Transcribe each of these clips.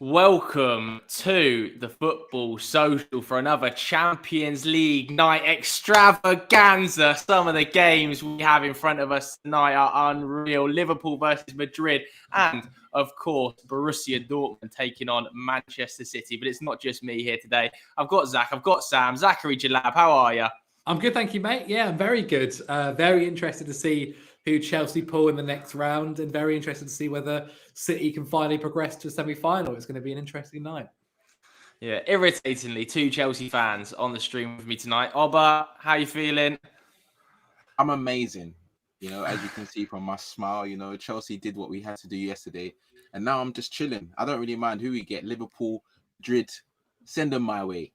Welcome to the Football Social for another Champions League night extravaganza. Some of the games we have in front of us tonight are unreal. Liverpool versus Madrid and, of course, Borussia Dortmund taking on Manchester City. But it's not just me here today. I've got Zach, I've got Sam. Zachary Jalab, how are you? I'm good, thank you, mate. Yeah, I'm very good. Very interested to see who Chelsea pull in the next round, and very interested to see whether City can finally progress to a semi-final. It's going to be an interesting night. Yeah, irritatingly, two Chelsea fans on the stream with me tonight. Oba, how you feeling? I'm amazing. As you can see from my smile, Chelsea did what we had to do yesterday, and now I'm just chilling. I don't really mind who we get. Liverpool, Madrid, send them my way,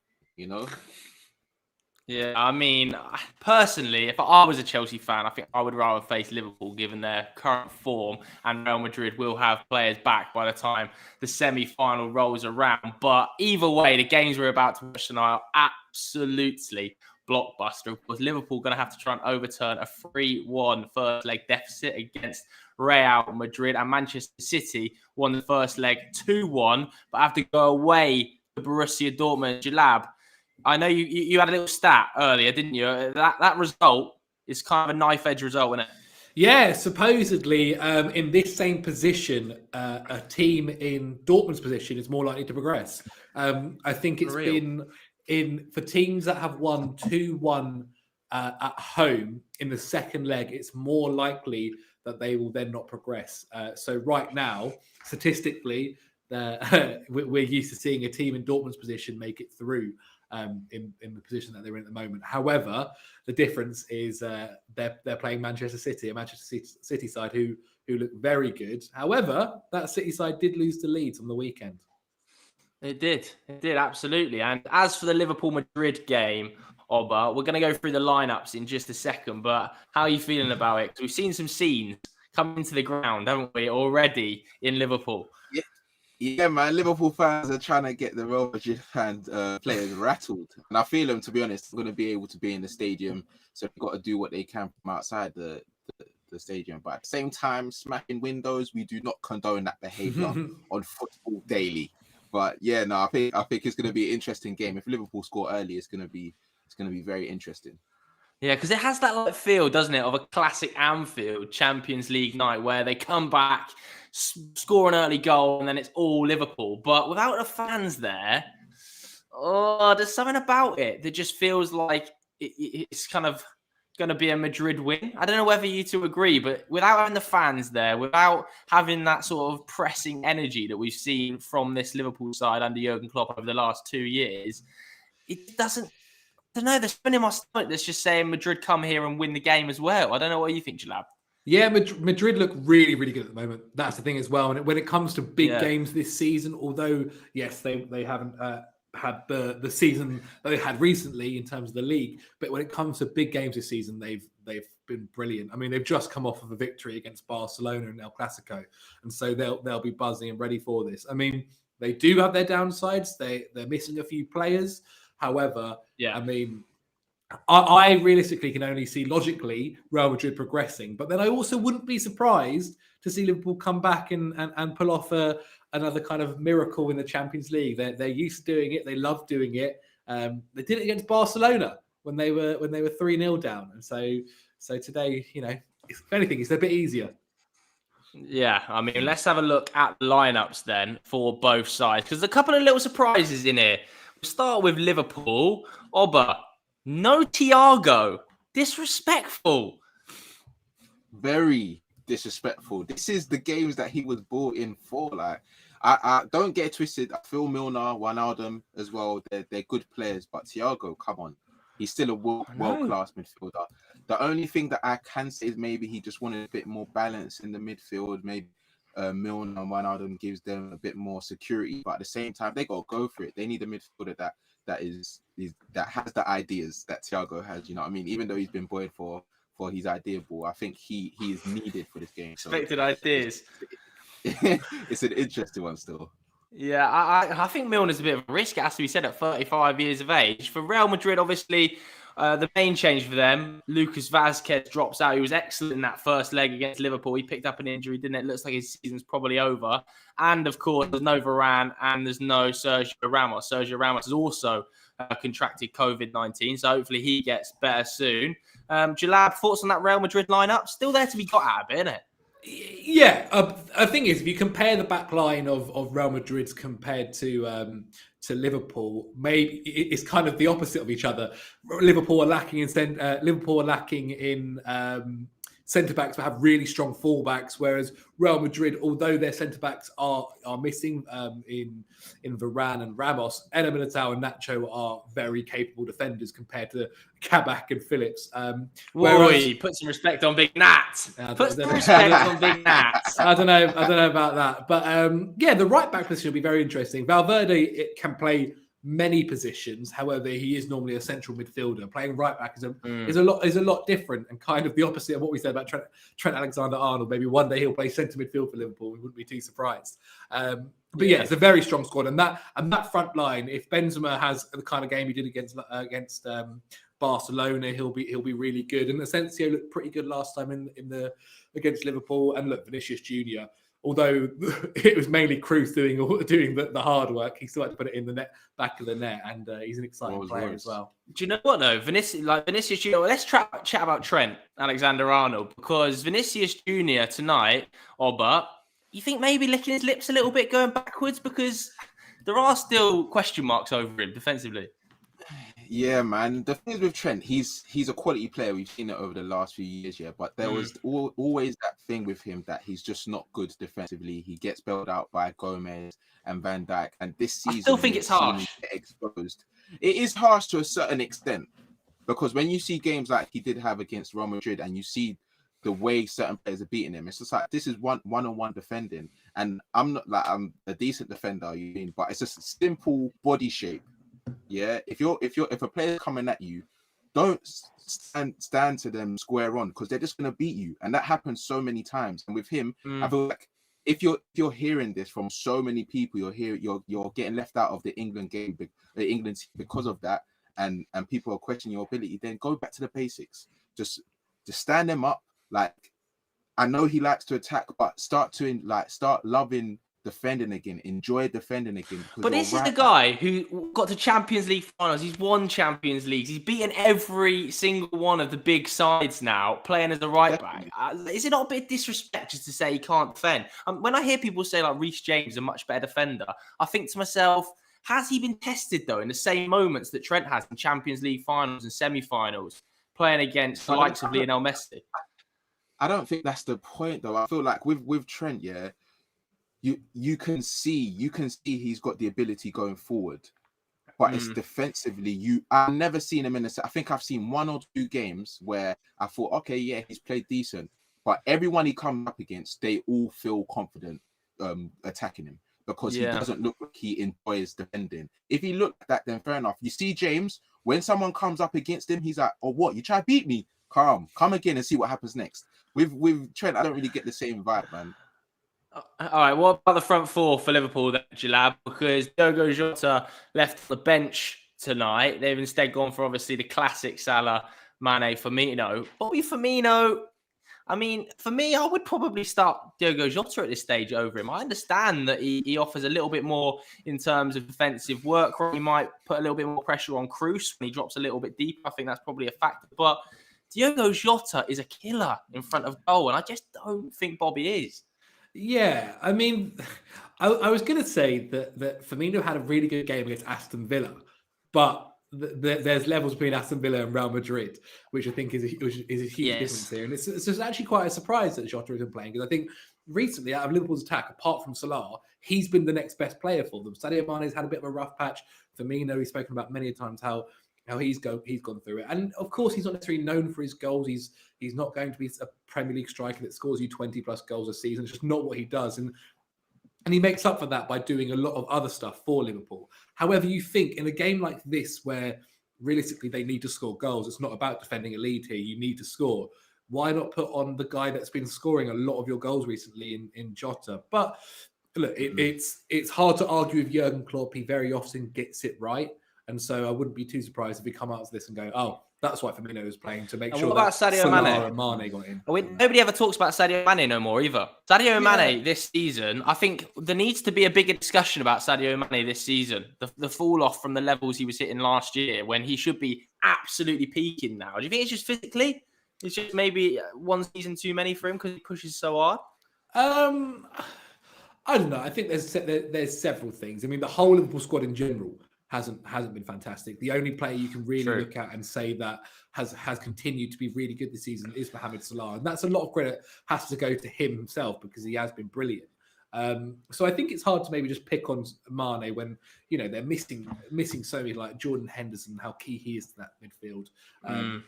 Yeah, I mean, personally, if I was a Chelsea fan, I think I would rather face Liverpool given their current form, and Real Madrid will have players back by the time the semi-final rolls around. But either way, the games we're about to watch tonight are absolutely blockbuster. Of course, Liverpool going to have to try and overturn a 3-1 first leg deficit against Real Madrid, and Manchester City won the first leg 2-1, but have to go away to Borussia Dortmund. Jalab, I know you had a little stat earlier, didn't you? That result is kind of a knife-edge result, isn't it? Yeah, supposedly in this same position, a team in Dortmund's position is more likely to progress. I think it's been for teams that have won 2-1 at home in the second leg, it's more likely that they will then not progress. So right now, statistically, we're used to seeing a team in Dortmund's position make it through. In the position that they're in at the moment. However, the difference is they're playing Manchester City, a Manchester City side who look very good. However, that City side did lose to Leeds on the weekend. It did absolutely. And as for the Liverpool-Madrid game, Oba, we're going to go through the lineups in just a second. But how are you feeling about it? Because we've seen some scenes come into the ground, haven't we, already in Liverpool? Yeah, man. Liverpool fans are trying to get the Real Madrid players rattled, and I feel them. To be honest, going to be able to be in the stadium, so they've got to do what they can from outside the stadium. But at the same time, smashing windows, we do not condone that behaviour on football daily. But yeah, no, I think it's going to be an interesting game. If Liverpool score early, it's going to be very interesting. Yeah, because it has that feel, doesn't it, of a classic Anfield Champions League night where they come back, score an early goal, and then it's all Liverpool. But without the fans there, there's something about it that just feels like it's kind of going to be a Madrid win. I don't know whether you two agree, but without having the fans there, without having that sort of pressing energy that we've seen from this Liverpool side under Jurgen Klopp over the last 2 years, it doesn't. I don't know, there's something in my stomach that's just saying Madrid come here and win the game as well. I don't know what you think, Jalab. Yeah, Madrid look really, really good at the moment. That's the thing as well. And when it comes to big games this season, although, yes, they haven't had the season that they had recently in terms of the league, but when it comes to big games this season, they've been brilliant. I mean, they've just come off of a victory against Barcelona in El Clasico, and so they'll be buzzing and ready for this. I mean, they do have their downsides. They're missing a few players. However, I mean, I realistically can only see logically Real Madrid progressing, but then I also wouldn't be surprised to see Liverpool come back and pull off another kind of miracle in the Champions League. They're used to doing it. They love doing it. They did it against Barcelona when they were 3-0 down, and so today, if anything, it's a bit easier. Yeah, I mean, let's have a look at the lineups then for both sides, because there's a couple of little surprises in here. We'll start with Liverpool. Oba, no Thiago. Disrespectful. Very disrespectful. This is the games that he was brought in for. Like, I don't get it twisted. Phil Milner, Wijnaldum as well. They're good players, but Thiago, come on. He's still a world-class midfielder. The only thing that I can say is maybe he just wanted a bit more balance in the midfield. Maybe Milner and Wijnaldum gives them a bit more security, but at the same time, they got to go for it. They need a midfielder that has the ideas that Thiago has. You know what I mean? Even though he's been buoyed for his idea ball, I think he is needed for this game. Expected ideas. It's an interesting one still. Yeah, I think Milner's a bit of a risk. It has to be said at 35 years of age. For Real Madrid, obviously, The main change for them, Lucas Vazquez drops out. He was excellent in that first leg against Liverpool. He picked up an injury, didn't it? Looks like his season's probably over. And of course, there's no Varane and there's no Sergio Ramos. Sergio Ramos has also contracted COVID-19, so hopefully he gets better soon. Jalab, thoughts on that Real Madrid lineup? Still there to be got out of it, isn't it? Yeah, I think is if you compare the back line of Real Madrid's compared to Liverpool, maybe it's kind of the opposite of each other. Liverpool are lacking in centre backs, but have really strong fullbacks. Whereas Real Madrid, although their centre backs are missing in Varane and Ramos, Eder Militao and Nacho are very capable defenders compared to Kabak and Phillips. Put some respect on Big Nat. Put some respect on Big Nat. I don't know about that, but the right back position will be very interesting. Valverde can play many positions. However, he is normally a central midfielder. Playing right back is a lot different and kind of the opposite of what we said about Trent Alexander-Arnold. Maybe one day he'll play centre midfield for Liverpool. We wouldn't be too surprised. But it's a very strong squad, and that front line. If Benzema has the kind of game he did against Barcelona, he'll be really good. And Asensio looked pretty good last time against Liverpool. And look, Vinicius Junior. Although it was mainly Cruz doing the hard work, he still had to put it in the back of the net, and he's an exciting player as well. Do you know what though, Vinicius Junior? Let's chat about Trent Alexander-Arnold, because Vinicius Junior tonight, you think maybe licking his lips a little bit, going backwards, because there are still question marks over him defensively. Yeah, man. The thing is with Trent, he's a quality player. We've seen it over the last few years, but there was always that thing with him that he's just not good defensively. He gets bailed out by Gomez and Van Dijk, and this season, I still think it's harsh. Exposed. It is harsh to a certain extent, because when you see games like he did have against Real Madrid, and you see the way certain players are beating him, it's just like this is one-on-one defending, and I'm a decent defender, but it's just a simple body shape. Yeah, if a player's coming at you, don't stand to them square on, because they're just gonna beat you, and that happens so many times. And with him, I feel like if you're hearing this from so many people, you're getting left out of the England game, the England team, because of that, and people are questioning your ability. Then go back to the basics. Just stand them up. Like, I know he likes to attack, but start loving defending again, enjoy defending again. But this is the guy who got to Champions League finals. He's won Champions Leagues. He's beaten every single one of the big sides now, playing as a right back. Is it not a bit disrespect just to say he can't defend? When I hear people say like Reece James is a much better defender, I think to myself, has he been tested though in the same moments that Trent has in Champions League finals and semi-finals, playing against the likes of Lionel Messi? I don't think that's the point though. I feel like with Trent, you can see he's got the ability going forward, but it's defensively. I've never seen him I think I've seen 1 or 2 games where I thought, okay, yeah, he's played decent, but everyone he comes up against, they all feel confident attacking him, because he doesn't look like he enjoys defending. If he looked like that, then fair enough. You see James, when someone comes up against him, he's like, oh, what, you try to beat me? Come again and see what happens next. With Trent, I don't really get the same vibe, man. All right, what about the front four for Liverpool then, Jalab? Because Diogo Jota left the bench tonight. They've instead gone for obviously the classic Salah, Mane, Firmino. Bobby Firmino, I mean, for me, I would probably start Diogo Jota at this stage over him. I understand that he offers a little bit more in terms of defensive work. He might put a little bit more pressure on Cruz when he drops a little bit deeper. I think that's probably a factor. But Diogo Jota is a killer in front of goal, and I just don't think Bobby is. Yeah, I mean, I was going to say that Firmino had a really good game against Aston Villa, but there's levels between Aston Villa and Real Madrid, which I think is a huge difference here. And it's just actually quite a surprise that Jota isn't playing, because I think recently, out of Liverpool's attack, apart from Salah, he's been the next best player for them. Sadio Mane's had a bit of a rough patch. Firmino, he's spoken about many times how he's gone through it. And of course, he's not necessarily known for his goals. He's not going to be a Premier League striker that scores you 20 plus goals a season. It's just not what he does. And he makes up for that by doing a lot of other stuff for Liverpool. However, you think in a game like this, where realistically they need to score goals, it's not about defending a lead here. You need to score. Why not put on the guy that's been scoring a lot of your goals recently in Jota? But look, it's hard to argue with Jurgen Klopp. He very often gets it right. And so I wouldn't be too surprised if we come out of this and go, oh, That's why Firmino was playing, to make And sure what about that Sadio Salah Mane? and Mane got in. Nobody ever talks about Sadio Mane no more either. Sadio Mane this season, I think there needs to be a bigger discussion about Sadio Mane this season. The fall off from the levels he was hitting last year, when he should be absolutely peaking now. Do you think it's just physically? It's just maybe one season too many for him because he pushes so hard? I don't know. I think there's several things. I mean, the whole Liverpool squad in general hasn't been fantastic. The only player you can really look at and say that has continued to be really good this season is Mohamed Salah, and that's a lot of credit has to go to him himself because he has been brilliant. So I think it's hard to maybe just pick on Mane when they're missing so many, like Jordan Henderson, how key he is to that midfield, and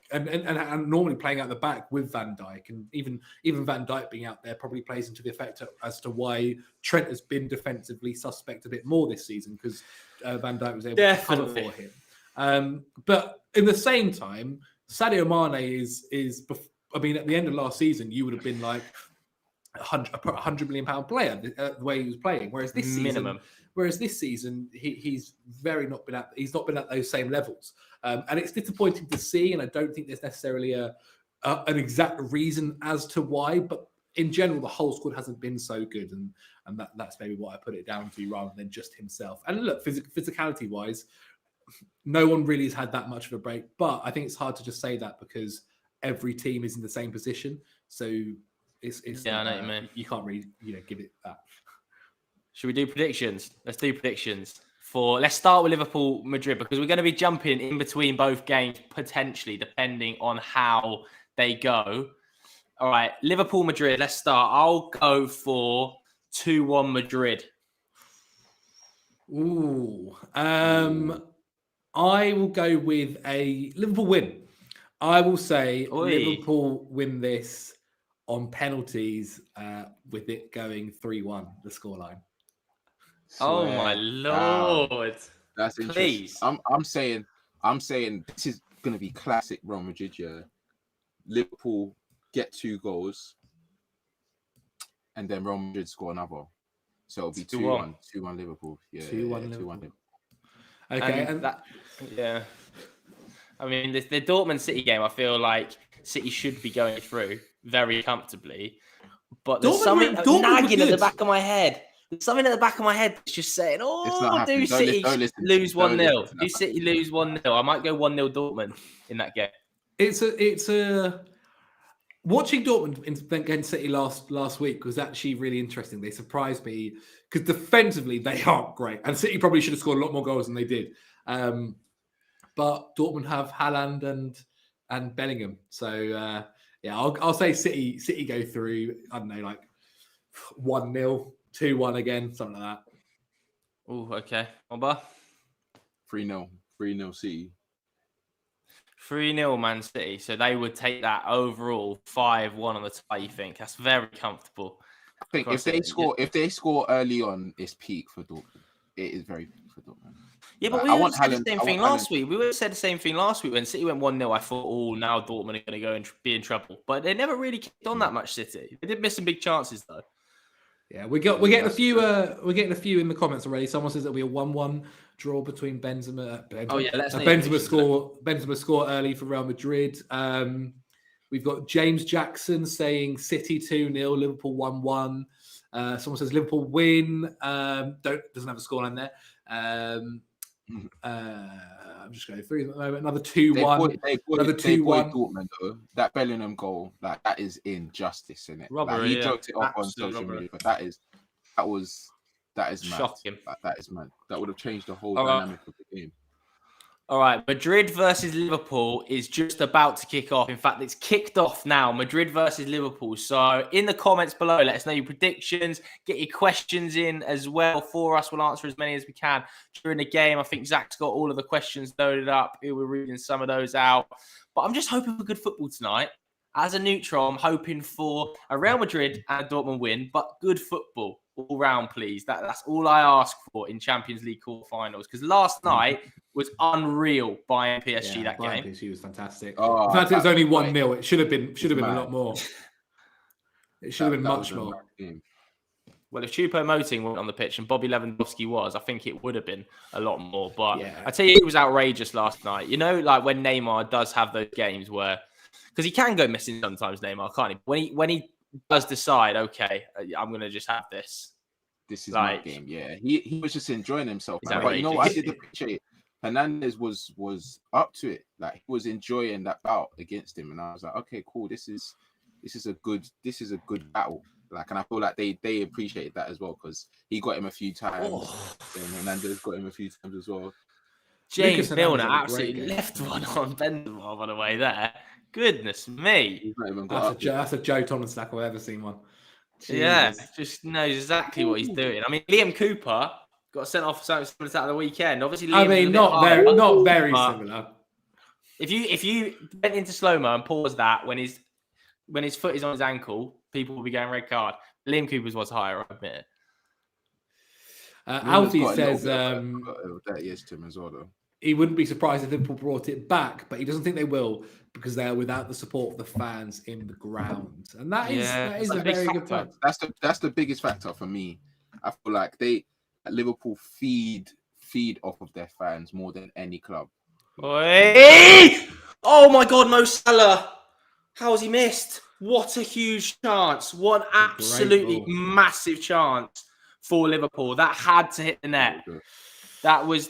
normally playing out the back with Van Dijk, and even Van Dijk being out there probably plays into the effect as to why Trent has been defensively suspect a bit more this season because Van Dijk was able to cover for him. But in the same time, Sadio Mane is. I mean, at the end of last season, you would have been like £100 million player the way he was playing. Whereas this season, he's not been at those same levels, and it's disappointing to see. And I don't think there's necessarily an exact reason as to why, but in general, the whole squad hasn't been so good, and that's maybe what I put it down to rather than just himself. And look, physicality wise, no one really has had that much of a break. But I think it's hard to just say that because every team is in the same position, so. It's I know what you mean. You can't really, give it that. Should we do predictions? Let's do predictions. Let's start with Liverpool Madrid because we're going to be jumping in between both games potentially, depending on how they go. All right, Liverpool Madrid. Let's start. I'll go for 2-1 Madrid. Ooh. I will go with a Liverpool win. I will say Liverpool win this on penalties, with it going 3-1, the scoreline. Oh my Lord! That's interesting. I'm saying this is going to be classic Real Madrid. Yeah, Liverpool get 2 goals, and then Real Madrid score another. So it'll be 2-1 Liverpool. Yeah, 2-1 Liverpool. Okay, I mean, the Dortmund City game, I feel like City should be going through very comfortably, but there's something nagging at the back of my head. There's something at the back of my head that's just saying, do City lose 1-0? Do City lose 1-0? I might go 1-0 Dortmund in that game. It's a watching Dortmund against City last week was actually really interesting. They surprised me because defensively they aren't great, and City probably should have scored a lot more goals than they did. But Dortmund have Haaland and Bellingham, so. I'll say City go through, I don't know, like 1-0, 2-1 again, something like that. Oh, okay. Omba? 3-0 City. 3-0 Man City. So they would take that overall 5-1 on the tie, you think? That's very comfortable. I think if they score early on, it's peak for Dortmund. It is very peak for Dortmund. Yeah, but we would have said the same thing last week. We would have said the same thing last week when City went 1-0. I thought, now Dortmund are going to go and be in trouble. But they never really kicked on that much, City. They did miss some big chances, though. Yeah, we're getting a few. We're getting a few in the comments already. Someone says it'll be a 1-1 draw between Benzema. Benzema score early for Real Madrid. We've got James Jackson saying City 2-0, Liverpool 1-1. Someone says Liverpool win. Doesn't have a scoreline there. I'm just going through at the moment. Another 2-1. Another 2-1. Dortmund, though. That Bellingham goal, that is injustice, isn't it? Robbery, he joked it off on social media, but that is mad. Shocking. That is mad. That would have changed the whole dynamic of the game. All right, Madrid versus Liverpool is just about to kick off. In fact, it's kicked off now. Madrid versus Liverpool. So in the comments below, let us know your predictions. Get your questions in as well for us. We'll answer as many as we can during the game. I think Zach's got all of the questions loaded up. We're reading some of those out. But I'm just hoping for good football tonight. As a neutral, I'm hoping for a Real Madrid and a Dortmund win, but good football all round, please. That's all I ask for in Champions League quarterfinals. Because last night was unreal buying PSG that game. PSG was fantastic. In fact, it was only 1-0. It should have been a lot more. It should have been much more. Well, if Choupo-Moting weren't on the pitch and Bobby Lewandowski was, I think it would have been a lot more. But Yeah. I tell you, it was outrageous last night. You know, like when Neymar does have those games where, because he can go missing sometimes, Neymar, can't he? When he does decide, okay, I'm going to just have this. This is Like, my game. Yeah, he was just enjoying himself. He's Man. But you know what? I outrageous. did appreciate Hernandez was up to it. Like he was enjoying that bout against him, and I was like, okay, cool. This is a good battle. Like, and I feel like they appreciate that as well because he got him a few times, and Hernandez got him a few times as well. James Lucas Milner Hernandez had a great absolutely game. left one on Benzema, by the way, there. Goodness me. He's not even got up yet. That's a Joe Thomas stack I've ever seen one. Yeah, Jesus. just knows exactly what he's doing. I mean, Liam Cooper got sent off for something similar to that at the weekend. Obviously, I Liam's mean, a bit not harder, very but similar. If you went into slow-mo and paused that when his foot is on his ankle, people will be going red card. Liam Cooper's was higher, I admit it. Alfie Milner's got a says little bit of that is to him as well, though. he wouldn't be surprised if Liverpool brought it back, but he doesn't think they will because they are without the support of the fans in the ground, and that is That's a a big very good factor. point. That's the biggest factor for me. I feel like Liverpool feed off of their fans more than any club. Oi! Oh my God, Mo Salah! How has he missed? What a huge chance! What an absolutely ball. massive chance for Liverpool. That had to hit the net. That was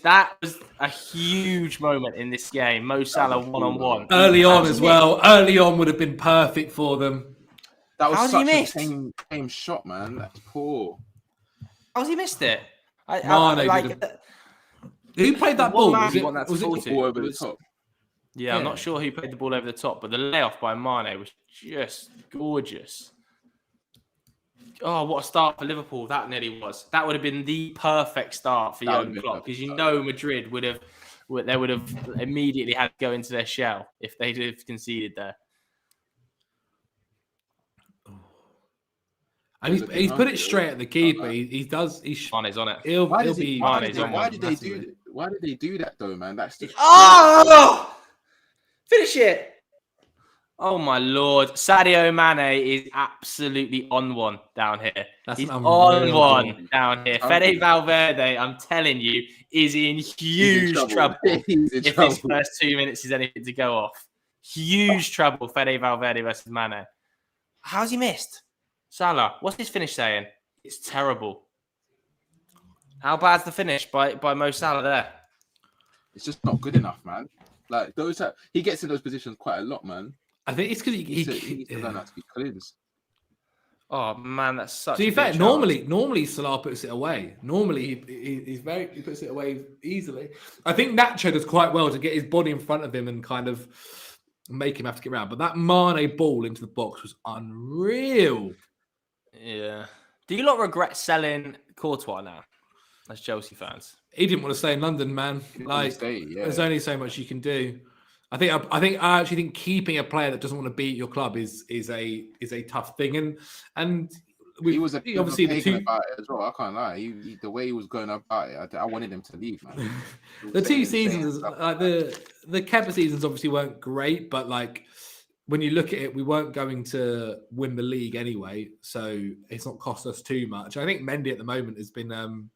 a huge moment in this game. Mo Salah one-on-one. Early on as well. Early on would have been perfect for them. That was How's he such a missed? tame shot, man. That's poor. How's he missed it? Mane Who played that ball? man Was it, want that to was it fall to? Ball over the top. Yeah, I'm Yeah. not sure who played the ball over the top, but the layoff by Mane was just gorgeous. Oh, what a start for Liverpool that nearly was. That would have been the perfect start for That would Jurgen have been Klopp because you perfect know Madrid would have immediately had to go into their shell if they'd have conceded there. And he's put it straight at the keeper. He does. Mane's on it. Why did they do that though, man? That's just Oh! Finish it! Oh my Lord. Sadio Mane is absolutely on one down here. That's He's an on unreal one goal. down here. Fede Valverde, I'm telling you, is in huge trouble if this first 2 minutes is anything to go off. Huge trouble, Fede Valverde versus Mane. How's he missed? Salah, what's his finish saying? It's terrible. How bad's the finish by Mo Salah there? It's just not good enough, man. Like he gets in those positions quite a lot, man. I think it's because He needs to learn how to be cleansed. Oh man, that's such. To be a fair, big chance. normally Salah puts it away. Normally he puts it away easily. I think Nacho does quite well to get his body in front of him and kind of make him have to get around. But that Mane ball into the box was unreal. Yeah. Do you not regret selling Courtois now, as Chelsea fans? He didn't want to stay in London, man. There's only so much you can do. I actually think keeping a player that doesn't want to be at your club is a tough thing. And he was obviously the two about it as well. I can't lie. The way he was going about it, I wanted him to leave, man. The two seasons, like the Kepa seasons, obviously weren't great, but like when you look at it, we weren't going to win the league anyway, so it's not cost us too much. I think Mendy at the moment has been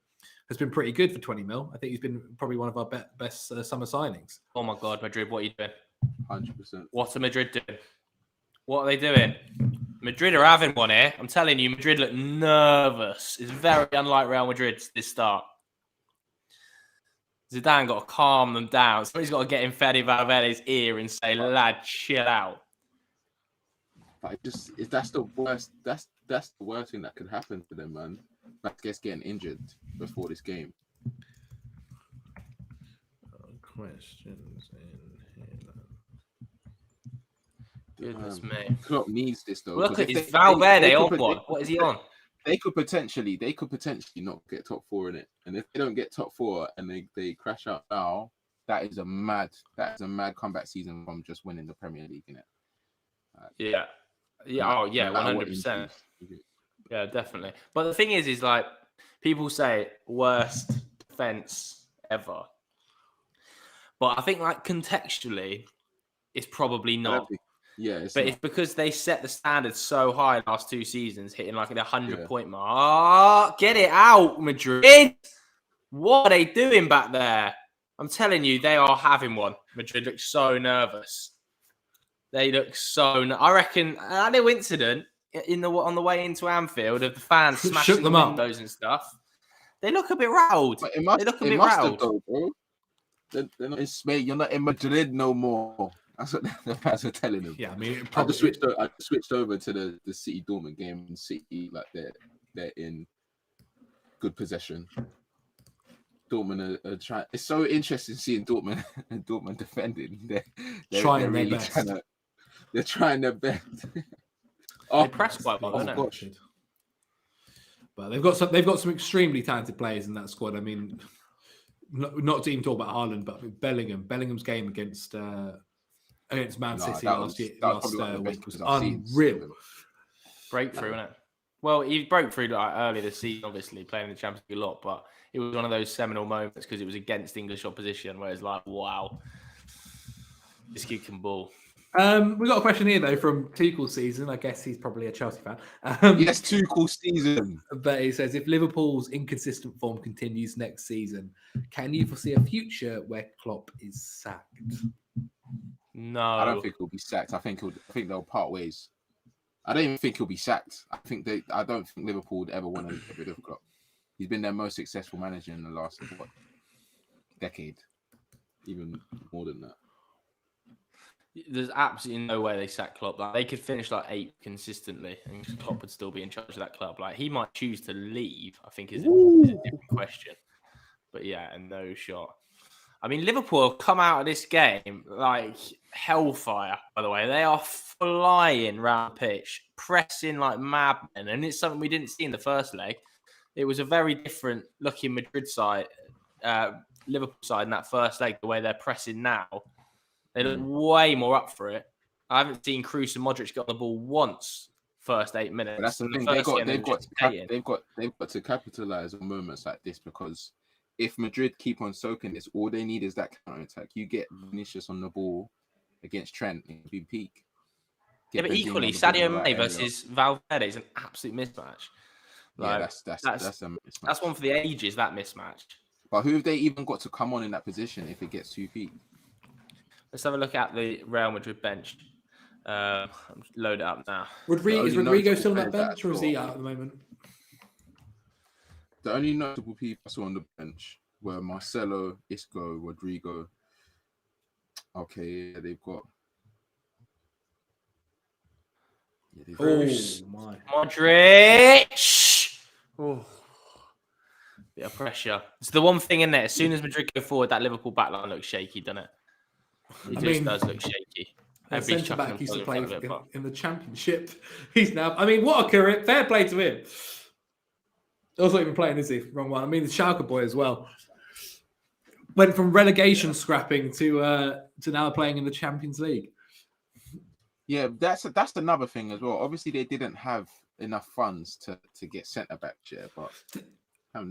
pretty good for 20 mil. I think he's been probably one of our best summer signings. Oh my God, Madrid, what are you doing? 100%. What are Madrid doing? What are they doing? Madrid are having one here. I'm telling you, Madrid look nervous. It's very unlike Real Madrid this start. Zidane got to calm them down. Somebody's got to get in Fede Valverde's ear and say, lad, chill out. Like that's the worst. That's the worst thing that could happen to them, man. Like getting injured before this game. Questions in here. Goodness me. Klopp needs this though. Look at his Valverde on one. What is he on? They could potentially not get top four in it, and if they don't get top four and they crash out now, that is a mad comeback season from just winning the Premier League in it. Yeah. Oh yeah, 100%. Yeah, definitely. But the thing is like people say worst defense ever, but I think like contextually, it's probably not. Yeah, it's But not. it's because they set the standard so high last 2 seasons, hitting like the 100-point mark. Get it out, Madrid. What are they doing back there? I'm telling you, they are having one. Madrid looks so nervous. They look so. I reckon a little incident on the way into Anfield of the fans smashing the them up. windows and stuff. They look a bit rattled. But it must, they look a it bit must rattled. have though, bro. They're not in Spain. You're not in Madrid no more. That's what the fans were telling them. Yeah, I mean, I just switched over to the City Dortmund game, and City like they're in good possession. Dortmund are trying. It's so interesting seeing Dortmund and Dortmund defending. They're trying really their best. They're trying their best. They press quite well, don't gosh. they? But they've got some extremely talented players in that squad. I mean, not to even talk about Haaland, but Bellingham's game against Man City last week was unreal. Breakthrough, isn't it? Well, he broke through like earlier this season, obviously playing in the Champions League a lot, but it was one of those seminal moments because it was against English opposition, where it's like, wow, this kid can ball. We got a question here though from Tuchel season. I guess he's probably a Chelsea fan. Yes, Tuchel season. But he says, if Liverpool's inconsistent form continues next season, can you foresee a future where Klopp is sacked? No, I don't think he'll be sacked. I think they'll part ways. I don't even think he'll be sacked. I don't think Liverpool would ever want to get rid of Klopp. He's been their most successful manager in the last decade, even more than that. There's absolutely no way they sack Klopp. Like, they could finish like 8th consistently, and Klopp would still be in charge of that club. Like, he might choose to leave, I think, is a different question. But yeah, and no shot. I mean, Liverpool have come out of this game like hellfire, by the way. They are flying round the pitch, pressing like madmen. And it's something we didn't see in the first leg. It was a very different looking Madrid side, Liverpool side in that first leg, the way they're pressing now. They look way more up for it. I haven't seen Kroos and Modric get on the ball once first 8 minutes. But that's the thing. They've got to capitalize on moments like this, because if Madrid keep on soaking this, all they need is that counter attack. You get Vinicius on the ball against Trent in big peak. Yeah, but equally, Sadio Mane versus Valverde is an absolute mismatch. Like, yeah, that's a mismatch. That's one for the ages, that mismatch. But who have they even got to come on in that position if it gets too peak? Let's have a look at the Real Madrid bench. Load it up now. Is Rodrigo still on that bench, or is he out at the moment? The only notable people I saw on the bench were Marcelo, Isco, Rodrigo. Okay, yeah, they've got. My. Modric! Oh. Bit of pressure. It's the one thing in there. As soon as Madrid go forward, that Liverpool backline looks shaky, doesn't it? It does look shaky. Centre back used to play in the Championship. He's now. I mean, what a career! Fair play to him. Also, even playing, is he? Wrong one. I mean, the Schalke boy as well. Went from relegation scrapping to now playing in the Champions League. Yeah, that's another thing as well. Obviously, they didn't have enough funds to get centre back share, but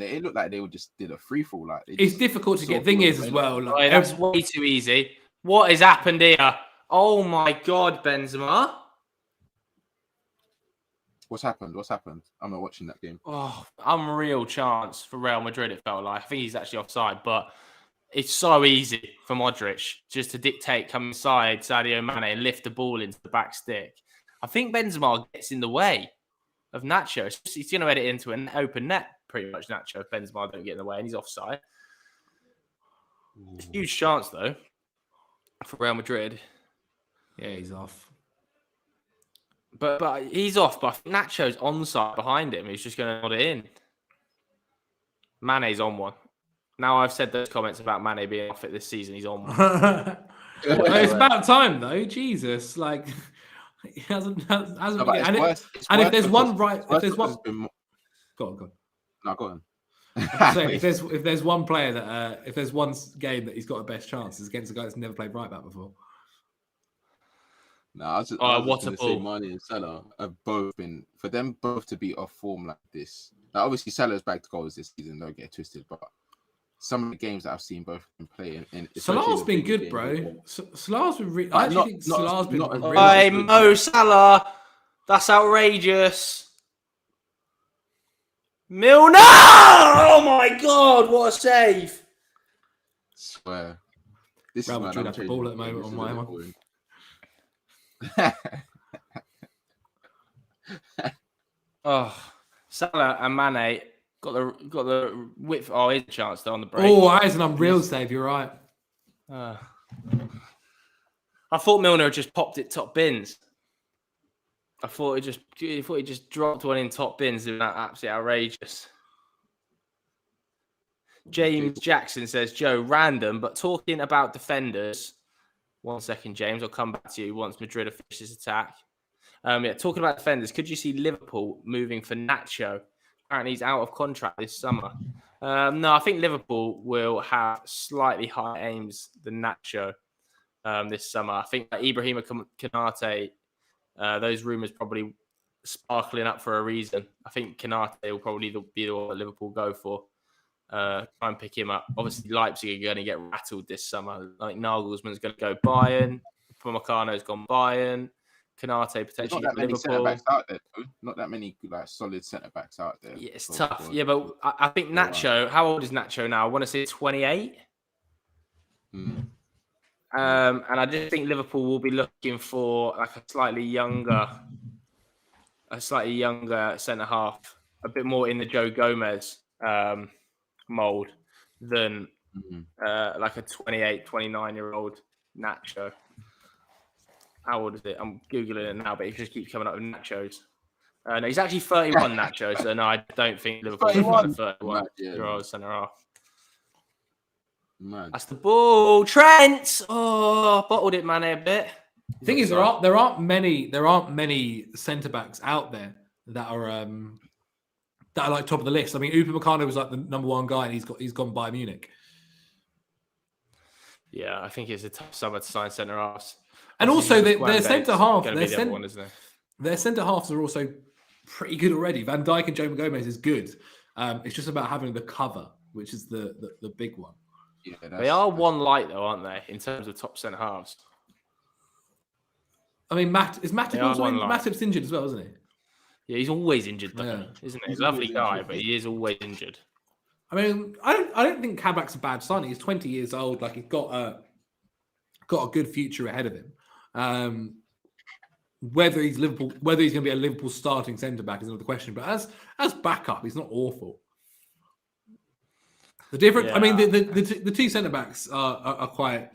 it looked like they just did a free fall. Like it's difficult to get. Thing is, as well, like, that's way too easy. What has happened here? Oh my God, Benzema! What's happened? I'm not watching that game. Oh, unreal chance for Real Madrid, it felt like. I think he's actually offside, but it's so easy for Modric just to dictate, come inside Sadio Mane and lift the ball into the back stick. I think Benzema gets in the way of Nacho. He's going to head it into an open net, pretty much, Nacho, if Benzema don't get in the way, and he's offside. It's a huge chance, though, for Real Madrid. Yeah, he's off. But he's off, but Nacho's onside behind him. He's just going to nod it in. Mane's on one. Now I've said those comments about Mane being off it this season. He's on one. It's about time, though. Jesus, like he hasn't. No, if there's one right, if there's one. Go on. No, go on. if there's one player that if there's one game that he's got a best chance, is against a guy that's never played right back before. No, I was just going to say Mane and Salah have both been, for them both to be off form like this. Like, obviously, Salah's back to goals this season, don't get twisted, but some of the games that I've seen both of them play in Salah's been good, bro. Salah's been I actually think Salah's been really Hey, good. Mo Salah. That's outrageous. Milner! Oh my God, what a save! Swear. This Real is Madrid have the ball at the moment on my one. Oh, Salah and Mane got the width. Oh, here's a chance though on the break. Oh, that is an unreal save. You're right. I thought Milner had just popped it top bins. I thought he just dropped one in top bins. It was absolutely outrageous. James Jackson says, Joe, random, but talking about defenders. 1 second, James. I'll come back to you once Madrid have finished this attack. Talking about defenders, could you see Liverpool moving for Nacho? Apparently, he's out of contract this summer. No, I think Liverpool will have slightly higher aims than Nacho this summer. I think Ibrahima Konate, those rumours probably sparkling up for a reason. I think Konate will probably be the one that Liverpool go for. Try and pick him up. Obviously, Leipzig are going to get rattled this summer. Like Nagelsmann's going to go Bayern. Upamecano's gone Bayern. Konate potentially not that many Liverpool. centre backs out there. Not that many solid centre backs out there. Yeah, it's tough. Yeah, but I think Nacho. How old is Nacho now? I want to say 28. And I just think Liverpool will be looking for like a slightly younger centre half, a bit more in the Joe Gomez mold than like a 28, 29-year-old Nacho. How old is it? I'm Googling it now, but it just keeps coming up with Nachos. No, he's actually 31 Nachos, so no, I don't think Liverpool will find a 31-year-old centre half. Man. That's the ball. Trent! Oh, bottled it, man, a bit. The thing is, there aren't many centre-backs out there that are like top of the list. I mean, Upamecano was like the number one guy, and he's gone by Munich. Yeah, I think it's a tough summer to sign centre halves. And also, their centre half, their centre halves are also pretty good already. Van Dijk and Joe Gomez is good. It's just about having the cover, which is the big one. Yeah, they are one light though, aren't they? In terms of top centre halves. I mean, Matip's injured as well, isn't he? Yeah, he's always injured, though, isn't he? He's a lovely guy, but he is always injured. I mean, I don't think Kabak's a bad signing. He's 20 years old. Like, he's got a good future ahead of him. Whether he's going to be a Liverpool starting centre back is another question. But as backup, he's not awful. The difference, I mean, the two centre backs are quite.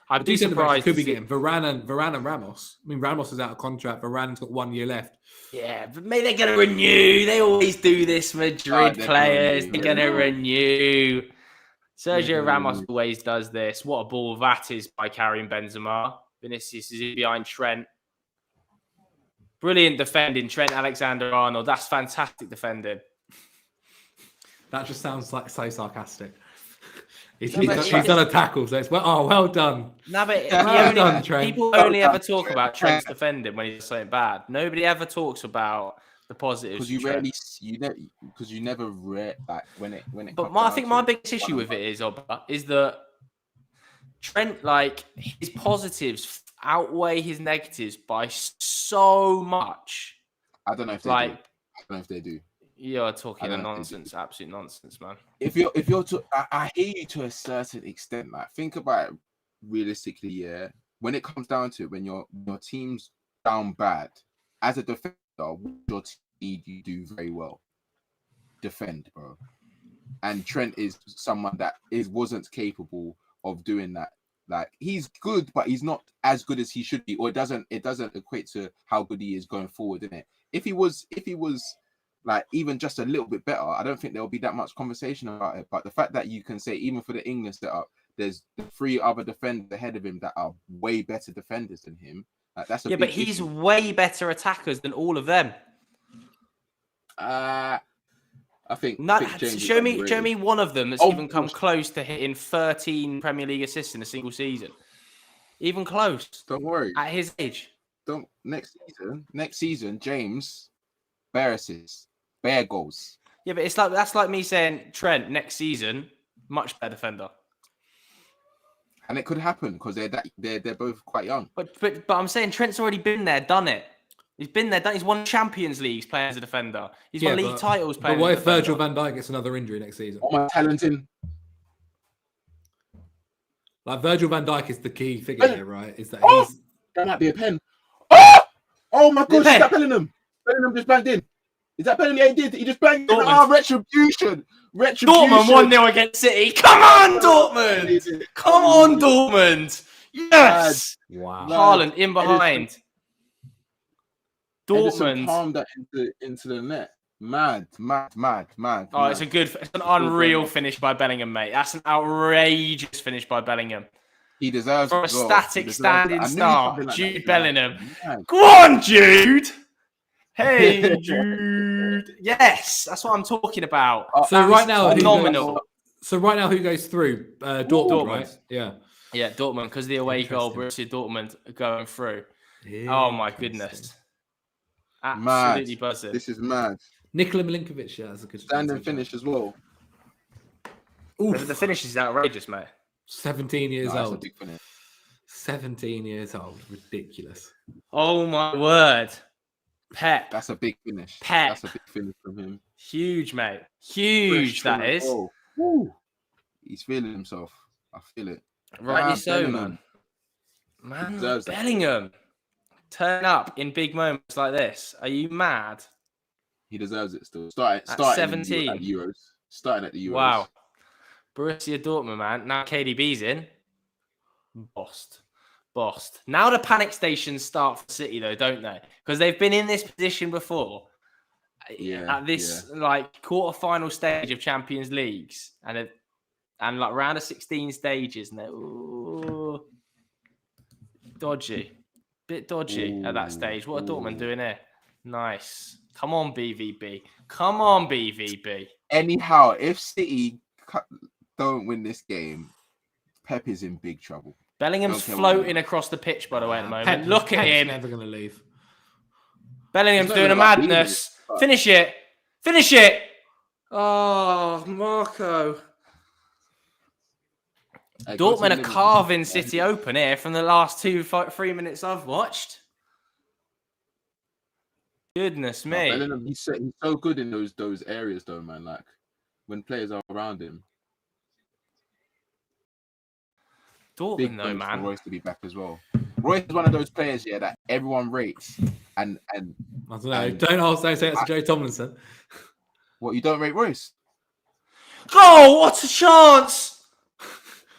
I'd be surprised. Could be getting Varane and Ramos. I mean, Ramos is out of contract. Varane's got 1 year left. Yeah, but maybe they're going to renew. They always do this, Madrid players. They're going to renew. Sergio Ramos always does this. What a ball that is by carrying Benzema. Vinicius is behind Trent. Brilliant defending, Trent Alexander-Arnold. That's fantastic defending. That just sounds like so sarcastic. He's done a tackle, so it's well done. No, but well done, Trent. People only ever talk about Trent's defending when he's something bad. Nobody ever talks about the positives. Because you never read like when it. But I think my biggest issue with it is that Trent, like, his positives outweigh his negatives by so much. I don't know if they do. You're talking nonsense, absolute nonsense, man. If you're to, I hear you to a certain extent. Like, think about it realistically. Yeah, when it comes down to it, when your team's down bad, as a defender, your team you do very well. Defend, bro. And Trent is someone that wasn't capable of doing that. Like, he's good, but he's not as good as he should be, or it doesn't equate to how good he is going forward, innit? If he was like even just a little bit better, I don't think there'll be that much conversation about it. But the fact that you can say, even for the England setup, there's 3 other defenders ahead of him that are way better defenders than him. Like, that's a big but he's issue. Way better attackers than all of them. I think. Show me one of them that's even come close to hitting 13 Premier League assists in a single season. Even close. Don't worry. At his age. Next season, James, bare assists, bare goals. Yeah, but that's like me saying Trent next season Much better defender. And it could happen because they're both quite young. But I'm saying Trent's already been there, done it. He's been there, done. He's won Champions Leagues playing as a defender. He's won league titles playing. But what as a if defender. Virgil van Dijk gets another injury next season? Oh, my talenting. Like Virgil van Dijk is the key figure here, right? Is that that might be a pen. Oh my God! Is that Bellingham? Bellingham just banged in. Is that Bellingham? Yeah, he did. He just banged in. Retribution. Dortmund 1-0 against City. Come on, Dortmund! Come on, Dortmund! Yes! Wow. Haaland in behind. Dortmund palmed that into the net. Mad. Oh, it's an unreal finish by Bellingham, mate. That's an outrageous finish by Bellingham. He deserves for a static standing start. Like Jude Bellingham. Go on, Jude! Hey, Jude. Yes, that's what I'm talking about. So right now, phenomenal. Who goes through? Dortmund, right? Yeah. Yeah, Dortmund, because the away goal, Borussia Dortmund are going through. Oh, my goodness. Absolutely buzzing. This is mad. Nikola Milinkovic, yeah, that's a good standing finish as well. The finish is outrageous, mate. 17 years old. 17 years old. Ridiculous. Oh, my word. Pep. That's a big finish. Pep. That's a big finish from him. Huge, mate. Huge, that is. He's feeling himself. I feel it. Rightly so, man. Bellingham. Turn up in big moments like this. Are you mad? He deserves it still. Starting 17. At the Euros. Starting at the Euros. Wow. Borussia Dortmund, man. Now KDB's in. Bossed. Now the panic stations start for City, though, don't they? Because they've been in this position before. Yeah. At this like quarter-final stage of Champions Leagues, and like round of 16 stages, and they're dodgy, bit dodgy at that stage. What are Dortmund doing here? Nice. Come on, BVB. Anyhow, if City don't win this game, Pep is in big trouble. Bellingham's floating across the pitch, by the way, at the moment. Look at him. Never going to leave. Bellingham's doing a madness. Finish it. Oh, Marco. Dortmund are carving City open here from the last 3 minutes I've watched. Goodness me. Bellingham, he's so good in those areas, though, man. Like, when players are around him. Dortmund, though, man. For Royce to be back as well. Royce is one of those players, that everyone rates. And I don't know. Don't say it's Joe Tomlinson. What, you don't rate Royce? Oh, what a chance!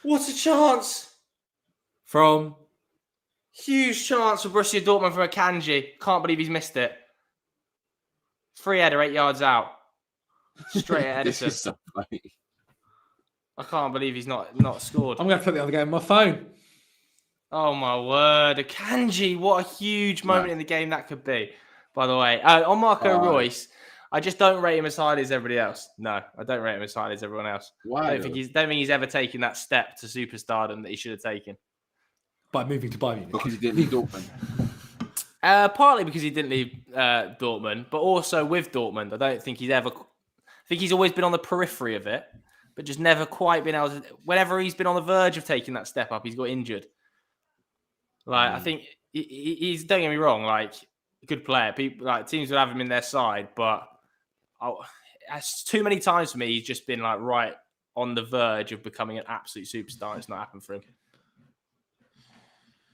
What a chance! From? Huge chance for Borussia Dortmund from Akanji. Can't believe he's missed it. Free header, 8 yards out. Straight at Edison. This is so funny. I can't believe he's not scored. I'm going to put the other game on my phone. Oh, my word. Akanji, what a huge moment in the game that could be, by the way. On Marco Royce, I just don't rate him as highly as everybody else. No, I don't rate him as highly as everyone else. Why? I don't think he's ever taken that step to superstardom that he should have taken. By moving to Bayern Munich. Because he didn't leave Dortmund. Partly because he didn't leave Dortmund, but also with Dortmund, I don't think I think he's always been on the periphery of it, but just never quite been able to. Whenever he's been on the verge of taking that step up, he's got injured. Like, I think he's, don't get me wrong, like, a good player. People, like, teams would have him in their side, but too many times for me, he's just been like right on the verge of becoming an absolute superstar. It's not happened for him.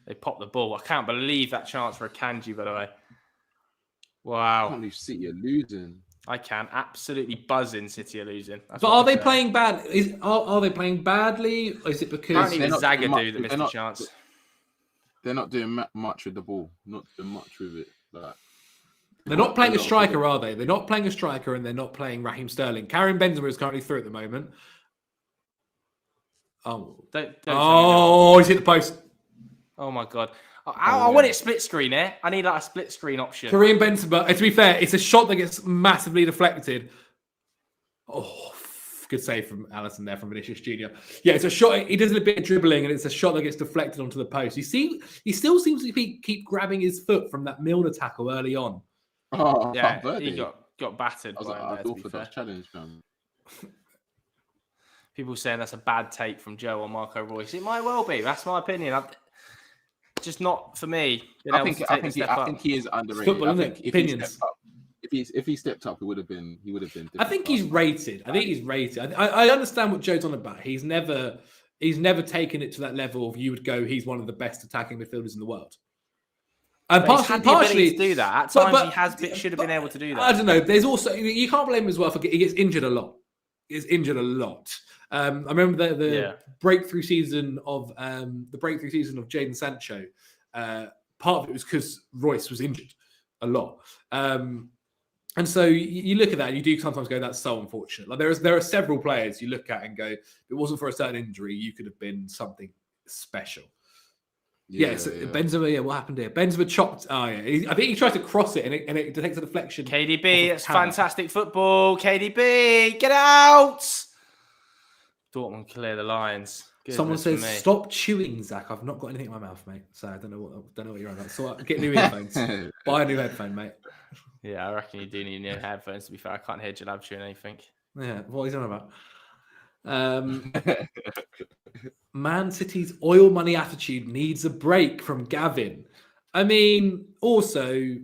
They popped the ball. I can't believe that chance for Akanji, by the way. Wow. I can't believe City are losing. I can. Absolutely buzzing City are losing. But are they playing bad? Are they playing badly? Or is it because... Apparently it was Zagadou that missed the chance. They're not doing much with the ball. Not doing much with it. Like, they're not playing a striker, are they? They're not playing a striker, and they're not playing Raheem Sterling. Karim Benzema is currently through at the moment. Oh. He's hit the post. Oh, my God. I want it split screen here. I need like a split screen option. Karim Benzema, to be fair, it's a shot that gets massively deflected. Oh, good save from Alisson there, from Vinicius Jr. Yeah, it's a shot. He does a bit of dribbling, and it's a shot that gets deflected onto the post. You see, he still seems to keep grabbing his foot from that Milner tackle early on. Oh, yeah, he got battered. I thought for that challenge, man. people saying that's a bad take from Joe or Marco Reus. It might well be. That's my opinion. Just not for me. I think he is underrated. Football, I isn't think it? if Opinions. he stepped up, if he stepped up, he would have been. I think he's rated. I understand what Joe's on about. He's never taken it to that level of you would go, he's one of the best attacking midfielders in the world. And partially to do that. At times he should have been able to do that. I don't know. There's also, you can't blame him as well for he gets injured a lot. I remember the breakthrough season of Jadon Sancho. Part of it was because Royce was injured a lot. And so you look at that and you do sometimes go, that's so unfortunate. Like there are several players you look at and go, if it wasn't for a certain injury, you could have been something special. Benzema, what happened here? Benzema chopped. I think he tried to cross it and it detects a deflection. KDB, it's fantastic football. KDB, get out! Dortmund clear the lines. Goodness. Someone says, "Stop chewing, Zach. I've not got anything in my mouth, mate. So I don't know what you're on about. So get new earphones. Buy a new headphone, mate." Yeah, I reckon you do need new headphones. To be fair, I can't hear Jalab chewing anything. Yeah, what he's on about. Man City's oil money attitude needs a break from Gavin. I mean, also,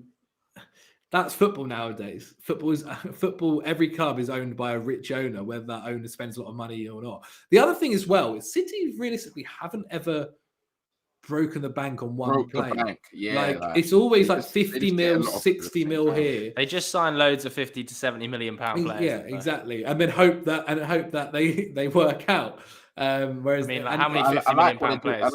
that's football nowadays. Football. Every club is owned by a rich owner, whether that owner spends a lot of money or not. The other thing as well is City realistically haven't ever broken the bank on one play. It's always like 50 mil, 60 mil here. They just sign loads of 50 to 70 million pound players. Yeah, exactly. And then hope that they work out. Whereas how many 50 million pound players?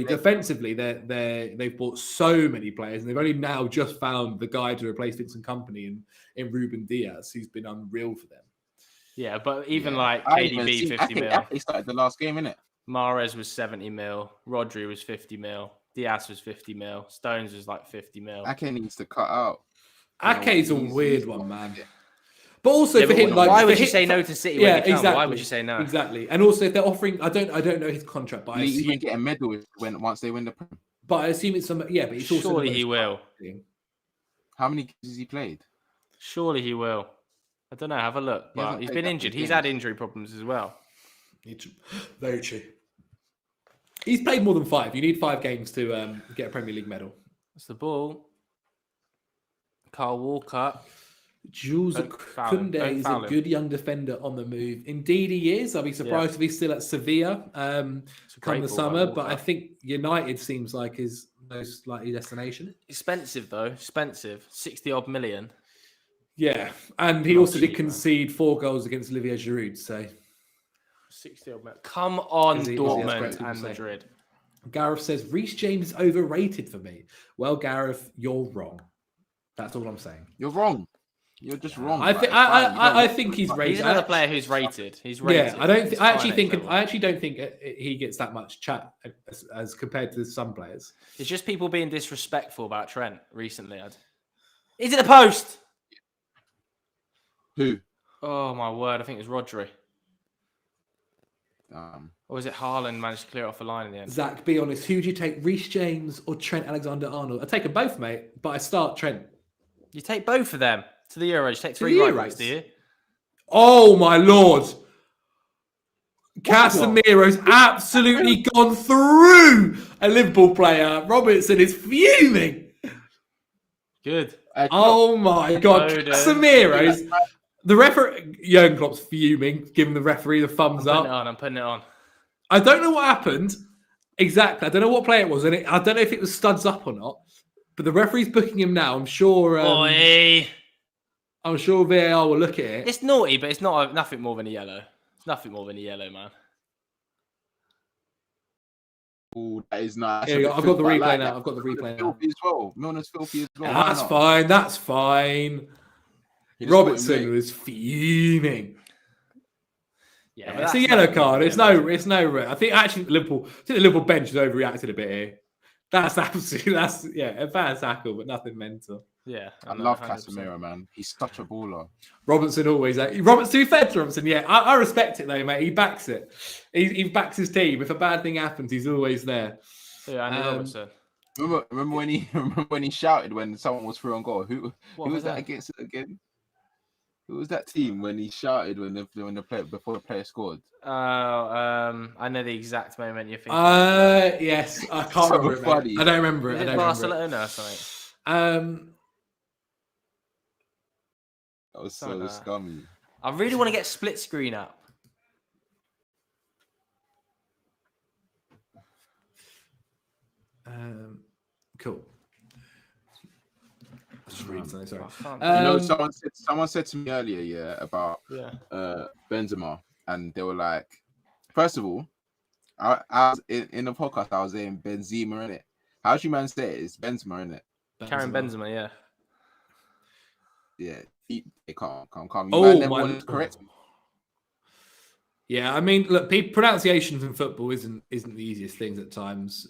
Defensively, they've bought so many players, and they've only now just found the guy to replace Vincent Kompany in Ruben Diaz, who's been unreal for them. Yeah, but KDB 50 mil. He started the last game, innit? Mahrez was 70 mil. Rodri was 50 mil. Diaz was 50 mil. Stones was like 50 mil. Ake needs to cut out. Ake's a weird one, man. But also for him, why would you say no to City? Exactly. Why would you say no? Exactly. And also, if they're offering, I don't know his contract, but he can get a medal once they win the Prem. But I assume it's some. Yeah, but it's also surely he will. How many games has he played? Surely he will. I don't know. Have a look. But he's been injured. He's had injury problems as well. Very true. He's played more than 5. You need 5 games to get a Premier League medal. That's the ball. Carl Walker. Jules Koundé is a good young defender on the move. Indeed, he is. I'll be surprised if he's still at Sevilla come the summer. But I think United seems like his most likely destination. Expensive, though. 60-odd million. Yeah. And he also did concede 4 goals against Olivier Giroud. So 60-odd million. Come on, Dortmund and Madrid. Gareth says, Reece James is overrated for me. Well, Gareth, you're wrong. That's all I'm saying. You're wrong. You're just wrong. I think he's rated. He's another player who's rated. He's rated. Yeah, I actually don't think he gets that much chat as compared to some players. It's just people being disrespectful about Trent recently. Is it the post? Who? Oh my word! I think it was Rodri. Or was it Haaland managed to clear it off the line in the end? Zach, be honest. Who do you take, Reece James or Trent Alexander-Arnold? I take them both, mate, but I start Trent. You take both of them to the Euros. You take 3 right backs, do you? Oh my lord! Casemiro's absolutely gone through a Liverpool player. Robertson is fuming. Good. Oh my god, Casemiro's. The referee, Jurgen Klopp's fuming, giving the referee the thumbs up. I'm putting it on. I don't know what happened exactly. I don't know what play it was, and I don't know if it was studs up or not. But the referee's booking him now. I'm sure. I'm sure VAR will look at it. It's naughty, but it's nothing more than a yellow. It's nothing more than a yellow, man. Oh, that is nice. Yeah, I've got the replay now. I've got the replay now. As well. Milner's filthy as well. That's fine. That's fine. Robertson was fuming. Yeah, it's a yellow card. It's no red. I think actually the Liverpool bench has overreacted a bit here. That's a bad tackle, but nothing mental. Yeah, I love Casemiro, man. He's such a baller. Robertson always. Too fed to Robertson. Yeah, I respect it though, mate. He backs it. He backs his team. If a bad thing happens, he's always there. Yeah, I know Robertson. Remember when he shouted when someone was through on goal? Who was that against again? Who was that team when he shouted when the player before the player scored? Oh, I know the exact moment you're thinking. Yes, I can't So remember it, funny. mate. I don't remember it. Is I it don't remember it. Barcelona or something? That was so scummy. I really want to get split screen up. Cool. Just reading something. Sorry. Someone said to me earlier, about Benzema, and they were like, first of all, I was in the podcast. I was saying Benzema, in it. How do you man say it? It's Benzema, in it. Karim Benzema, yeah. Yeah, they can't. Oh, man never wanted to correct me. Yeah, I mean, look, pronunciations in football isn't the easiest things at times.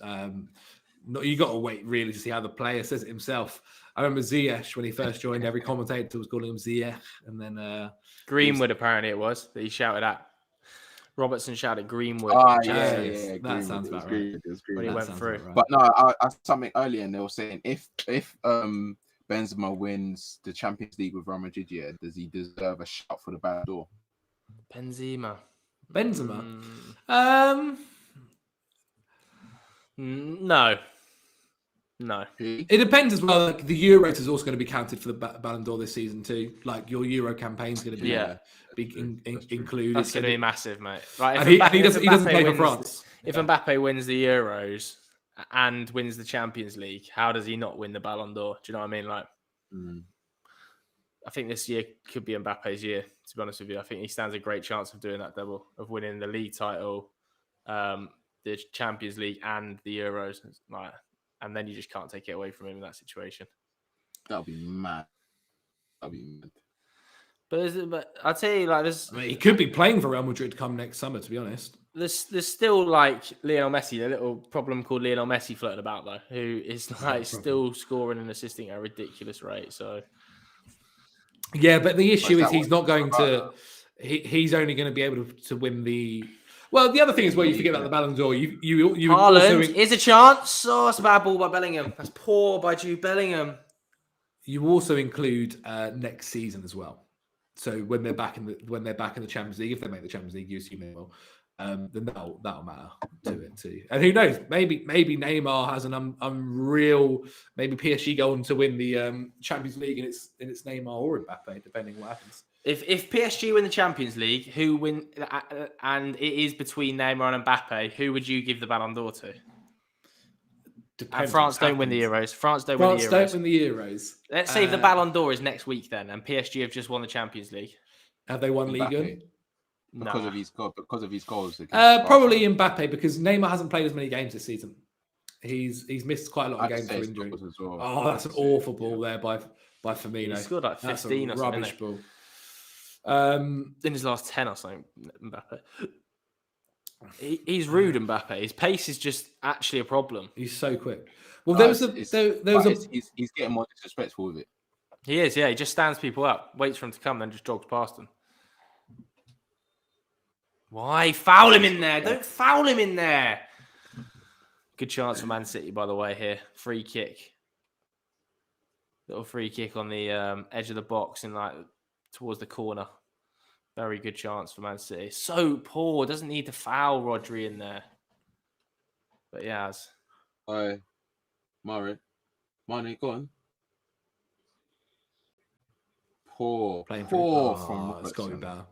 You got to wait really to see how the player says it himself. I remember Ziyech when he first joined. Every commentator was calling him Ziyech, and then Greenwood apparently it was that he shouted at. Robertson shouted Greenwood. Yeah, that Greenwood. Sounds about right. When he went through. Right. But no, I something earlier, and they were saying if Benzema wins the Champions League with Real Madrid, does he deserve a shot for the Ballon d'Or? Benzema. No. It depends as well. Like the Euros is also going to be counted for the Ballon d'Or this season too. Like your Euro campaign is going to be included. That's going to be massive, mate. Right, and he doesn't play for France. If Mbappe wins the Euros and wins the Champions League, how does he not win the Ballon d'Or? Do you know what I mean? Like, I think this year could be Mbappe's year. To be honest with you, I think he stands a great chance of doing that double, of winning the league title, the Champions League, and the Euros. Like, and then you just can't take it away from him in that situation. That'll be mad. But I'll tell you, like, this. I mean, he could be playing for Real Madrid come next summer. To be honest, there's still like Lionel Messi, a little problem called Lionel Messi floating about though, who is like still scoring and assisting at a ridiculous rate. So. Yeah, but the issue is he's not going to. He's only going to be able to win the. Well, the other thing is where you forget about the Ballon d'Or. You Haaland is a chance. Oh, it's a bad ball by Bellingham. That's poor by Jude Bellingham. You also include next season as well. So when they're back in the Champions League, if they make the Champions League, you assume they will. Then that'll matter to it too. And who knows? Maybe Neymar has an unreal. Maybe PSG go on to win the Champions League, and it's Neymar or Mbappe, depending on what happens. If PSG win the Champions League, who win? And it is between Neymar and Mbappe, who would you give the Ballon d'Or to? And France don't win the Euros. France don't win the Euros. Let's say if the Ballon d'Or is next week then, and PSG have just won the Champions League. Have they won Ligue? Because of his goals. Probably Mbappe, because Neymar hasn't played as many games this season. He's missed quite a lot of games for injury. Well. Oh, that's an awful ball there by Firmino. He scored like 15 or something. Rubbish ball. In his last 10 or something, Mbappe. He's rude, Mbappe. His pace is just actually a problem. He's so quick. Well, he's getting more disrespectful with it. He is, yeah. He just stands people up, waits for him to come, then just jogs past them. Why? Foul him in there. Don't foul him in there. Good chance for Man City, by the way, here. Free kick. Little free kick on the edge of the box and like towards the corner. Very good chance for Man City. So poor. Doesn't need to foul Rodri in there. But he has. Mane, go on. Poor from Robertson. It's got to be better.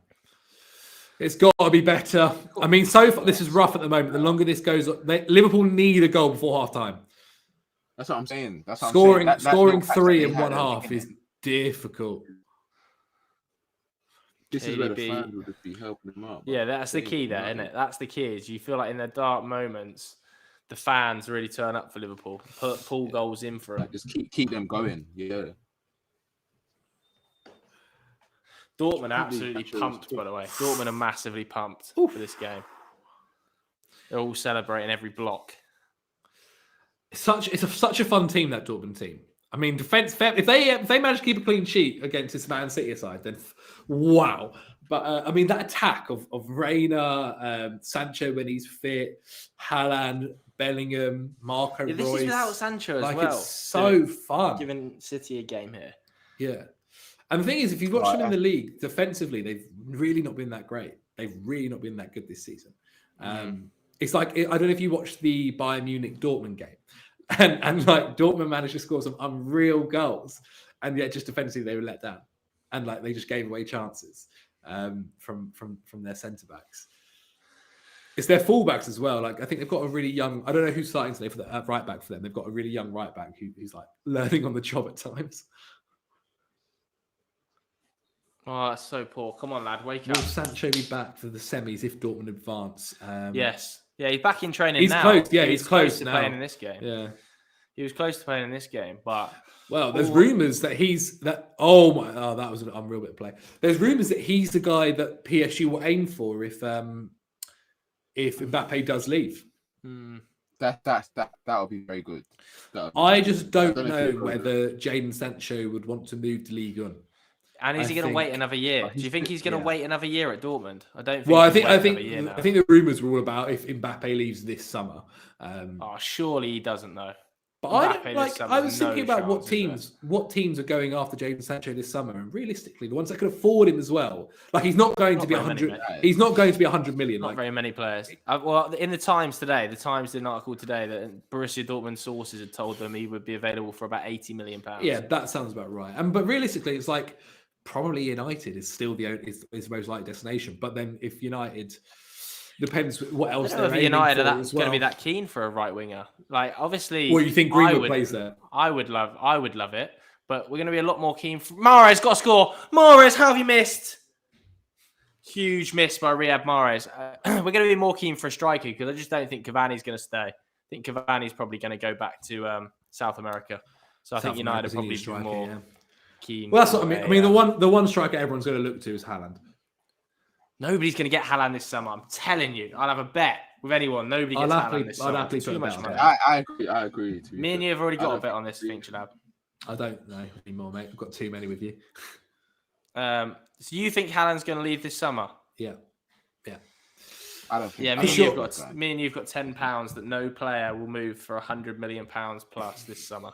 It's got to be better. I mean, so far, this is rough at the moment. The longer this goes on, Liverpool need a goal before half-time. That's what I'm saying. Scoring 3 in one half is difficult. This is where the fans would be helping them up. Yeah, that's the key there, isn't it? That's the key. Is you feel like in the dark moments, the fans really turn up for Liverpool, pull goals in for them. Just keep them going. Yeah. Dortmund are absolutely pumped, by the way. Dortmund are massively pumped for this game. They're all celebrating every block. It's such a fun team, that Dortmund team. I mean, defense. If they manage to keep a clean sheet against this Man City side, then wow. But I mean, that attack of Reina, Sancho when he's fit, Haaland, Bellingham, Marco Reus. This is without Sancho as well. It's so fun. Giving City a game here. Yeah. And the thing is, if you watch them in the league, defensively, they've really not been that great. They've really not been that good this season. It's like, I don't know if you watched the Bayern Munich Dortmund game, and like Dortmund managed to score some unreal goals, and yet just defensively they were let down, and like they just gave away chances from their centre backs. It's their fullbacks as well. Like I think they've got a really young. I don't know who's starting today for the right back for them. They've got a really young right back who's like learning on the job at times. Oh, that's so poor. Come on, lad, wake up. Will Sancho be back for the semis if Dortmund advance? Yes. Yeah, he's back in training he's now. Close. Yeah, he's close to now. playing in this game. Yeah. He was close to playing in this game, but... Well, there's rumours that that was an unreal bit of play. There's rumours that he's the guy that PSG will aim for if Mbappe does leave. That would be very good. I just don't know whether Jadon Sancho would want to move to Ligue 1. And is he going to wait another year? Do you think he's going to wait another year at Dortmund? I don't think. Well, I think the rumours were all about if Mbappe leaves this summer. Surely he doesn't though. But I was thinking about what teams are going after Jadon Sancho this summer, and realistically, the ones that can afford him as well. Like he's not going to be 100. He's not going to be 100 million. Not very many players. Well, in the Times today, did an article today that Borussia Dortmund sources had told them he would be available for about £80 million. Yeah, that sounds about right. But realistically, it's like probably United is still is the most likely destination. But then if United. Depends what else they're aiming United for are as well. going to be that keen for a right winger. Like obviously, well, you think Greenwood plays there? I would love it, but we're going to be a lot more keen. Mahrez got to score. Mahrez, how have you missed? Huge miss by Riyad Mahrez. We're going to be more keen for a striker because I just don't think Cavani's going to stay. I think Cavani's probably going to go back to South America. So I think United are probably more keen. Well, that's what I mean. I mean, the one striker everyone's going to look to is Haaland. Nobody's going to get Haaland this summer. I'm telling you. I'll have a bet with anyone. Nobody gets Haaland this summer. Too much money. I agree. Me and you have already got a bet on this, Finch Lab. I don't know anymore, mate. I've got too many with you. So you think Haaland's going to leave this summer? Yeah. I don't think. Yeah, me and you've got £10 that no player will move for £100 million plus this summer.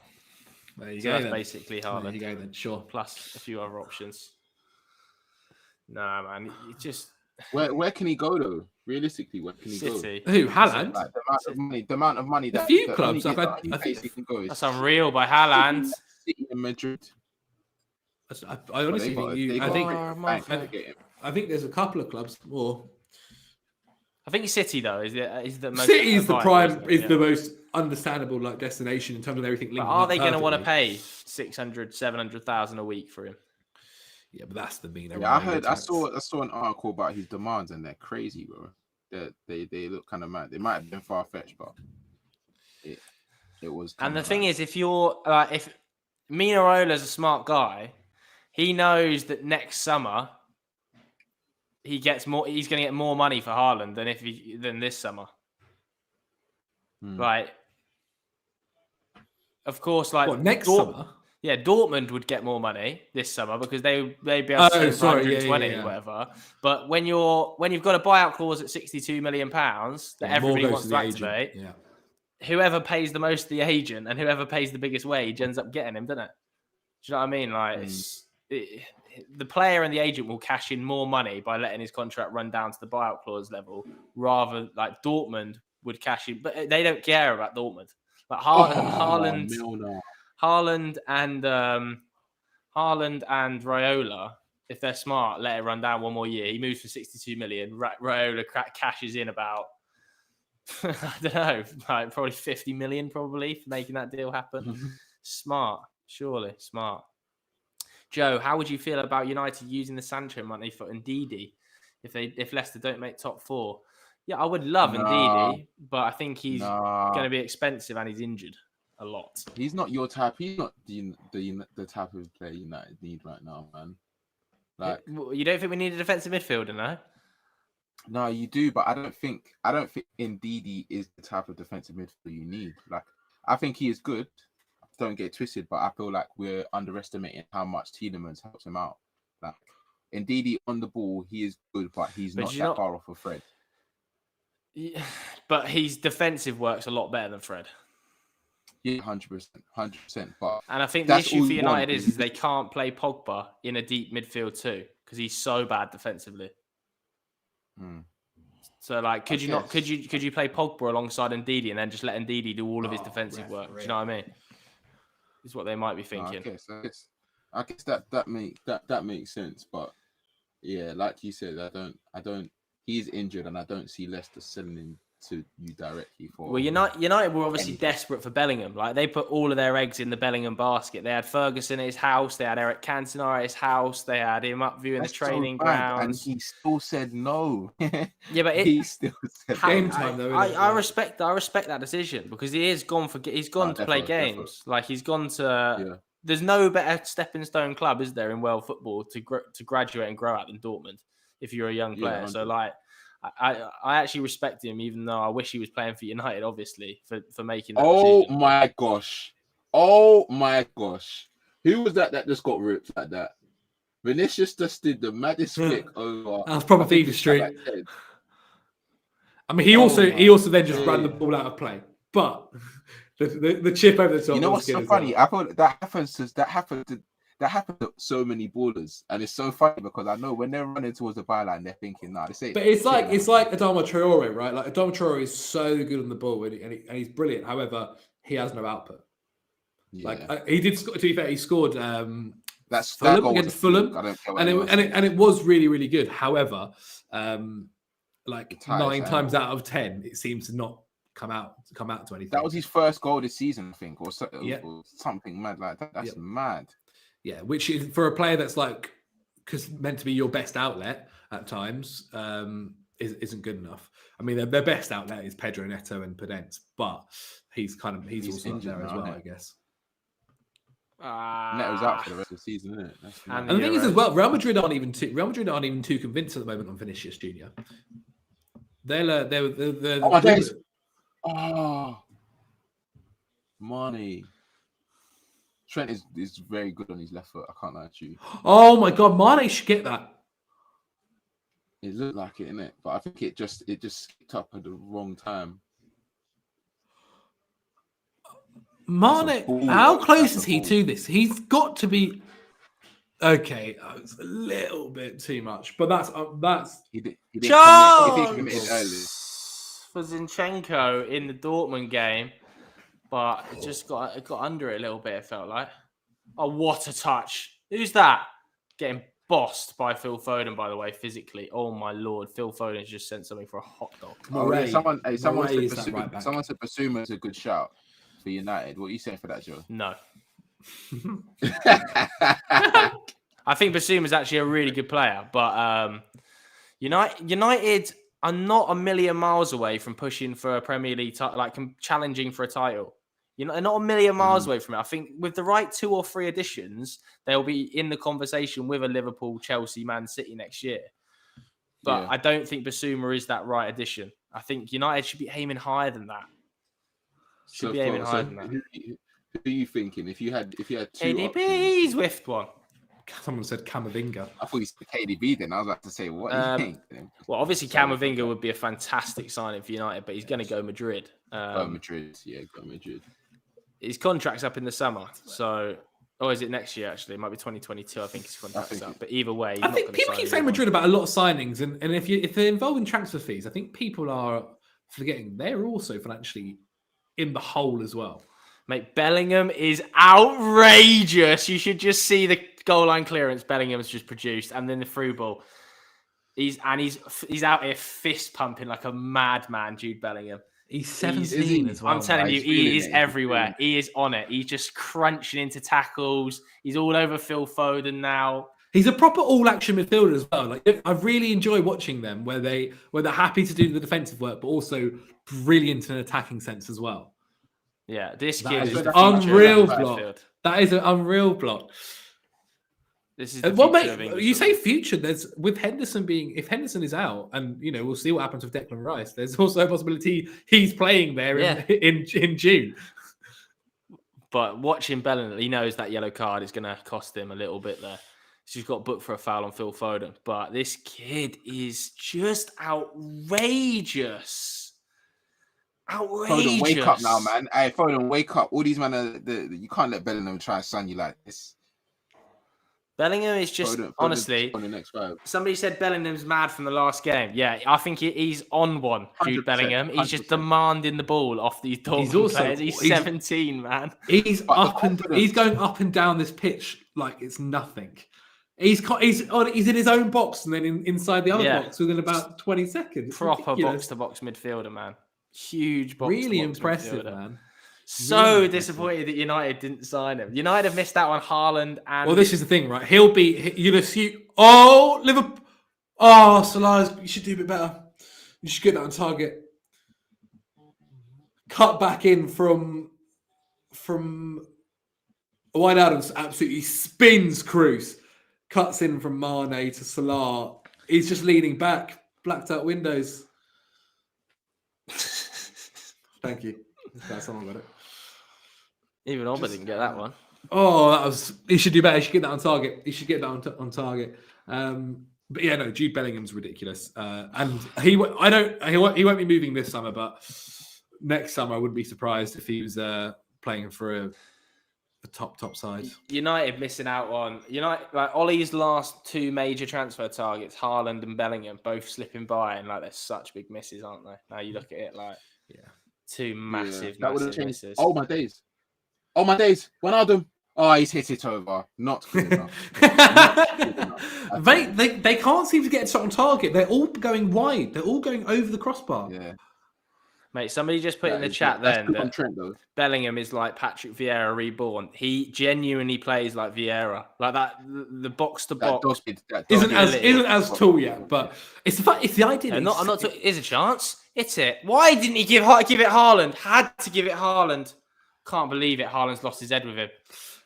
There you so go. That's basically Haaland. There you go then. Sure. Plus a few other options. Nah, man. It just where can he go though? Realistically, where can he go? Who? Haaland? Like, the amount of money that a few clubs. I think he can go. That's unreal by Haaland. City and Madrid. I honestly think I think there's a couple of clubs more. I think City though is the most. City is the prime the most understandable destination in terms of everything. But are they going to want to pay 600, 700,000 a week for him? Yeah, but that's the mean. Yeah, I saw an article about his demands and they're crazy, bro. They look kind of mad. They might have been far fetched, but it was. And the thing is, if Mino Raiola's a smart guy, he knows that next summer he's going to get more money for Haaland than this summer. Like, of course, next summer. Yeah, Dortmund would get more money this summer because they'd be able to spend 120 or whatever. But when you've got a buyout clause at £62 million that everybody wants to activate, whoever pays the most to the agent and whoever pays the biggest wage ends up getting him, doesn't it? Do you know what I mean? Like the player and the agent will cash in more money by letting his contract run down to the buyout clause level, rather like Dortmund would cash in, but they don't care about Dortmund. Like Haaland and Raiola, if they're smart, let it run down one more year. He moves for 62 million. Raiola cashes in about, I don't know, like probably 50 million probably for making that deal happen. Smart, surely smart. Joe, how would you feel about United using the Sancho money for Ndidi if Leicester don't make top four? Yeah, I would love Ndidi, but I think he's going to be expensive and he's injured a lot. He's not your type. He's not the type of player United need right now, man. Like, you don't think we need a defensive midfielder, no? No, you do, but I don't think Ndidi is the type of defensive midfielder you need. Like, I think he is good. Don't get twisted, but I feel like we're underestimating how much Tielemans helps him out. Like, Ndidi on the ball, he is good, but he's not that far off of Fred. Yeah, but his defensive work's a lot better than Fred. Yeah, 100%. But And I think the that's issue all for you want. United is they can't play Pogba in a deep midfield too because he's so bad defensively. So like, could you play Pogba alongside Ndidi and then just let Ndidi do all of his defensive work? Do you know what I mean? Is what they might be thinking. I guess that makes sense. But yeah, like you said, I don't. He's injured, and I don't see Leicester selling him to you directly for. Well, United were obviously desperate for Bellingham. Like they put all of their eggs in the Bellingham basket. They had Ferguson at his house. They had Eric Cantona at his house. They had him up viewing the training grounds, and he still said no. Yeah, but he still said game time though. I respect that decision because he's gone to play games. Definitely. Like he's gone to. There's no better stepping stone club, is there, in world football to graduate and grow out than Dortmund if you're a young player. So like. I actually respect him, even though I wish he was playing for United, obviously, for making that decision. Oh my gosh. Who was that just got ripped like that? Vinicius just did the maddest flick over. That was proper FIFA Street. I mean, he also then just ran the ball out of play. But the chip over the top. You know what's so funny? I thought that happened to so many ballers, and it's so funny because I know when they're running towards the byline, they're thinking, "Nah, this ain't." But it's like Adama Traore, right? Like Adama Traore is so good on the ball, and he's brilliant. However, he has no output. Yeah. Like he did. To be fair, he scored. That's Fulham against Fulham, and it was really, really good. However, like 9 times out of 10, it seems to not come out to anything. That was his first goal this season, I think, or something mad like that. That's mad. Yeah, which is for a player that's like meant to be your best outlet at times, isn't good enough. I mean, their best outlet is Pedro Neto and Podence, but he's also up there as well, I guess. Neto's out for the rest of the season, isn't it? And the thing is as well, Real Madrid aren't even too convinced at the moment on Vinicius Junior. Money. Trent is very good on his left foot. I can't lie to you. Oh my God, Mane should get that. It looked like it, innit? But I think it just skipped up at the wrong time. Mane, how close is he to this? He's got to be. Okay, it's a little bit too much, but that's he didn't commit early. For Zinchenko in the Dortmund game. But it just got under it a little bit, it felt like. Oh, what a touch. Who's that? Getting bossed by Phil Foden, by the way, physically. Oh, my Lord. Phil Foden's just sent something for a hot dog. Someone said Basuma is a good shout for United. What are you saying for that, Joe? No. I think Basuma is actually a really good player. But United are not a million miles away from pushing for a Premier League title, like challenging for a title. They're not a million miles away from it. I think with the right 2 or 3 additions, they'll be in the conversation with a Liverpool, Chelsea, Man City next year. But I don't think Basuma is that right addition. I think United should be aiming higher than that. Who are you thinking? If you had 2 KDB, Swift one. Someone said Camavinga. I thought you said KDB then. I was about to say, what do you think then? Well, obviously Camavinga would be a fantastic signing for United, but he's going to go Madrid. Go Madrid. His contract's up in the summer, so... Or is it next year, actually? It might be 2022, I think his contract's up. But either way... I think people keep saying Madrid about a lot of signings, and if they're involved in transfer fees, I think people are forgetting they're also financially in the hole as well. Mate, Bellingham is outrageous. You should just see the goal line clearance Bellingham's just produced, and then the through ball. He's out here fist pumping like a madman, Jude Bellingham. He's 17 as well. I'm telling you, he is everywhere. He is on it. He's just crunching into tackles. He's all over Phil Foden now. He's a proper all-action midfielder as well. Like I really enjoy watching them where they're happy to do the defensive work, but also brilliant in an attacking sense as well. Yeah, this kid is an unreal block. That is an unreal block. This is mate, you say future. There's with Henderson if Henderson is out, and we'll see what happens with Declan Rice. There's also a possibility he's playing there in June. But watching Bellingham, he knows that yellow card is going to cost him a little bit there. She's got booked for a foul on Phil Foden. But this kid is just outrageous. Outrageous. Foden, wake up now, man. Hey, Foden, wake up. All these men you can't let Bellingham try and sun you like this. Bellingham is just, honestly, on the next five. Somebody said Bellingham's mad from the last game. Yeah, I think he's on one, Jude Bellingham. He's just 100%. demanding the ball off these Dortmund players. He's 17, man. He's going up and down this pitch like it's nothing. He's in his own box and then inside the other box within about 20 seconds. Proper box-to-box midfielder, man. Huge box. Really impressive, man. So disappointed that United didn't sign him. United have missed out on Haaland and. Well, this is the thing, right? You'll assume. Oh, Liverpool. Oh, Salah, you should do a bit better. You should get that on target. Cut back in from Wayne Adams. Absolutely spins Cruz. Cuts in from Mane to Salah. He's just leaning back. Blacked out windows. Thank you. Someone got it. Even Oba didn't get that one. Oh, he should do better. He should get that on target. He should get that on target. But yeah, no, Jude Bellingham's ridiculous. And he won't be moving this summer, but next summer I wouldn't be surprised if he was playing for the top side. United missing out on like Ollie's last two major transfer targets, Haaland and Bellingham, both slipping by, and like they're such big misses, aren't they? Now you look at it like two massive misses. Oh my days. Ronaldo. Oh, he's hit it over. Not good enough. They can't seem to get a shot on target. They're all going wide. They're all going over the crossbar. Yeah. Mate, somebody just put in the chat then that Trent, though. Bellingham is like Patrick Vieira reborn. He genuinely plays like Vieira. Like that, the box to box isn't as tall yet, but it's the idea. I'm not. Here's a chance. It's it. Why didn't he give it Haaland? Had to give it Haaland. Can't believe it. Haaland's lost his head with him.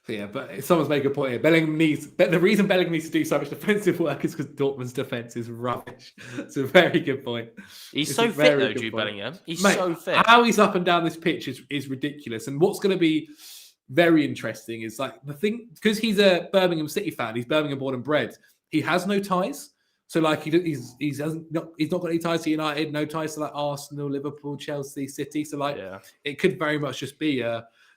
Yeah, but someone's making a point here. The reason Bellingham needs to do so much defensive work is because Dortmund's defense is rubbish. It's a very good point. He's so fit though, Jude Bellingham. He's so fit. How he's up and down this pitch is ridiculous. And what's going to be very interesting is like the thing, because he's a Birmingham City fan. He's Birmingham born and bred. He has no ties. So like he's not got any ties to United, no ties to like Arsenal, Liverpool, Chelsea, City. So like it could very much just be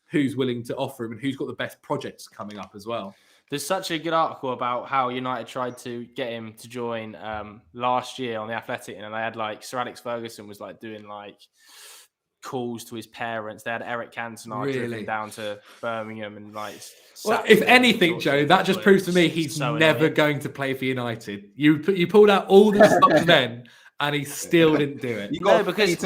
who's willing to offer him and who's got the best projects coming up as well. There's such a good article about how United tried to get him to join last year on The Athletic, and they had like Sir Alex Ferguson was like doing like calls to his parents. They had Eric Cantona driven down to Birmingham and like. Well, if anything, Joe, that just proves to me he's never going to play for United. You pulled out all the stops then, and he still didn't do it. Because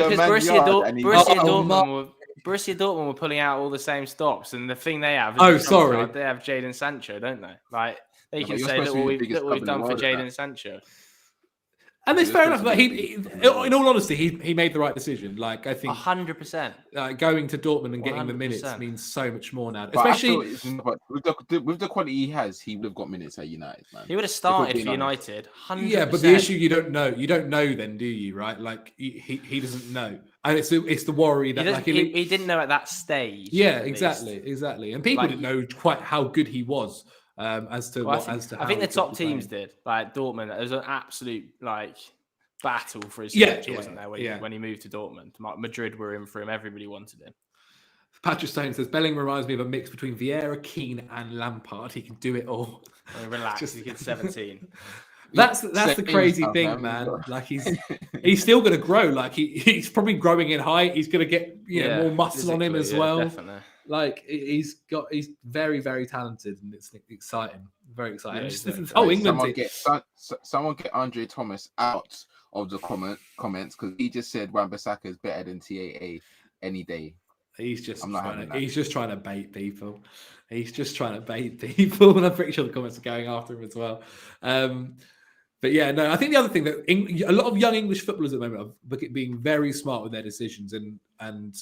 Borussia Dortmund were pulling out all the same stops, and the thing they have. Oh, sorry, they have Jadon Sancho, don't they? Like they can say that what we've done for Jadon Sancho. And it's fair enough. Like in all honesty, he made the right decision. Like I think 100%. Going to Dortmund and getting 100%. The minutes means so much more now. Especially with the quality he has, he would have got minutes at United, man. He would have started for United. 100%. Yeah, but the issue you don't know then, do you? Right? Like he doesn't know, and it's the worry that he didn't know at that stage. Yeah, exactly. And people didn't know quite how good he was. I think the top teams did. Like Dortmund, there was an absolute like battle for his future, wasn't there? When he moved to Dortmund, Madrid were in for him. Everybody wanted him. Patrick Stone says Bellingham reminds me of a mix between Vieira, Keane, and Lampard. He can do it all. Relax, he's 17. That's the crazy thing, man. Like he's still going to grow. Like he's probably growing in height. He's going to get more muscle on him as well. Definitely. Like he's very, very talented, and it's exciting, very exciting. England. Someone get Andre Thomas out of the comments because he just said Wan-Bissaka is better than TAA any day. He's just trying to bait people. And I'm pretty sure the comments are going after him as well. But yeah, no, I think the other thing that a lot of young English footballers at the moment are being very smart with their decisions and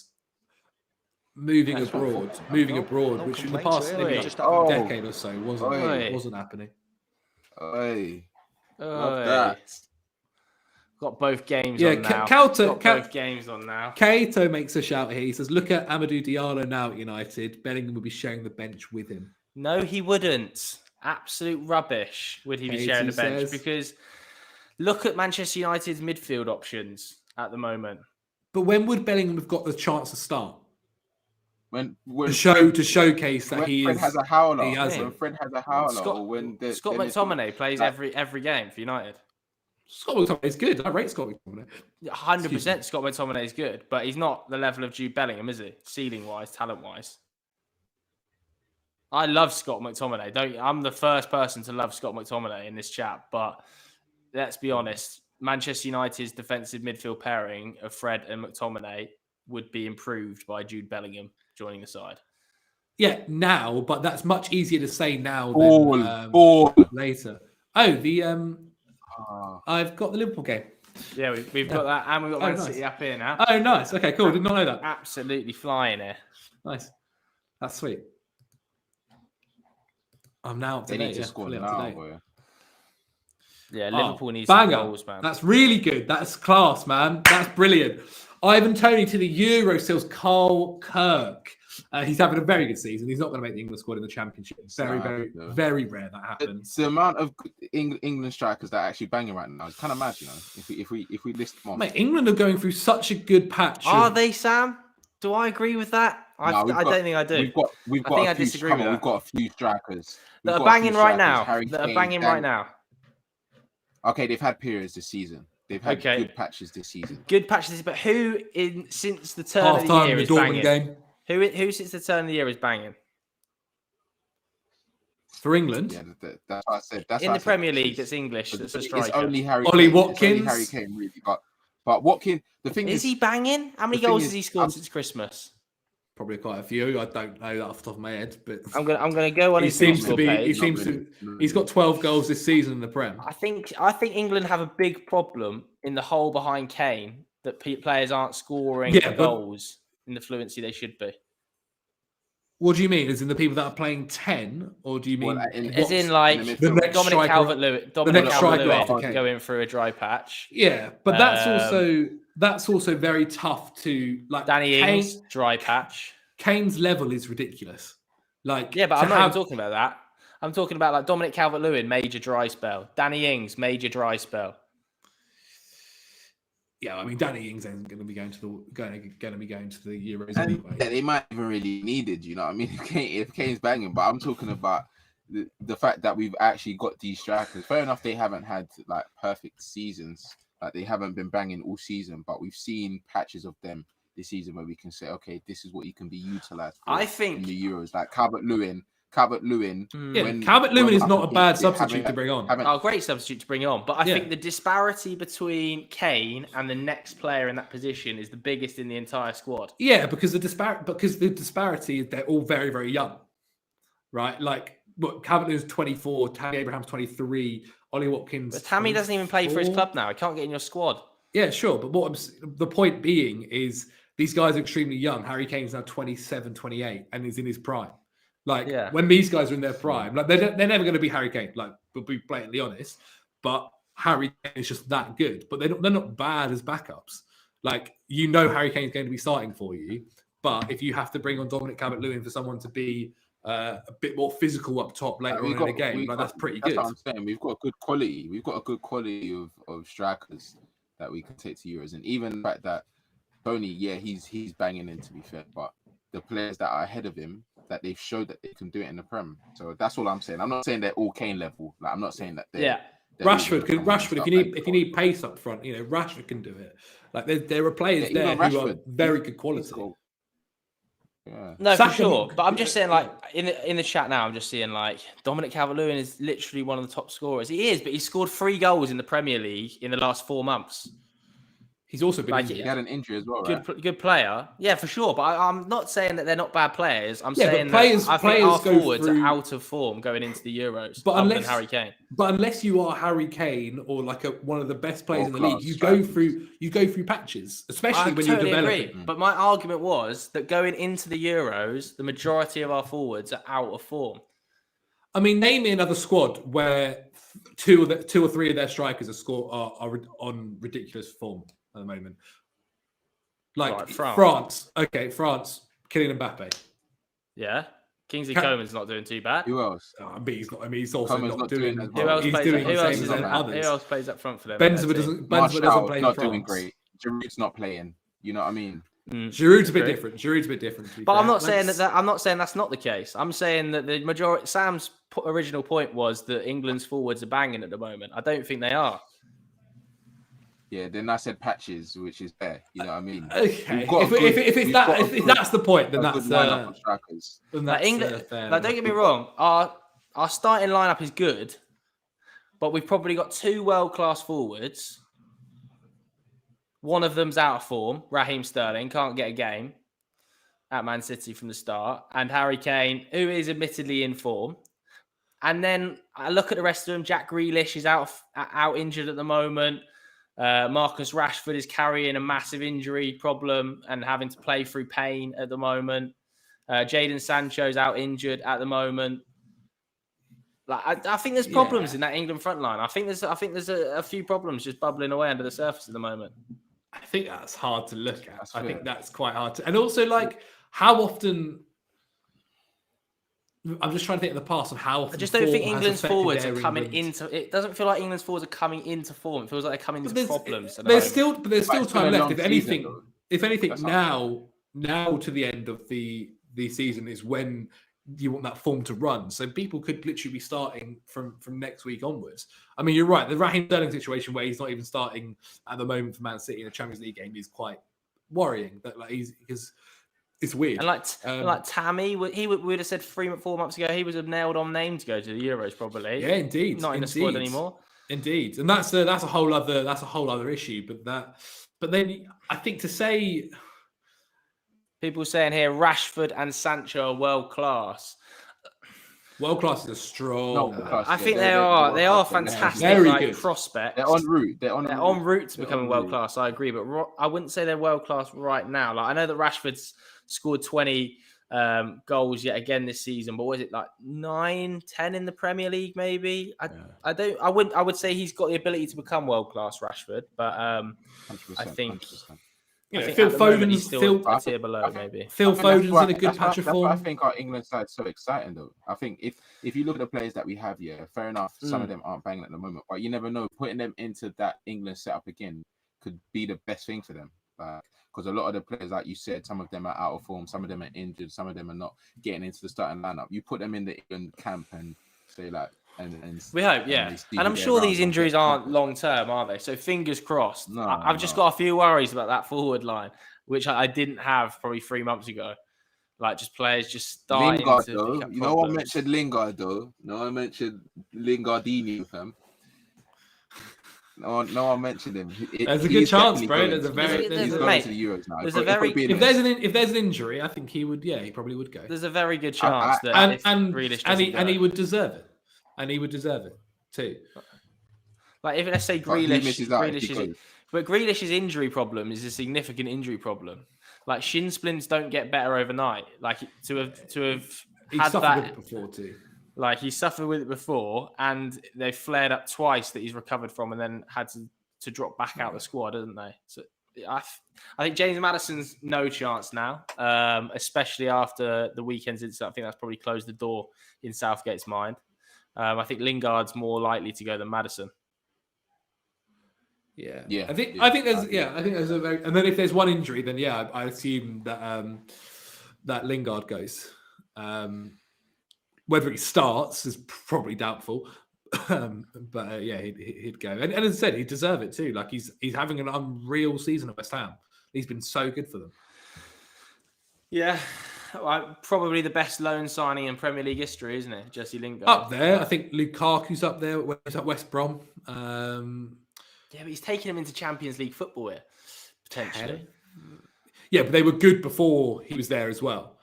moving abroad, which in the past decade or so wasn't happening. Love that. Got both games on now. Both games on now. Kato makes a shout here. He says, "Look at Amadou Diallo now at United. Bellingham would be sharing the bench with him." No, he wouldn't. Absolute rubbish. Would he be sharing the bench? Because look at Manchester United's midfield options at the moment. But when would Bellingham have got the chance to start? When To showcase that when he Fred is. has a howler, he has when it. Fred has a howler, Scott, or when Scott then it's McTominay plays like- every game for United. Scott McTominay is good. I rate Scott McTominay. 100% Scott McTominay is good, but he's not the level of Jude Bellingham, is he? Ceiling wise, talent wise. I love Scott McTominay. I'm the first person to love Scott McTominay in this chat, but let's be honest. Manchester United's defensive midfield pairing of Fred and McTominay would be improved by Jude Bellingham joining the side. Yeah, now, but that's much easier to say now than Ball. later. Oh, I've got the Liverpool game. Yeah, we've got that, and we've got Man nice. City up here now. Oh, nice. Okay, cool. Did not know that. Absolutely flying here. Nice. That's sweet. I'm now up to They date. need to score now, boy. Yeah, Liverpool needs some banger. goals, man. That's really good. That's class, man. That's brilliant. Ivan Toney to the Euro sells Carl Kirk. He's having a very good season. He's not going to make the England squad in the Championship. Very rare that happens. It's the amount of England strikers that are actually banging right now. It's kind of mad, you know. If we list them off. Mate, England are going through such a good patch. Are they, Sam? Do I agree with that? I don't think I do. We've got. I disagree with that. We've got a few strikers that are banging right now. Right now. Okay, they've had periods this season. They've had good patches this season. Good patches, but who since the turn of the year is Dortmund banging? Game. Who since the turn of the year is banging? For England? Yeah, that's what I said. That's in the Premier League, that's English. That's a striker. It's only Harry Watkins. Harry Kane, really. But Watkins, the thing is he banging? How many goals has he scored since Christmas? Probably quite a few. I don't know that off the top of my head, but I'm gonna go on. He's got 12 goals this season in the Prem. I think England have a big problem in the hole behind Kane that players aren't scoring goals in the fluency they should be. What do you mean? As in the people that are playing 10, or do you mean as in like Dominic Calvert-Lewin going through a dry patch? Yeah, but that's also very tough to like. Danny Ings, dry patch. Kane's level is ridiculous. Like, yeah, but I'm not even talking about that. I'm talking about like Dominic Calvert-Lewin, major dry spell. Danny Ings, major dry spell. Yeah, I mean, Danny Ings isn't going to be going to the Euros anyway. Yeah, they might even really needed. You know what I mean? If Kane's banging, but I'm talking about the fact that we've actually got these strikers. Fair enough, they haven't had like perfect seasons. Like they haven't been banging all season, but we've seen patches of them this season where we can say, okay, this is what you can be utilized for. I think in the Euros, like Calvert-Lewin. Calvert-Lewin is not a bad substitute to bring on. Great substitute to bring on. But I think the disparity between Kane and the next player in that position is the biggest in the entire squad. Yeah, because the disparity, they're all very, very young, right? Like, Calvert-Lewin's 24, Tammy Abraham's 23, Ollie Watkins. But Tammy doesn't even play for his club now. He can't get in your squad. Yeah, sure. But the point being is these guys are extremely young. Harry Kane's now 27, 28, and is in his prime. Like when these guys are in their prime, like they're never going to be Harry Kane. Like, we'll be blatantly honest. But Harry Kane is just that good. But they're not bad as backups. Like, Harry Kane's going to be starting for you. But if you have to bring on Dominic Calvert-Lewin for someone to be a bit more physical up top later on in the game, that's pretty good. That's what I'm saying. We've got good quality. We've got a good quality of strikers that we can take to Euros, and even the fact that Tony, he's banging in, to be fair, but the players that are ahead of him, that they've showed that they can do it in the Prem. So that's all I'm saying. I'm not saying they're all Kane level. Like, I'm not saying that they're Rashford, if you need pace up front, Rashford can do it. Like, there are players there who are very good quality. Yeah. No, for sure. But I'm just saying, like, in the chat now, I'm just seeing, like, Dominic Calvert-Lewin is literally one of the top scorers. He is, but he scored 3 goals in the Premier League in the last 4 months. He's also been injured. He had an injury as well, right? Good player. Yeah, for sure. But I'm not saying that they're not bad players. I'm saying players, that I think our forwards are out of form going into the Euros, other than Harry Kane. But unless you are Harry Kane or like one of the best players in the league, you go through patches, especially when you're developing. Agree. But my argument was that going into the Euros, the majority of our forwards are out of form. I mean, name me another squad where two or three of their strikers are on ridiculous form at the moment. Like France. Okay, France. Kylian Mbappe. Yeah. Kingsley Coman's not doing too bad. Who else? But he's not. I mean, he's also not doing. Who else plays up front for them? Benzema doesn't play. Martial, not doing great. Giroud's not playing. You know what I mean? Giroud's a bit different. Giroud's a bit different. But I'm not saying that. I'm not saying that's not the case. I'm saying that the majority. Sam's original point was that England's forwards are banging at the moment. I don't think they are. Yeah, then I said patches, which is fair. You know what I mean? Okay. If that's the point, then that's strikers. Like England. Like, don't get me wrong. Our starting lineup is good, but we've probably got 2 world-class forwards. One of them's out of form. Raheem Sterling can't get a game at Man City from the start, and Harry Kane, who is admittedly in form. And then I look at the rest of them. Jack Grealish is out injured at the moment. Marcus Rashford is carrying a massive injury problem and having to play through pain at the moment. Jadon Sancho's out injured at the moment. Like I think there's problems in that England front line. I think there's a few problems just bubbling away under the surface at the moment. I think that's hard to look at. I think that's quite hard to, and also like how often. I'm just trying to think of the past of how often. I just don't think England's forwards are coming into. It doesn't feel like England's forwards are coming into form. It feels like they're coming into problems. There's still time left. If anything, now to the end of the season is when you want that form to run. So people could literally be starting from next week onwards. I mean, you're right. The Raheem Sterling situation where he's not even starting at the moment for Man City in a Champions League game is quite worrying. That like because it's weird. And like Tammy, he would have said 3-4 months ago he was a nailed-on name to go to the Euros probably. Yeah, indeed. Not in the squad anymore. Indeed, and that's a whole other issue. But then I think to say. People saying here Rashford and Sancho are world class. World class is a strong. I think they are fantastic prospects. They're en route. They're en route to becoming world class. I agree, but I wouldn't say they're world class right now. Like I know that Rashford's scored 20 goals yet again this season, but was it like 9, 10 in the Premier League? Maybe I would say he's got the ability to become world class, Rashford, but I think. 100%. Phil Foden's still a tier below, maybe. Phil Foden's in a good patch of form. I think our England side is so exciting, though. I think if you look at the players that we have here, fair enough, some of them aren't banging at the moment, but you never know. Putting them into that England setup again could be the best thing for them. Because a lot of the players, like you said, some of them are out of form, some of them are injured, some of them are not getting into the starting lineup. You put them in the England camp and say like, and we hope, yeah. And I'm sure these injuries aren't long term, are they? So fingers crossed. I've just got a few worries about that forward line, which I didn't have probably 3 months ago. Like just players just starting Lingard, to though. No one mentioned Lingard though. No one mentioned Lingardini with him. No one mentioned him. There's a good chance, bro. He's going to the Euros now. If there's an injury, I think he would. Yeah, he probably would go. There's a very good chance that he would deserve it. And he would deserve it too. Like if let's say Grealish's injury problem is a significant injury problem. Like shin splints don't get better overnight. Like to have had that before too. Like he suffered with it before, and they flared up twice that he's recovered from, and then had to drop back out the squad, didn't they? So I think James Maddison's no chance now, especially after the weekend's incident. I think that's probably closed the door in Southgate's mind. I think Lingard's more likely to go than Maddison. Yeah. I think there's a very, and then if there's one injury, then I assume that that Lingard goes. Whether he starts is probably doubtful, but he'd go. And as I said, he'd deserve it too. Like he's having an unreal season at West Ham. He's been so good for them. Yeah. Probably the best loan signing in Premier League history, isn't it? Jesse Lingard. Up there. I think Lukaku's up there. He's at West Brom. Yeah, but he's taking him into Champions League football here, potentially. Yeah, but they were good before he was there as well.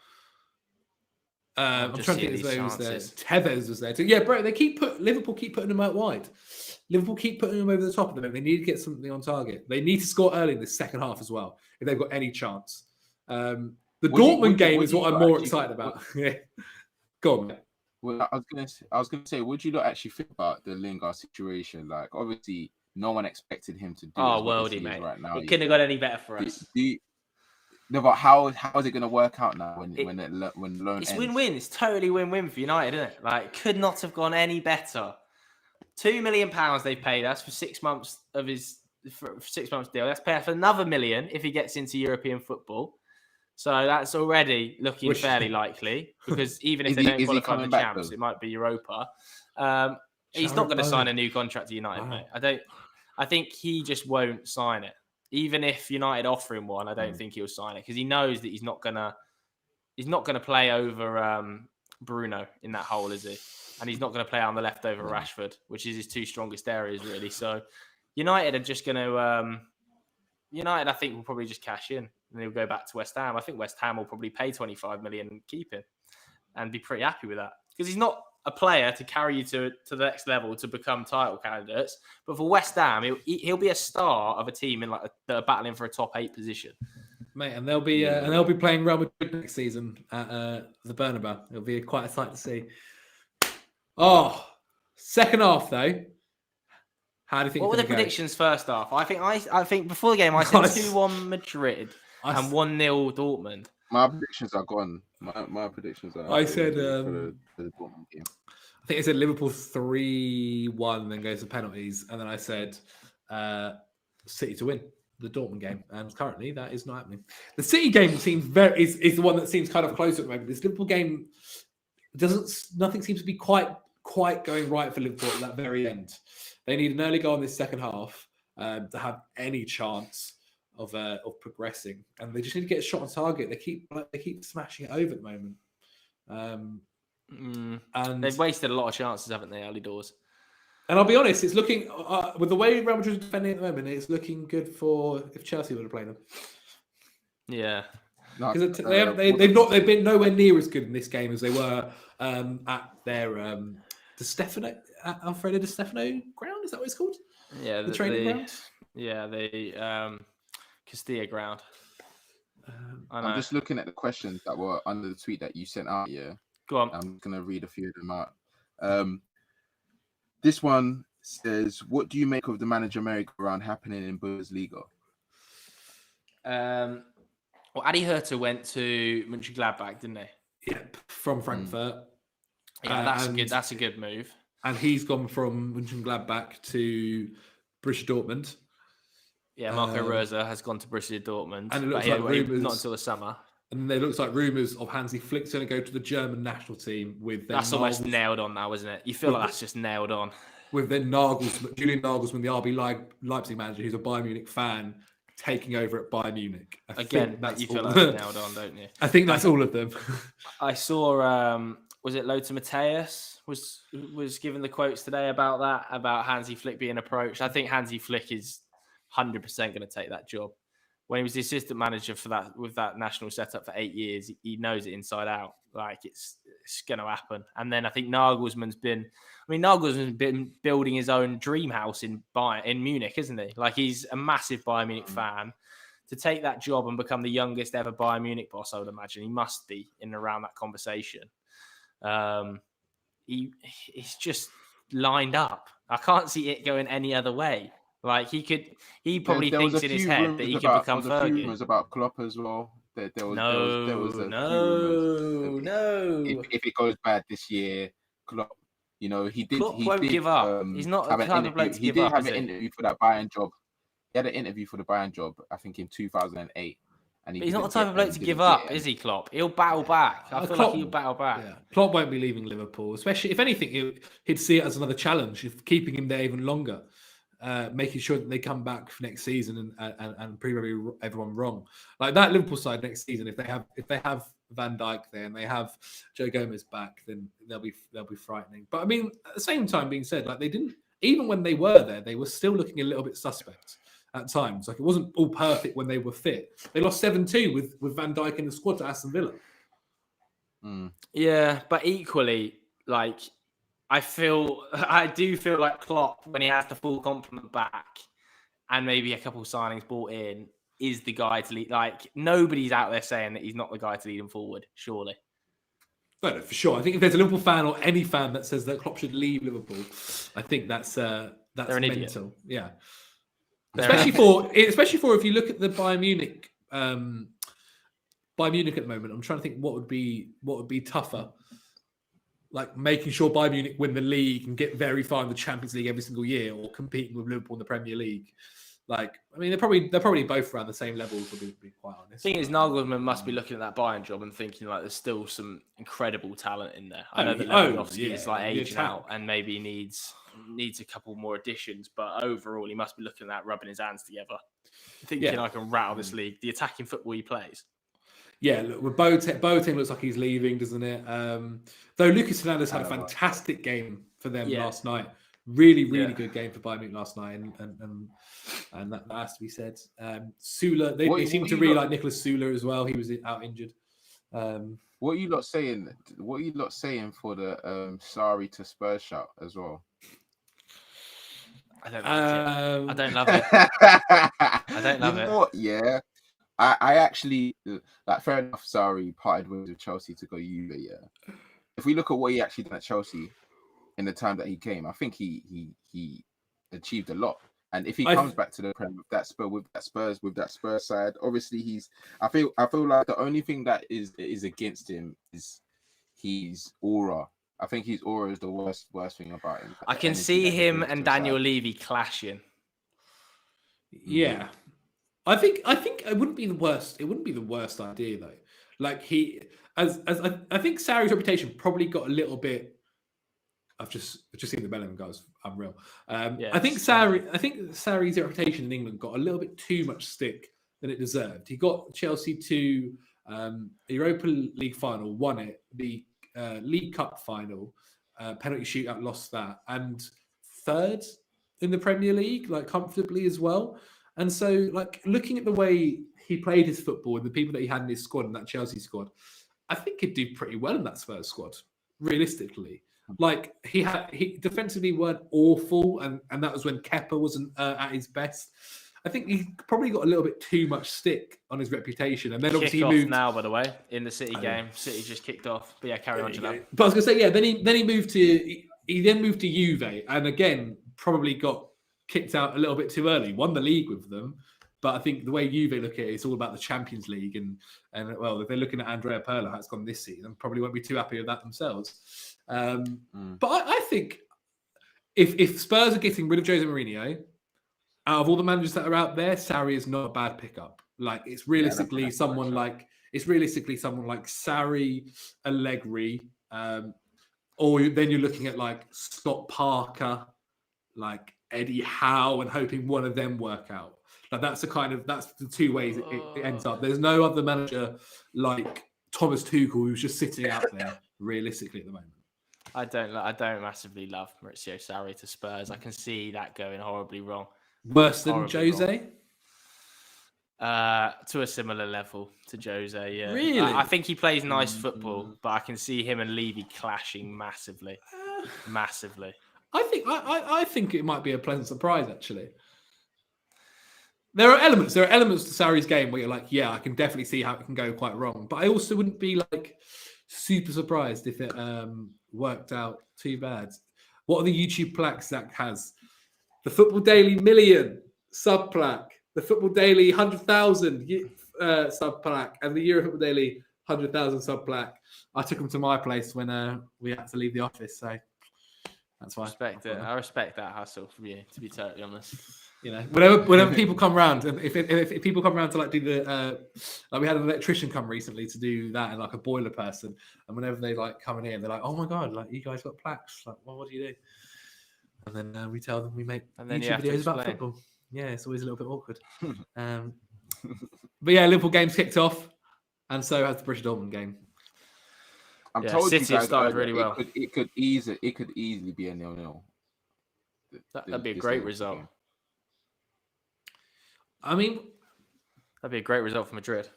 I'm trying to think if he was there. Tevez was there too. Yeah, bro, Liverpool keep putting him out wide. Liverpool keep putting him over the top of them. They need to get something on target. They need to score early in the second half as well, if they've got any chance. The Dortmund game is what I'm more excited about. Yeah. Go on, mate. Well, I was gonna say, would you not actually think about the Lingard situation? Like, obviously, no one expected him to do. Oh, worldy, mate! Right now, it couldn't have got any better for us. No, but how is it going to work out now when loan it's ends? Win-win. It's totally win-win for United, isn't it? Like, could not have gone any better. £2 million they paid us for 6 months of his for 6 months deal. Let's pay for another $1 million if he gets into European football. So that's already looking fairly likely, because even if they don't qualify for the champs, it might be Europa. He's not going to sign a new contract to United, mate. I think he just won't sign it. Even if United offer him one, I don't think he'll sign it, because he knows that he's not gonna play over Bruno in that hole, is he? And he's not going to play on the left over Rashford, which is his two strongest areas, really. So United are just going to United, I think, will probably just cash in and he'll go back to West Ham. I think West Ham will probably pay 25 million and keep him and be pretty happy with that, because he's not a player to carry you to the next level to become title candidates. But for West Ham, he'll be a star of a team in that are battling for a top 8 position. Mate, and they'll be playing Real Madrid next season at the Bernabeu. It'll be quite a sight to see. Oh, second half though. How do you think? What were the predictions first half? I think before the game I said 2-1 Madrid and 1-0 Dortmund. My predictions are gone. My predictions are. I said for the Dortmund game. I think I said Liverpool 3-1, then goes to penalties, and then I said City to win the Dortmund game, and currently that is not happening. The City game seems is the one that seems kind of close at the moment. This Liverpool game nothing seems to be quite going right for Liverpool at that very end. They need an early goal in this second half to have any chance of progressing, and they just need to get a shot on target. They keep smashing it over at the moment, and they've wasted a lot of chances, haven't they, early doors? And I'll be honest, it's looking with the way Real Madrid is defending at the moment, it's looking good for if Chelsea would have played them. Yeah, because they've been nowhere near as good in this game as they were at their Alfredo Di Stefano ground. Is that what it's called? Yeah, the training ground. Yeah, the Castilla ground. I'm just looking at the questions that were under the tweet that you sent out. Yeah, go on. I'm gonna read a few of them out. This one says, "What do you make of the manager merry-go-round happening in Bundesliga?" Well, Adi Herter went to Mönchengladbach, didn't he? Yep, from Frankfurt. Yeah, that's a good move. And he's gone from Mönchengladbach to Borussia Dortmund. Yeah, Marco Rosa has gone to Borussia Dortmund, and it looks like rumours, not until the summer. And there looks like rumours of Hansi Flick's going to go to the German national team with. That's almost nailed on now, isn't it? You feel like that's just nailed on. With then Julian Nagelsmann, the RB Leipzig manager, who's a Bayern Munich fan, taking over at Bayern Munich. Again, you feel like that's nailed on, don't you? I think that's all of them. I saw. Was it Lothar Matthäus was given the quotes today about that, about Hansi Flick being approached? I think Hansi Flick is 100% going to take that job. When he was the assistant manager for that, with that national setup for 8 years, he knows it inside out. Like it's going to happen. And then I think Nagelsmann's been building his own dream house in Munich, isn't he? Like he's a massive Bayern Munich fan. To take that job and become the youngest ever Bayern Munich boss, I would imagine he must be in and around that conversation. He's just lined up. I can't see it going any other way. Like he probably thinks in his head that he can become Fergie. There was rumors about Klopp as well. There was if it goes bad this year, Klopp, Klopp won't give up. He's not the type of bloke to give up. He did have an interview for that Bayern job. He had an interview for the Bayern job, I think, in 2008. And he's not the type of bloke to give up, is he, Klopp? He'll battle back. I feel like he'll battle back. Yeah. Klopp won't be leaving Liverpool, especially if anything, he'd see it as another challenge, if keeping him there even longer, making sure that they come back for next season and prove everyone wrong. Like that Liverpool side next season, if they have Van Dijk there and they have Joe Gomez back, then they'll be frightening. But I mean, at the same time, being said, like they didn't, even when they were there, they were still looking a little bit suspect at times. Like it wasn't all perfect when they were fit. They lost 7-2 with Van Dijk in the squad to Aston Villa. Yeah, but equally, like I do feel like Klopp, when he has the full complement back and maybe a couple of signings brought in, is the guy to lead. Like nobody's out there saying that he's not the guy to lead him forward, surely. No, for sure. I think if there's a Liverpool fan or any fan that says that Klopp should leave Liverpool, I think that's mental. Idiot. Yeah. Especially for if you look at the Bayern Munich at the moment, I'm trying to think what would be tougher. Like making sure Bayern Munich win the league and get very far in the Champions League every single year, or competing with Liverpool in the Premier League. Like, I mean, they're probably both around the same level, to be quite honest. The thing is, Nagelsmann must be looking at that Bayern job and thinking like there's still some incredible talent in there. I know that Lewandowski is like aging out and maybe needs a couple more additions, but overall he must be looking at that, rubbing his hands together, thinking I can rattle this league. The attacking football he plays. Yeah, look, with Boateng looks like he's leaving, doesn't it? Though Lucas Hernandez had a fantastic game for them last night. Really good game for Bayern Munich last night, and that has to be said. Sula, they seem to really like Nicholas Sula as well. He was out injured. What are you lot saying? What are you lot saying for the Sarri to Spurs shout as well? I don't like it. I don't love it. I don't love it. What? Yeah, I actually like. Fair enough. Sarri parted ways with Chelsea to go Juve. Yeah, if we look at what he actually done at Chelsea in the time that he came, I think he achieved a lot. And if he comes back to the Prem with that Spurs side, obviously I feel like the only thing that is against him is his aura. I think his aura is the worst thing about him. I can see him and Daniel Levy clashing. Yeah. I think it wouldn't be the worst. It wouldn't be the worst idea though. Like I think Sarri's reputation probably got a little bit. I've just seen the Bellingham guys. Unreal. I think Sarri's reputation in England got a little bit too much stick than it deserved. He got Chelsea to the Europa League final, won it. The League Cup final, penalty shootout, lost that, and third in the Premier League, like comfortably as well. And so, like looking at the way he played his football and the people that he had in his squad, in that Chelsea squad, I think he'd do pretty well in that Spurs squad, realistically. Like he defensively weren't awful, and that was when Kepa wasn't at his best. I think he probably got a little bit too much stick on his reputation, and then obviously he moved now. By the way, in the City game, City just kicked off. But yeah, carry on, Janelle. But I was gonna say, yeah. Then he moved to Juve, and again probably got kicked out a little bit too early. Won the league with them, but I think the way Juve look at it, it's all about the Champions League, and well, if they're looking at Andrea Pirlo, how it's gone this season, probably won't be too happy with that themselves. But I think if Spurs are getting rid of Jose Mourinho, out of all the managers that are out there, Sarri is not a bad pickup. Like it's realistically someone like Sarri, Allegri, or then you're looking at like Scott Parker, like Eddie Howe, and hoping one of them work out. Like that's the two ways it ends up. There's no other manager like Thomas Tuchel who's just sitting out there realistically at the moment. I don't massively love Maurizio Sarri to Spurs. I can see that going horribly wrong. Worse than Jose? To a similar level to Jose, yeah. Really? I think he plays nice football, but I can see him and Levy clashing massively. Massively. I think it might be a pleasant surprise, actually. There are elements to Sarri's game where you're like, yeah, I can definitely see how it can go quite wrong. But I also wouldn't be like super surprised if it worked out too bad. What are the YouTube plaques Zach has? The Football Daily million sub plaque, the Football Daily 100,000 sub plaque, and the Euro Football Daily 100,000 sub plaque. I took them to my place when we had to leave the office, so that's why I respect that hustle from you, to be totally honest. You know, whenever people come round, and if people come around to like do the like we had an electrician come recently to do that, and like a boiler person, and whenever they like come in here, they're like, "Oh my god, like you guys got plaques? Like, well, what do you do?" And then we tell them we make YouTube videos about football. Yeah, it's always a little bit awkward. But yeah, Liverpool game's kicked off, and so has the Borussia Dortmund game. I'm told City you guys started really well. It could easily be a 0-0. That'd be a great result. Game. I mean, that'd be a great result for Madrid.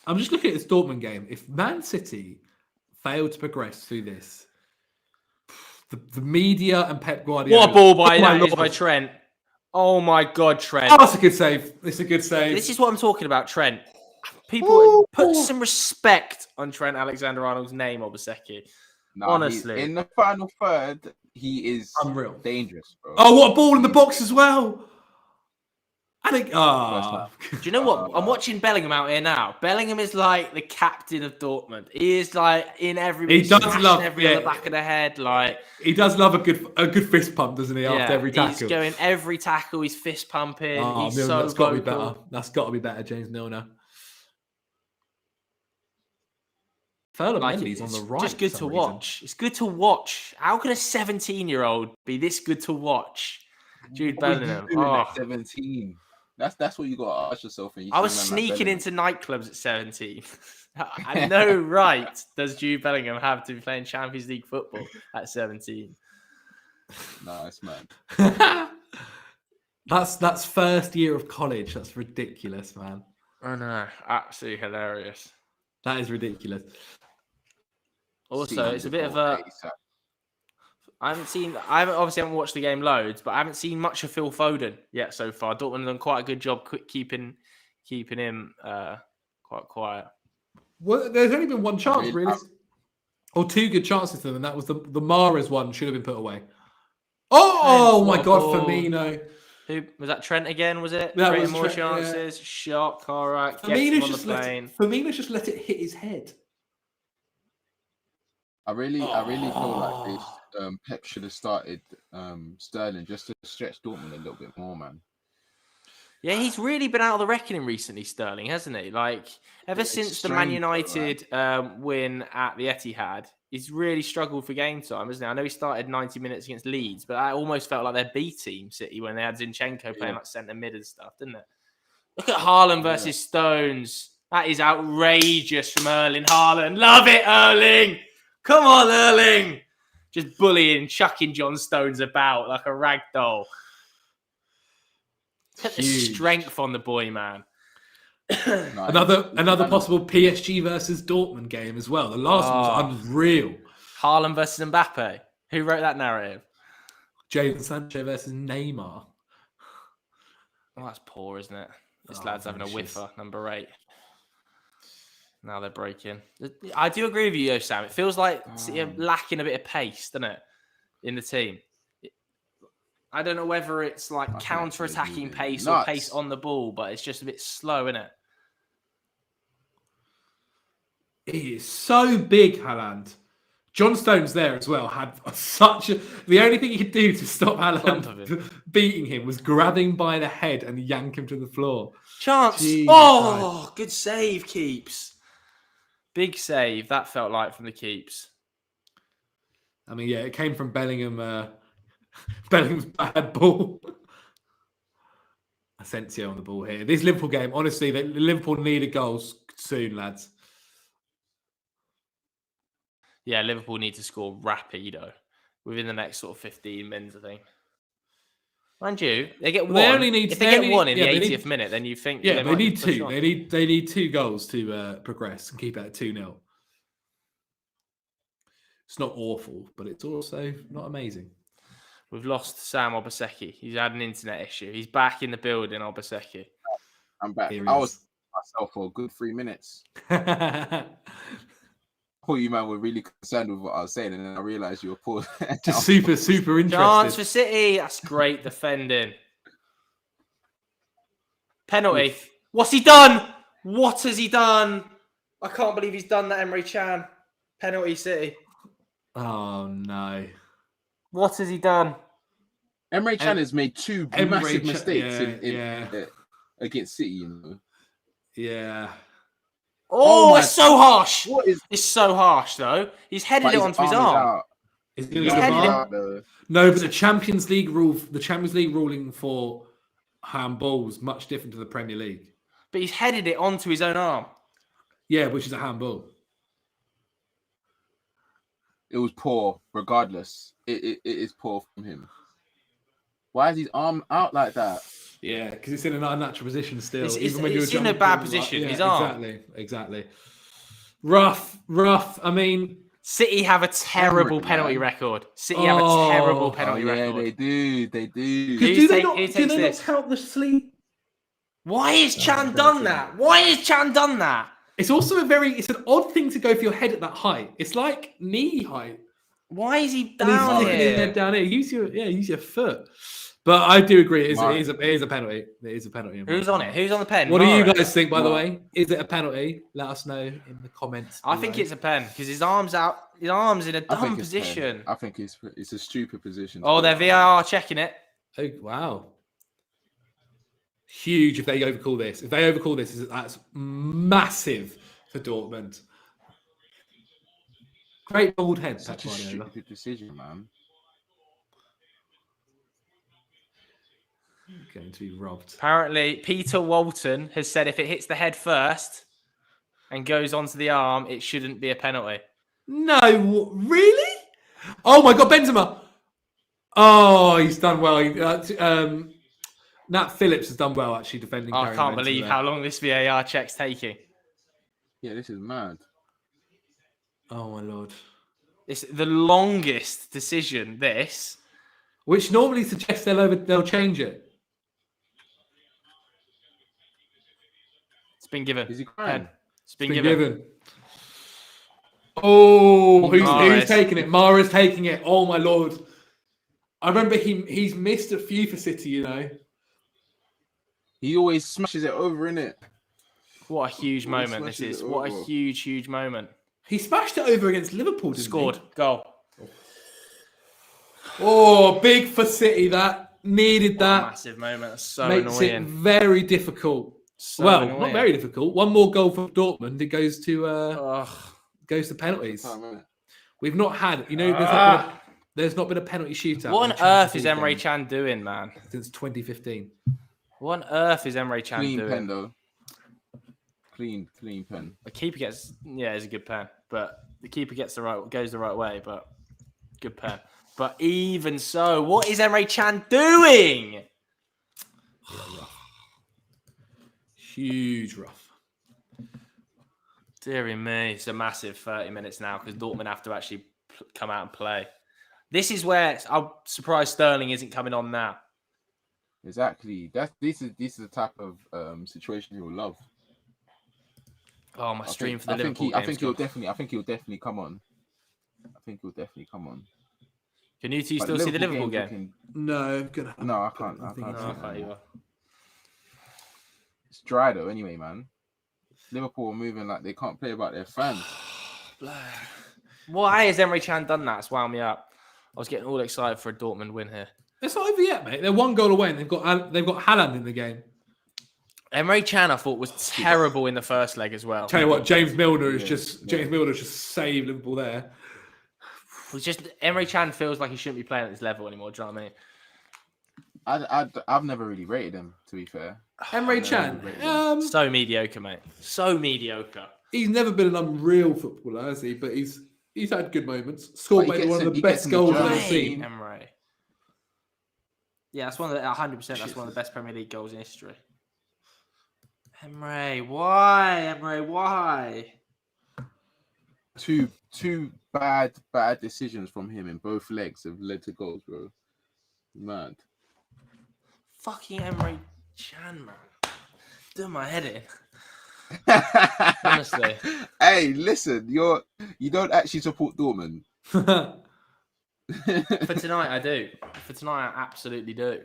I'm just looking at this Dortmund game. If Man City failed to progress through this, the media and Pep Guardiola. What a ball by Trent. Oh my God, Trent. Oh, that's a good save. It's a good save. This is what I'm talking about, Trent. People put some respect on Trent Alexander-Arnold's name, Obaseki. No, honestly. In the final third, he is unreal, dangerous, bro. Oh, what a ball in the box as well. I think. Do you know what? I'm watching Bellingham out here now. Bellingham is like the captain of Dortmund. He is like in every. He does love on the back of the head. Like he does love a good fist pump, doesn't he? After every tackle, he's going every tackle. He's fist pumping. He's Milner, so that's got to be vocal. better. That's got to be better, James Milner. Ferland on the right. Just good to watch. It's good to watch. How can a 17-year-old be this good to watch? Jude Bellingham. At 17. That's what you got to ask yourself. I was sneaking into nightclubs at 17. I no right does Jude Bellingham have to be playing Champions League football at 17. Nice, man. That's first year of college. That's ridiculous, man. I know. Absolutely hilarious. That is ridiculous. Also, it's a bit of a... I obviously haven't watched the game loads, but I haven't seen much of Phil Foden yet so far. Dortmund have done quite a good job keeping him quite quiet. Well, there's only been one chance, really. Or two good chances to them, and that was the Mahrez one should have been put away. Oh my God, Firmino. Who was that? Trent again? Was it? That was more Trent, chances. Yeah. Shot, Korak. Firmino just let it hit his head. I really feel like this. Pep should have started Sterling just to stretch Dortmund a little bit more, man. Yeah, he's really been out of the reckoning recently, Sterling, hasn't he? Like, ever since the Man United win at the Etihad, he's really struggled for game time, hasn't he? I know he started 90 minutes against Leeds, but I almost felt like their B team, City, when they had Zinchenko playing like centre mid and stuff, didn't it? Look at Haaland versus Stones. That is outrageous from Erling Haaland. Love it, Erling! Come on, Erling! Just bullying, chucking John Stones about like a rag doll. Look at the strength on the boy, man. Another possible PSG versus Dortmund game as well. The last one was unreal. Haaland versus Mbappe. Who wrote that narrative? Jadon Sancho versus Neymar. Oh, that's poor, isn't it? This lad's having a whiffer, number 8. Now they're breaking. I do agree with you, though, Sam. It feels like City lacking a bit of pace, doesn't it, in the team? I don't know whether it's like counter-attacking pace or pace on the ball, but it's just a bit slow, isn't it? He is so big, Haaland. John Stones there as well had the only thing he could do to stop Haaland beating him was grab him by the head and yank him to the floor. Chance. Jesus. Good save, Keeps. Big save, that felt like from the Keeps. I mean, yeah, it came from Bellingham. Bellingham's bad ball. Asensio on the ball here. This Liverpool game, honestly, Liverpool needed goals soon, lads. Yeah, Liverpool need to score rapido within the next sort of 15 minutes, I think. Mind you, they get one. If they get one in the 80th minute, then you think... Yeah, they need two. They need 2 goals to progress and keep it at 2-0. It's not awful, but it's also not amazing. We've lost Sam Obaseki. He's had an internet issue. He's back in the building, Obaseki. I'm back. I was myself for a good 3 minutes. I thought you, man, were really concerned with what I was saying, and then I realised you were poor. Just super interested. Chance for City. That's great defending. Penalty. What's he done? What has he done? I can't believe he's done that, Emre Can. Penalty, City. Oh, no. What has he done? Emre Can has made 2 massive mistakes against City, you know. Yeah. Oh, it's so harsh. It's so harsh, though. He's headed it onto his arm. No, but the Champions League ruling for handball was much different to the Premier League. But he's headed it onto his own arm. Yeah, which is a handball. It was poor, regardless. It is poor from him. Why is his arm out like that? Yeah, because it's in an unnatural position still. It's in a bad position. His arm. Exactly. Rough. I mean, City have a terrible penalty record. City have a terrible penalty record. They do. Do they not count the sleep? Why has Chan done that? It's also it's an odd thing to go for your head at that height. It's like knee height. Why is he down here? Down here. Use your foot. But I do agree. It is Right. a penalty. It is a penalty. Who's on it? Who's on the pen? What do you Mara? guys think, by the Mara. way? Is it a penalty? Let us know in the comments. I think it's a pen because his arm's out. His arm's in a dumb position. I think it's a stupid position. Oh, they're VAR checking it. Oh, wow. Huge if they overcall this. If they overcall this, that's massive for Dortmund. Great bald head. Such a stupid decision, man. Going to be robbed. Apparently, Peter Walton has said if it hits the head first and goes onto the arm, it shouldn't be a penalty. No, really? Oh my God, Benzema! Oh, he's done well. Nat Phillips has done well actually defending. I Karim can't Benzema believe there. how long this VAR check's taking. Yeah, this is mad. Oh my Lord! It's the longest decision. This. Which normally suggests they'll change it. It's been given. Is he crying? It's been given. Oh, who's Mahrez. taking it? Mara's taking it. Oh my Lord! I remember he's missed a few for City. You know. He always smashes it over, innit? What a huge Always moment this smashes is. it What a over. huge moment. He smashed it over against Liverpool. Didn't Scored. He? Goal. Oh, big for City. That needed What a that. massive moment. That's so Makes it annoying. very difficult. So Well, annoying. not very difficult. One more goal for Dortmund. It goes to Ugh. penalties. Oh, man. We've not had, there's not been a penalty shootout. What in on the earth Champions is League Emre game Can doing, man? since 2015? What on earth is Emre Can Clean doing? pen, though. Clean pen. The keeper gets, it's a good pen, but the keeper goes the right way, but good pen. But even so, what is Emre Can doing? Huge rough. Deary me, it's a massive 30 minutes now because Dortmund have to actually come out and play. This is where I'm surprised Sterling isn't coming on now. Exactly. This is the type of situation he'll love. Oh, my stream for the I think Liverpool I think he'll game's definitely come on. Can you two But still see the Liverpool game's game? No, I'm gonna have No, I can't. I think can't. No, I can't either. It's dry though. Anyway, man. Liverpool are moving like they can't play about their fans. Why has Emre Can done that? It's wound me up. I was getting all excited for a Dortmund win here. It's not over yet, mate. They're one goal away, and they've got Haaland in the game. Emre Can, I thought, was terrible in the first leg as well. Tell you what, James Milner has just saved Liverpool there. It was just Emre Can feels like he shouldn't be playing at this level anymore. Do you know what I mean? I've never really rated him, to be fair. Emre Can, So mediocre, mate. So mediocre. he's never been an unreal footballer, has he? But he's had good moments. Scored But he maybe gets one of he the gets best in the goals I've ever journey. seen. Emre. Yeah, that's 100%. That's one of the best Premier League goals in history. Emre, why? Emre, why? Two bad decisions from him in both legs have led to goals, bro. Mad. Fucking Emre Can, man. Doing my head in. Honestly. Hey, listen, you don't actually support Dortmund. For tonight, I do. For tonight, I absolutely do.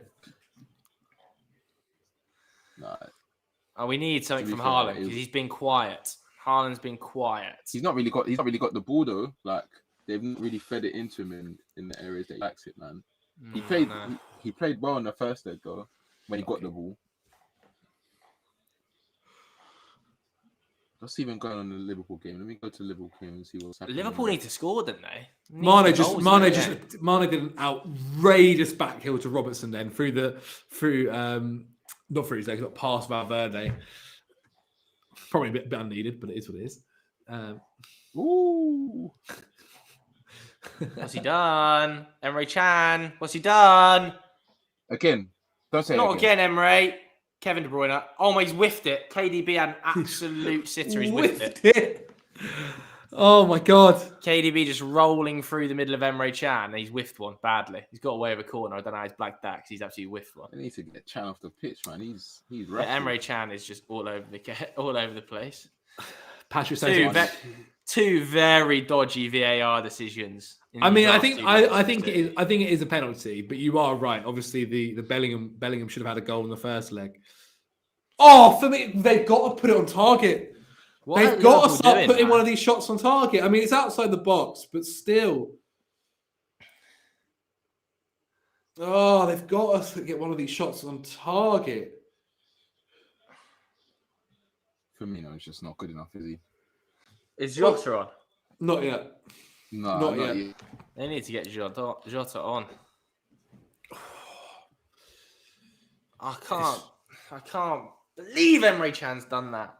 Nah, We need something To be from fair, Haaland it because is- he's been quiet. Haaland's been quiet. he's not really got the ball though. Like they've not really fed it into him in the areas that he likes it, man. He played well in the first leg though when he got the ball. What's even going on in the Liverpool game? Let me go to the Liverpool game and see what's happening. Liverpool need to score, didn't they? Mane Need some goals in that game. Mane did an outrageous back heel to Robertson then not through his legs, but past Valverde. Probably a bit unneeded, but it is what it is. Ooh. What's he done? Emre Can. What's he done? Again, don't say Not it again. again, Emre. Kevin De Bruyne. Oh my, he's whiffed it. KDB had an absolute sitter. He's whiffed it. Oh my God. KDB just rolling through the middle of Emre Can. He's whiffed one badly. He's got away with a corner. I don't know how he's blacked that because he's absolutely whiffed one. I need to get Chan off the pitch, man. He's Yeah, rough. Emre Can is just all over the place. Patrick Two, says two very dodgy VAR decisions. I mean, I think it is a penalty, but you are right. Obviously, the Bellingham should have had a goal in the first leg. Oh, for me, they've got to put it on target. They've got to start putting one of these shots on target. I mean, it's outside the box, but still. Oh, they've got to get one of these shots on target. Firmino is just not good enough, is he? Is Jota on? Not yet. No, not yet. They need to get Jota on. I can't believe Emre Can's done that.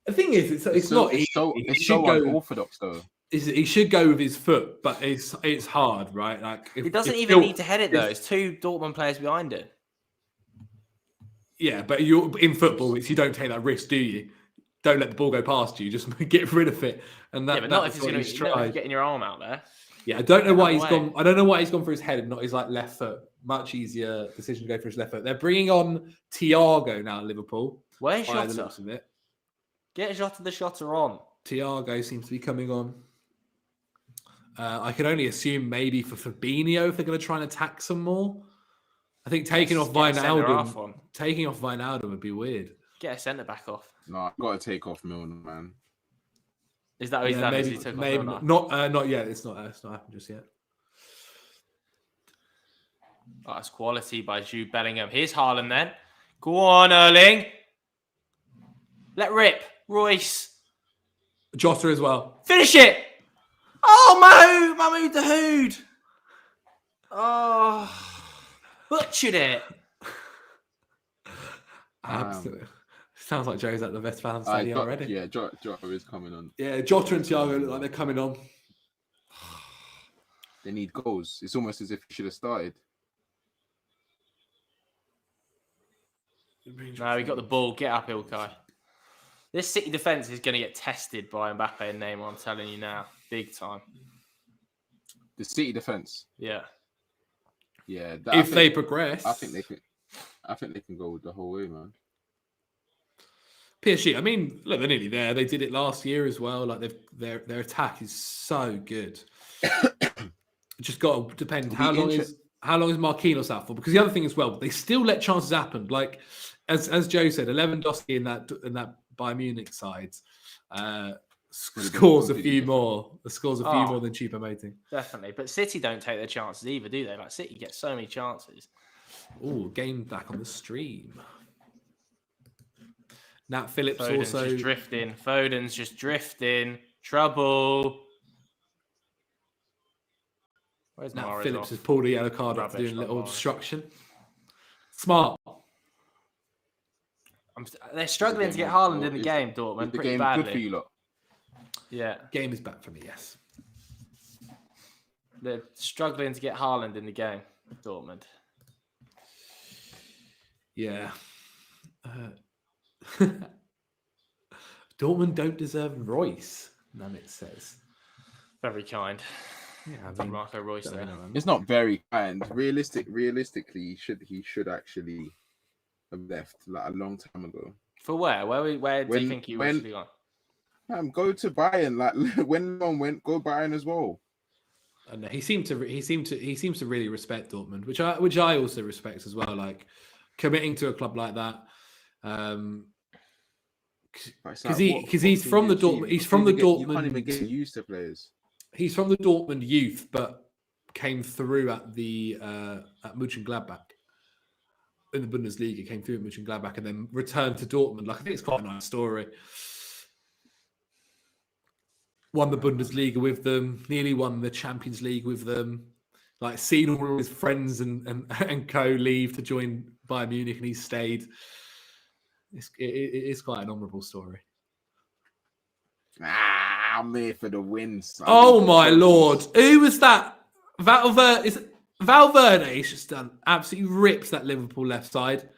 The thing is, it's not. It's so unorthodox, though. He should go with his foot, but it's hard, right? Like he doesn't even need to head it though. It's two Dortmund players behind him. Yeah, but you're in football. You don't take that risk, do you? Don't let the ball go past you. Just get rid of it. And that, yeah, but not if it's going to getting your arm out there. Yeah, I don't know why he's gone. I don't know why he's gone for his head and not his left foot. Much easier decision to go for his left foot. They're bringing on Thiago now at Liverpool. Where's Jota? Get Jota the Jota on. Thiago seems to be coming on. I can only assume maybe for Fabinho if they're going to try and attack some more. I think taking off Wijnaldum would be weird. Get a centre back off. No, I've got to take off Milner, man. Is that what he's done? Maybe not yet. It's not happened just yet. Oh, that's quality by Jude Bellingham. Here's Haaland then. Go on, Erling. Let rip. Royce. Jota as well. Finish it. Oh, Mahmoud Dahoud. Oh, butchered it. Absolutely. Sounds like Joe's at the Westfalen Stadium already. Yeah, Jota is coming on. Yeah, Jota and Thiago look like they're coming on. They need goals. It's almost as if he should have started. No, we got the ball. Get up, Ilkay. This City defence is going to get tested by Mbappe and Neymar, I'm telling you now. Big time. The City defence? Yeah. Yeah. If they progress. I think they can go the whole way, man. PSG, I mean, look, they're nearly there. They did it last year as well. Like their attack is so good. Just got to depend how long is Marquinhos out for? Because the other thing as well, they still let chances happen. Like as Joe said, Lewandowski in that Bayern Munich side scores a few more. Scores a few more than Choupo-Moting. Definitely, but City don't take their chances either, do they? Like City get so many chances. Oh, game back on the stream. Nat Phillips Foden's also just drifting. Foden's just drifting. Trouble. Where's Nat Phillips has pulled a yellow card up for doing a little obstruction. Smart. They're struggling to get Haaland in the game, Dortmund. Pretty badly. Good for you lot. Yeah. Game is back for me, yes. They're struggling to get Haaland in the game, Dortmund. Yeah. Dortmund don't deserve Royce, Nanit says. Very kind. Yeah, I mean, Marco Royce there. It's not very kind. Realistically, he should actually have left like a long time ago. For where? Where do you think he would be on? Go to Bayern. Like when one went, go Bayern as well. And he seems to really respect Dortmund, which I also respect as well. Like committing to a club like that. Because he's from the Dortmund. He's from the Dortmund. You can't even get used to players. He's from the Dortmund youth, but came through at the at Mönchengladbach in the Bundesliga. Came through at Mönchengladbach and then returned to Dortmund. Like I think it's quite a nice story. Won the Bundesliga with them. Nearly won the Champions League with them. Like seen all his friends and co leave to join Bayern Munich, and he stayed. It is quite an honourable story. I'm here for the wins. Oh my lord! Who was that? Valverde. Valverde's just done absolutely rips that Liverpool left side.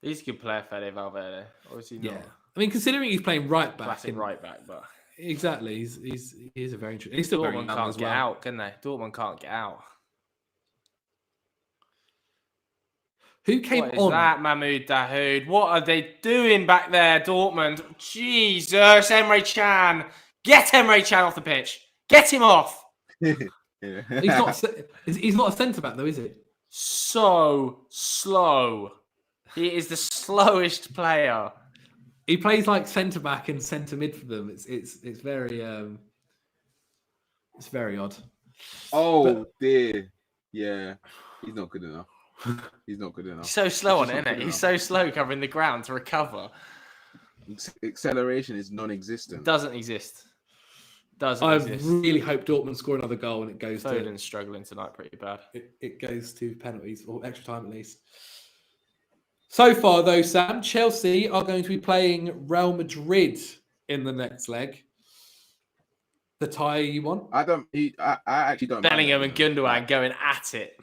He's a good player, Fede Valverde. Obviously, not. Yeah. I mean, considering he's playing right back, Classic right back, but exactly, he's a very interesting. He's still very young can't as get well. out, can they? Dortmund can't get out. Who came What is on? that, Mahmoud Dahoud? What are they doing back there, Dortmund? Jesus, Emre Can. Get Emre Can off the pitch. Get him off. He's not a centre back though, is he? So slow. He is the slowest player. He plays like centre back and centre mid for them. It's very odd. Oh dear. Yeah. He's not good enough. He's not good enough. He's so slow on it, isn't it? He's so slow covering the ground to recover. Acceleration is non-existent. Doesn't exist. I really hope Dortmund score another goal and it goes Foden's struggling tonight pretty bad. It goes to penalties or extra time at least. So far, though, Sam, Chelsea are going to be playing Real Madrid in the next leg. The tie you want? I actually don't. Bellingham and Gundogan going at it.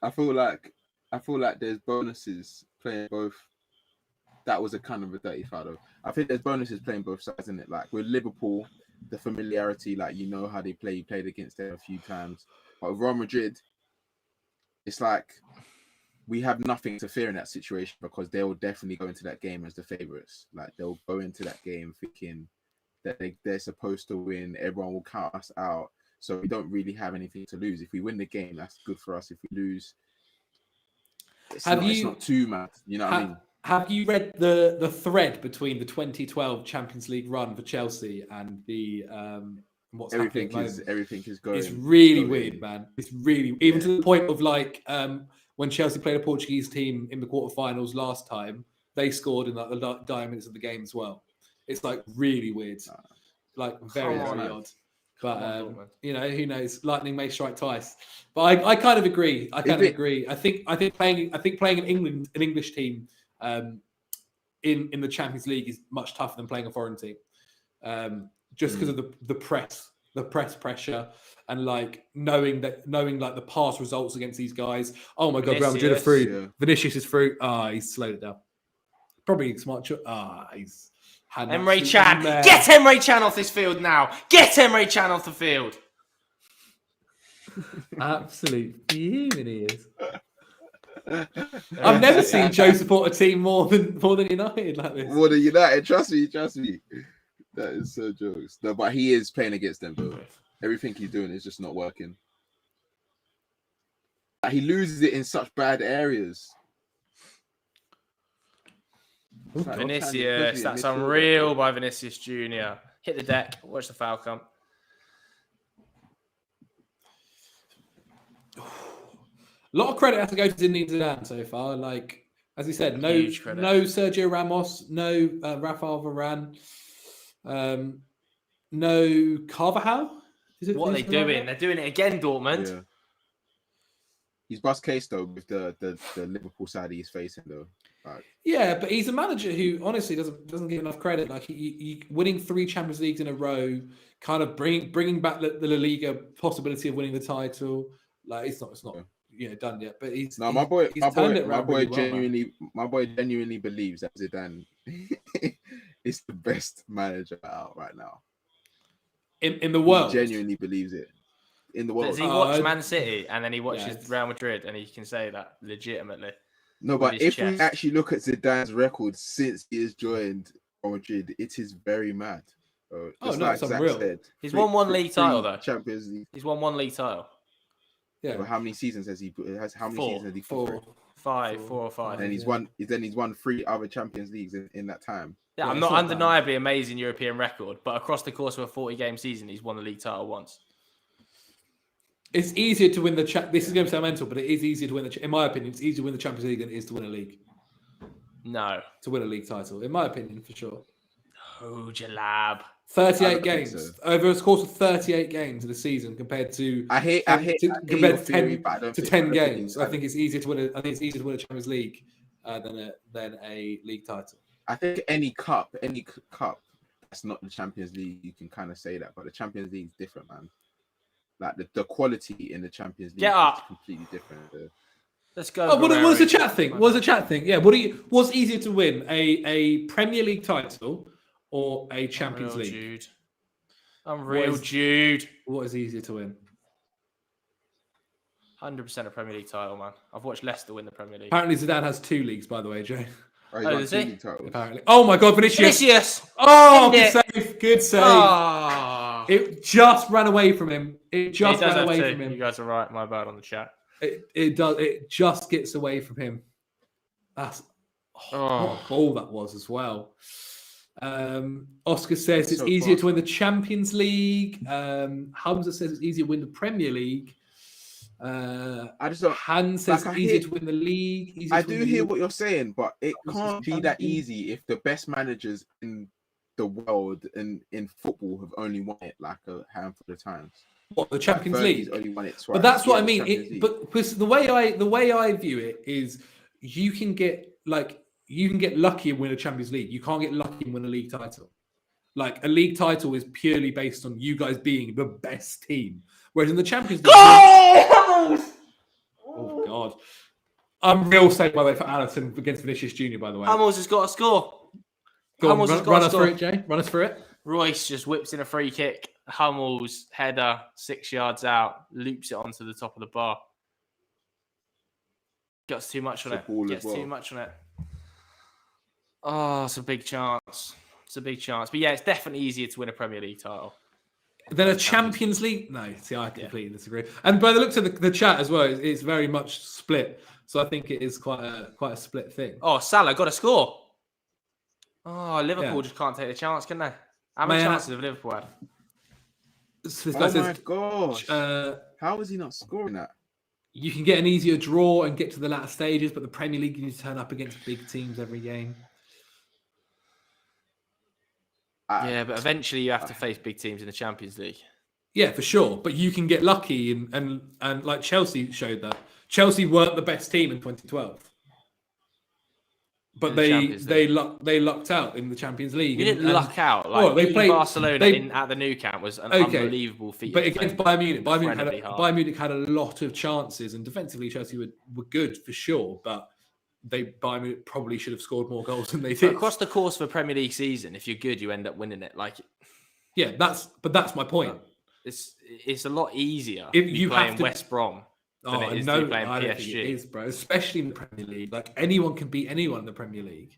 I feel like there's bonuses playing both. That was a kind of a dirty foul, though. I think there's bonuses playing both sides, isn't it? Like with Liverpool, the familiarity, like you know how they play. You played against them a few times, but with Real Madrid, it's like we have nothing to fear in that situation because they will definitely go into that game as the favourites. Like they'll go into that game thinking that they're supposed to win. Everyone will count us out, so we don't really have anything to lose. If we win the game, that's good for us. If we lose, it's not too mad. You know what I mean? Have you read the thread between the 2012 Champions League run for Chelsea and the what's happening? Everything is going. It's really weird, man. It's really even to the point of like when Chelsea played a Portuguese team in the quarterfinals last time, they scored in like the dying minutes of the game as well. It's like really weird, like very odd. But you know, who knows? Lightning may strike twice. But I kind of agree. I think playing an English team in the Champions League is much tougher than playing a foreign team, just because of the pressure and like knowing like the past results against these guys. Oh my God, Real Madrid are through. Yeah. Vinicius is through. He's slowed it down. Probably smart. He's had Emre Can. Get Emre Can off this field now. Get Emre Can off the field. Absolute fuming he is. I've never seen Joe support a team more than United like this. More than United, trust me. That is so jokes. No, but he is playing against them though. Everything he's doing is just not working. He loses it in such bad areas. Vinicius, that's unreal by Vinicius Jr. Hit the deck. Watch the foul come. A lot of credit has to go to Zinedine Zidane so far. Like, as he said, no Sergio Ramos, no Rafael Varane, no Carvajal. What are they doing? They're doing it again, Dortmund. Yeah. He's bust case though with the Liverpool side he's facing though. Like, yeah, but he's a manager who honestly doesn't give enough credit. Like he winning 3 Champions Leagues in a row, kind of bringing back the La Liga possibility of winning the title. Like it's not done yet. But my boy genuinely believes that Zidane is the best manager out right now in the world. He genuinely believes it. In the world. Does he watch Man City and then he watches Real Madrid and he can say that legitimately? No, but if we actually look at Zidane's record since he has joined Real Madrid, it is very mad. It's unreal. He's won 1 league title though. Champions League. He's won 1 league title. Yeah. But how many seasons has he? How many seasons has he? 4 or 5. And he's won 3 other Champions Leagues in that time. Yeah, I'm not undeniably amazing European record, but across the course of a 40-game season, he's won the league title once. It's easier to win the This is going to sound mental, but it is easier to win in my opinion. It's easier to win the Champions League than it is to win a league. No, to win a league title, in my opinion, for sure. Oh, Jalab. 38 games over the course of 38 games in a season compared to 10 games. I think it's easier to win. I think it's easier to win a Champions League than a league title. I think any cup that's not the Champions League, you can kind of say that, but the Champions League is different, man. Like the quality in the Champions League is completely different. Let's go. Oh, what was the chat thing? Yeah. What's easier to win, a Premier League title or a Champions League? Unreal Jude. What is easier to win? 100% a Premier League title, man. I've watched Leicester win the Premier League. Apparently Zidane has 2 leagues, by the way, Jay. Right, Oh, does he? Apparently. Oh my God, Vinicius! Vinicius! Oh, End good it. save, good save. Oh. It just ran away from him. It just He does ran have away two. from him. You guys are right. My bad on the chat. It does. It just gets away from him. That's what a ball that was as well. Oscar says it's easier to win the Champions League. Hamza says it's easier to win the Premier League. I just don't. Han says easier to win the league. I do hear what you're saying, but it can't be that easy if the best managers in the world and in football have only won it like a handful of times. What, the Champions League? Only won it twice. But that's what I mean. But the way I view it is, you can get lucky and win a Champions League. You can't get lucky and win a league title. Like, a league title is purely based on you guys being the best team. Whereas in the Champions League, oh God, I'm real safe by the way for Alisson against Vinicius Junior. By the way, Hummels has got a score. Go on, run us through it, Jay. Run us through it. Royce just whips in a free kick. Hummels header 6 yards out, loops it onto the top of the bar. Gets too much on it. Too much on it. Oh, it's a big chance. It's a big chance. But yeah, it's definitely easier to win a Premier League title. Then a Champions League? No, see, I completely disagree. And by the looks of the chat as well, it's very much split. So I think it is quite a split thing. Oh, Salah got a score. Oh, Liverpool just can't take the chance, can they? How many chances have Liverpool had? My gosh. How is he not scoring that? You can get an easier draw and get to the latter stages, but the Premier League, you need to turn up against big teams every game. Yeah, but eventually you have to face big teams in the Champions League. Yeah, for sure. But you can get lucky, and like Chelsea showed that. Chelsea weren't the best team in 2012, but they lucked out in the Champions League. You didn't luck out. Like, they played Barcelona at the Nou Camp was an unbelievable feat. But against Bayern Munich, Bayern Munich had a lot of chances, and defensively Chelsea were good for sure, but Bayern Munich probably should have scored more goals than they did. But across the course of a Premier League season, if you're good, you end up winning it. Like, yeah, that's my point. It's a lot easier if you playing West Brom than it is to playing I don't PSG. think it is, bro. Especially in the Premier League, like anyone can beat anyone in the Premier League.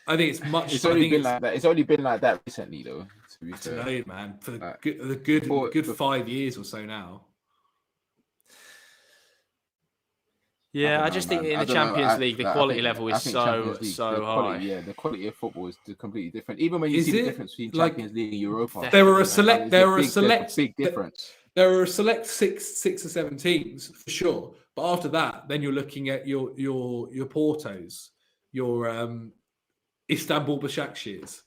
I think it's much. It's only been like that. It's only been like that recently, though. To be fair, I don't know, man. For the good 5 years or so now. Yeah, I just think in the Champions League, the quality level is so high. The quality of football is completely different. Even when you see the difference between Champions League and Europa, there were a select big difference. There are a select six or seven teams for sure, but after that, then you're looking at your Portos, your Istanbul Başakşehir.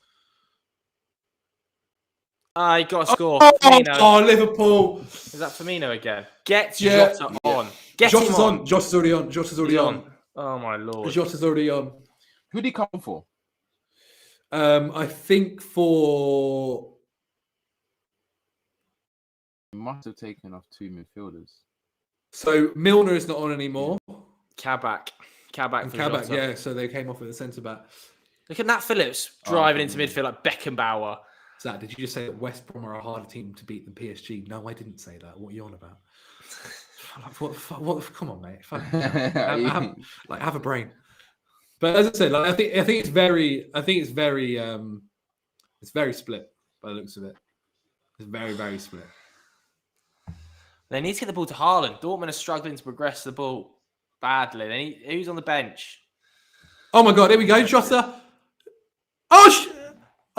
He got a score. Oh, Liverpool! Is that Firmino again? Get Jota on. Get him on. Jota's already on. Oh my lord. Jota's already on. Who did he come for? I think for. He must have taken off 2 midfielders. So Milner is not on anymore. Kabak, yeah. So they came off with a centre back. Look at Nat Phillips driving into midfield like Beckenbauer. Zach, did you just say that West Brom are a harder team to beat than PSG? No, I didn't say that. What are you on about? What? Come on, mate. Have a brain. But as I said, I think it's very split by the looks of it. It's very, very split. They need to get the ball to Haaland. Dortmund are struggling to progress the ball badly. Who's on the bench? Oh my God! Here we go, Jota. Oh,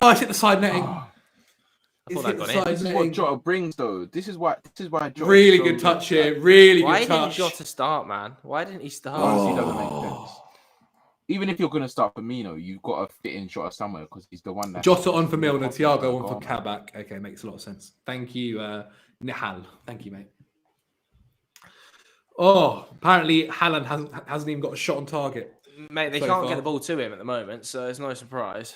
it's hit the side netting. I thought that got in. This is what Jota brings, though. This is why Jota. Really good touch here. Really good touch. Why didn't Jota start, man? Why didn't he start? He doesn't make sense. Even if you're going to start Firmino, you've got to fit in Jota somewhere because he's the one that. Jota on for Milner, Thiago on for Kabak. Okay, makes a lot of sense. Thank you, Nihal. Thank you, mate. Oh, apparently Haaland hasn't even got a shot on target. Mate, they can't get the ball to him at the moment, so it's no surprise.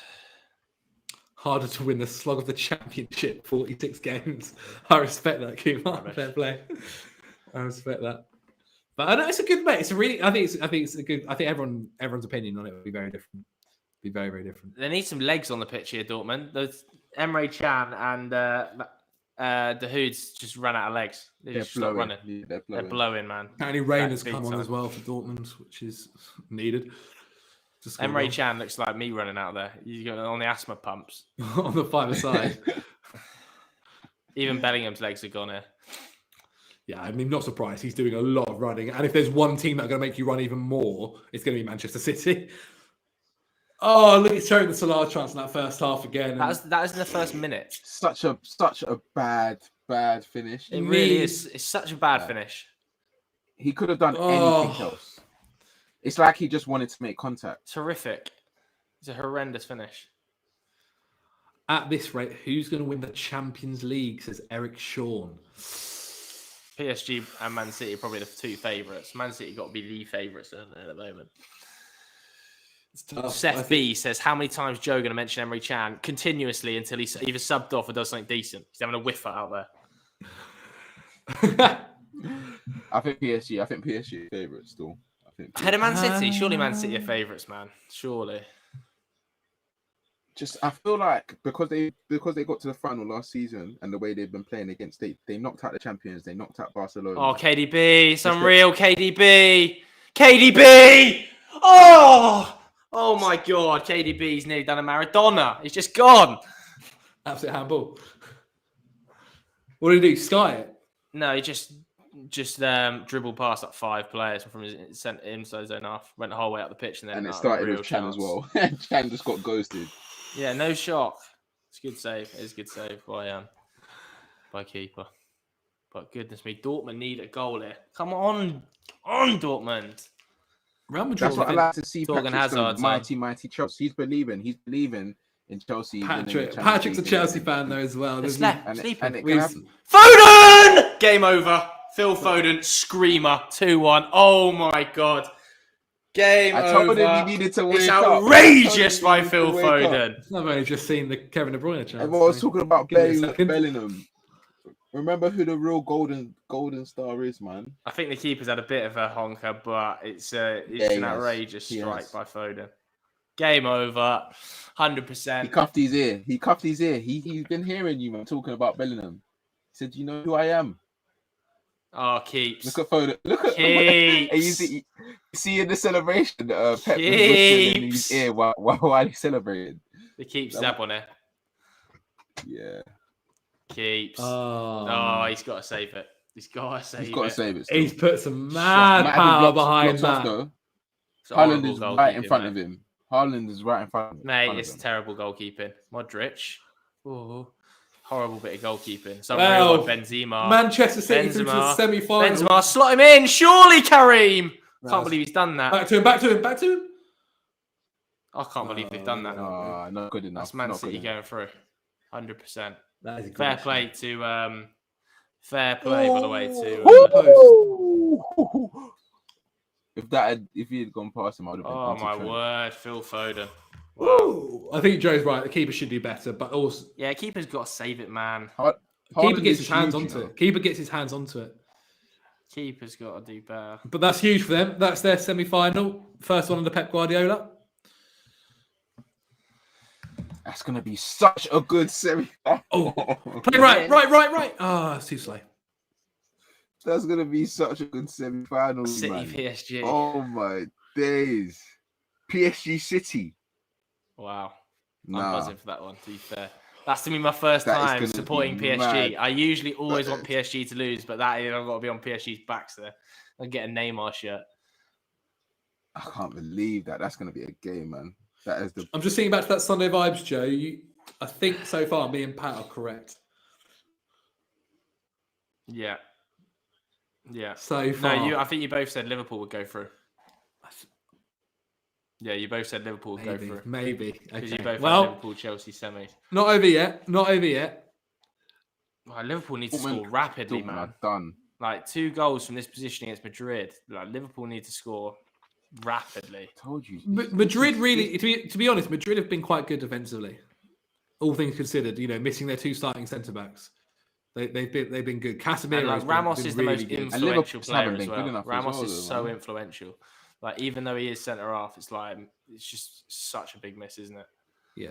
Harder to win the slog of the championship, 46 games. I respect that, Kumar. Fair play. I respect that. But I know it's a good mate. It's a really. I think it's a good. I think everyone's opinion on it will be very different. Be very, very different. They need some legs on the pitch here, Dortmund. There's Emre Can and The Hoods just ran out of legs. They They're just stopped blowing. running. Yeah, they're They're blowing. blowing, man. Apparently, rain has Big come on time. as well for Dortmund, which is needed. Just Emre Can looks like me running out there. He's got on the asthma pumps. on the five side. Even Bellingham's legs are gone here. Yeah, I mean, not surprised. He's doing a lot of running. And if there's one team that's going to make you run even more, it's going to be Manchester City. Oh, look, he's showing the Salah chance in that first half again. That was in the first minute. Such a bad finish. It really is. It's such a bad finish. He could have done anything else. It's like he just wanted to make contact. Terrific. It's a horrendous finish. At this rate, who's going to win the Champions League, says Eric Sean. PSG and Man City are probably the two favourites. Man City got to be the favourites at the moment. Seth B says, how many times Joe going to mention Emre Can continuously until he's either subbed off or does something decent? He's having a whiffer out there. I think PSG favourites still. Ahead of Man City? Surely Man City are favourites, man. Surely. I feel like because they got to the final last season and the way they've been playing against they knocked out the champions, they knocked out Barcelona. Oh, KDB, it's unreal, KDB. Oh my God, KDB's nearly done a Maradona. He's just gone. Absolute handball. What did he do? Sky it? No, he just dribbled past like 5 players from his inside zone half, went the whole way up the pitch, and then it started with Chan as well. Chan just got ghosted. Yeah, no shock. It's a good save. It's a good save by keeper. But goodness me, Dortmund need a goal here. Come on, Dortmund. Real Madrid. That's what I like to see. Talking Hazard, mighty Chelsea. He's believing in Chelsea. Patrick's a Chelsea fan though as well. Foden! Game over. Phil Foden, screamer, 2-1. Oh my God. Game over. I told him he needed to wake It's up. outrageous by Phil Foden. I've only just seen the Kevin De Bruyne chance. Everyone was talking about Bellingham. Remember who the real golden star is, man. I think the keeper's had a bit of a honker, but it's an outrageous strike by Foden. Game over, 100%. He cuffed his ear. He's been hearing you, man, talking about Bellingham. He said, "You know who I am." Oh, keeps. Look at Foden. Look at Keeps. you see in the celebration, Pep was whispering in his ear while he's celebrating. The keeps dab on it. Yeah. Keeps. Oh, he's got to save it. He's got to save it. He's put some mad power behind that. Haaland is right in front of him. Haaland is right in front of him. Mate, it's terrible goalkeeping. Modric. Oh, horrible bit of goalkeeping. Some real Benzema. Manchester City through to the semi-final. Benzema, slot him in. Surely, Kareem. Can't believe he's done that. Back to him. I can't believe they've done that. Not good enough. That's Man City going through. 100%. Fair play, by the way, to if he had gone past him, I would have been. Oh my word, Phil Foden. Wow. I think Joe's right. The keeper should do better, but also keeper's got to save it, man. Keeper gets his hands onto it. Keeper's got to do better. But that's huge for them. That's their semi-final. First one under Pep Guardiola. That's going to be such a good semi. Oh, play right. Oh, it's too slow. That's going to be such a good semi-final. City man. PSG. Oh my days. PSG City. Wow. I'm buzzing for that one, to be fair. That's to be my first time supporting PSG. Mad. I usually always want PSG to lose, but that year I've got to be on PSG's backs there. I'll get a Neymar shirt. I can't believe that. That's going to be a game, man. That is I'm just thinking back to that Sunday vibes, Joe. I think so far me and Pat are correct. Yeah. So far. No, I think you both said Liverpool would go through. Yeah, you both said Liverpool would go through. Maybe. Because Okay. you both had Liverpool, Chelsea semis. Not over yet. Well, Liverpool needs to score rapidly, man. Done. Like 2 goals from this position against Madrid. Like Liverpool need to score rapidly. I told you. Madrid really, to be honest, Madrid have been quite good defensively. All things considered, missing their 2 starting centre backs. They've been good. Casemiro, Ramos is the really most good. influential player as well. Ramos Ramos is so influential. Like even though he is centre half, it's just such a big miss, isn't it? Yeah.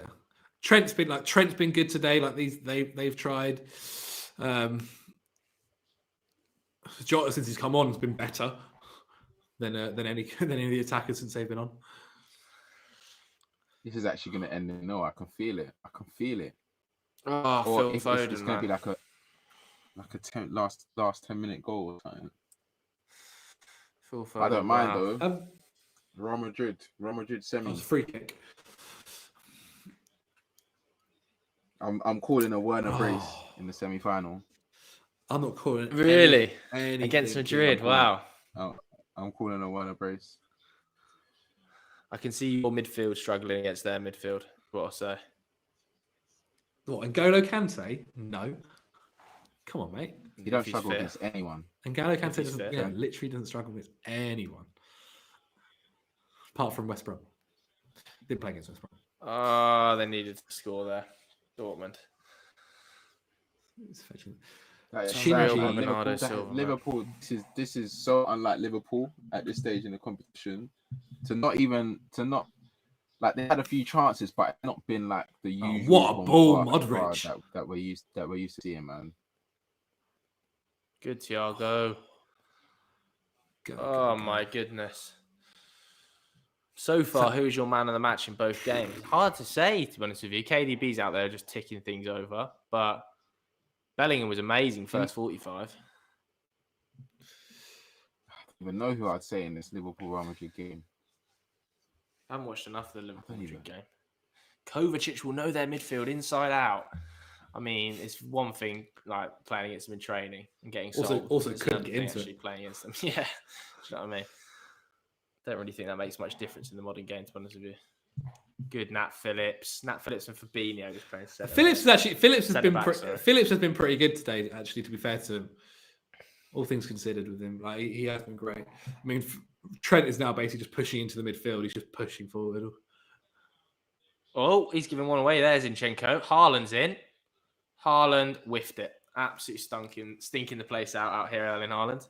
Trent's been good today. Like they've tried. Jota, since he's come on, has been better than any of the attackers since they've been on. This is actually going to end in no. I can feel it. Oh, Or Phil if Foden, it's going to be like a last 10-minute goal or something. Phil Foden, I don't mind wow. though. Real Madrid semi. That was a free kick. I'm calling a Werner brace in the semi-final. I'm not calling it. Really? anything. Against Madrid, wow. I'm calling a Werner brace. I can see your midfield struggling against their midfield. What I'll say. What, N'Golo Kante? No. Come on, mate. He don't struggle against anyone. N'Golo Kante literally doesn't struggle with anyone. Apart from West Brom. Didn't play against West Brom. Oh, they needed to score there. Dortmund. Liverpool. This is so unlike Liverpool at this stage in the competition. To not like they had a few chances, but it's not been like the usual. What a ball, Modric! That we're used to seeing, man. Good, Thiago. Go. My goodness. So far, who's your man of the match in both games? Hard to say, to be honest with you. KDB's out there just ticking things over, but Bellingham was amazing first 45. I don't even know who I'd say in this Liverpool-Real Madrid game. I haven't watched enough of the Liverpool Madrid game. Kovacic will know their midfield inside out. I mean, it's one thing like playing against them in training and getting sold. Also couldn't get into it. Playing against them. Yeah. Do you know what I mean? Don't really think that makes much difference in the modern game, to be honest with you. Good Nat Phillips and Fabinho just playing centre. Phillips has been pretty good today, actually, to be fair to him. All things considered with him. Like he has been great. I mean, Trent is now basically just pushing into the midfield. He's just pushing forward. Oh, he's giving one away there, Zinchenko. Haaland's in. Haaland whiffed it. Absolutely stinking the place out here, Erling Haaland.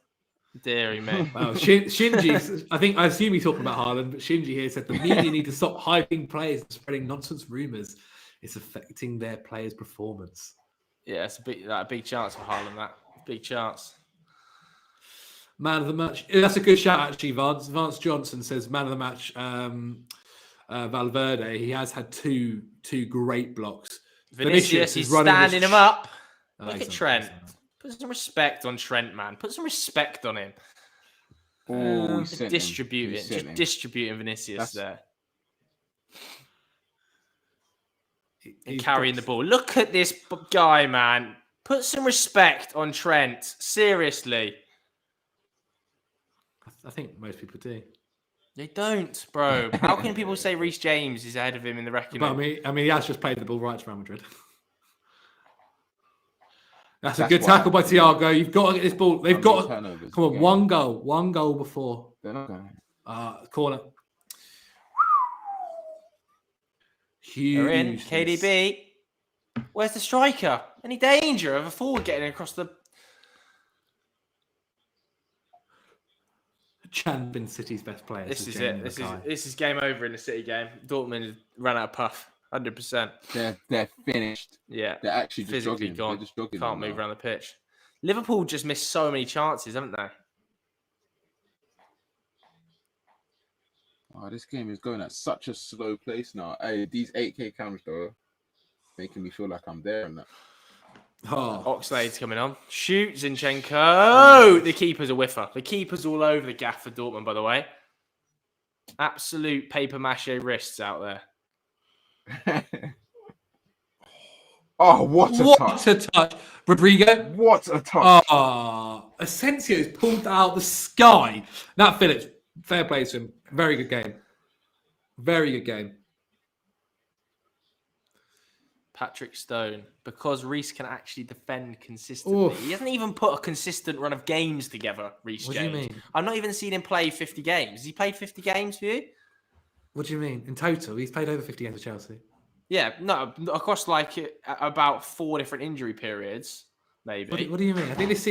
Deary me. Wow, Shinji, I assume he's talking about Haaland, but Shinji here said the media need to stop hyping players and spreading nonsense rumours. It's affecting their players' performance. Yeah, it's a big chance for Haaland, that. Big chance. Man of the match. That's a good shout, actually, Vance. Vance Johnson says man of the match, Valverde. He has had two great blocks. Vinicius is standing him up. Look at Trent. Put some respect on Trent, man. Put some respect on him. Distributing Vinicius there. And carrying the ball. Look at this guy, man. Put some respect on Trent. Seriously. I think most people do. They don't, bro. How can people say Reece James is ahead of him in the reckoning? But I mean, he has just played the ball right to Real Madrid. That's a good tackle by Thiago. You've got to get this ball. They've got to, come on, one goal before. They're not going. Corner. Huge. They're in. KDB. Where's the striker? Any danger of a forward getting across the... Champions City's best player. This is it. This is game over in the City game. Dortmund ran out of puff. 100%. They're finished. Yeah. They're actually just physically jogging. gone. They're just jogging. Can't move around the pitch. Liverpool just missed so many chances, haven't they? Oh, this game is going at such a slow pace now. Hey, these 8K cameras though, making me feel like I'm there and that. Oxlade's coming on. Shoot, Zinchenko. The keeper's a whiffer. The keeper's all over the gaff for Dortmund, by the way. Absolute paper mache wrists out there. Oh, what a touch. Rodrigo. What a touch. Asensio's pulled out the sky. Nat Phillips, fair play to him. Very good game. Very good game. Patrick Stone, because Reece can actually defend consistently. Oof. He hasn't even put a consistent run of games together, Reece James. What do you mean? I've not even seen him play 50 games. Has he played 50 games for you? What do you mean? In total, he's played over 50 games for Chelsea. Yeah, no, across like about 4 different injury periods, maybe. What do you mean? I think this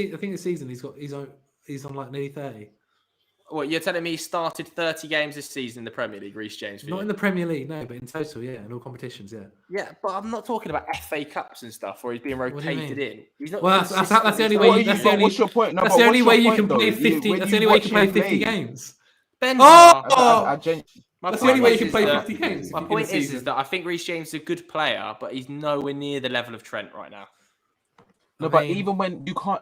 season he's on like nearly 30. What, you're telling me he started 30 games this season in the Premier League, Reece James? Not in the Premier League, no, but in total, yeah, in all competitions, yeah. Yeah, but I'm not talking about FA Cups and stuff where he's being rotated in. He's not. Well, that's the only way. What's your point? No, that's the only way you can play 50. That's the only way you can play 50 games. That's the only way you can play 50 games. My point is that I think Reece James is a good player, but he's nowhere near the level of Trent right now. No, but even when you can't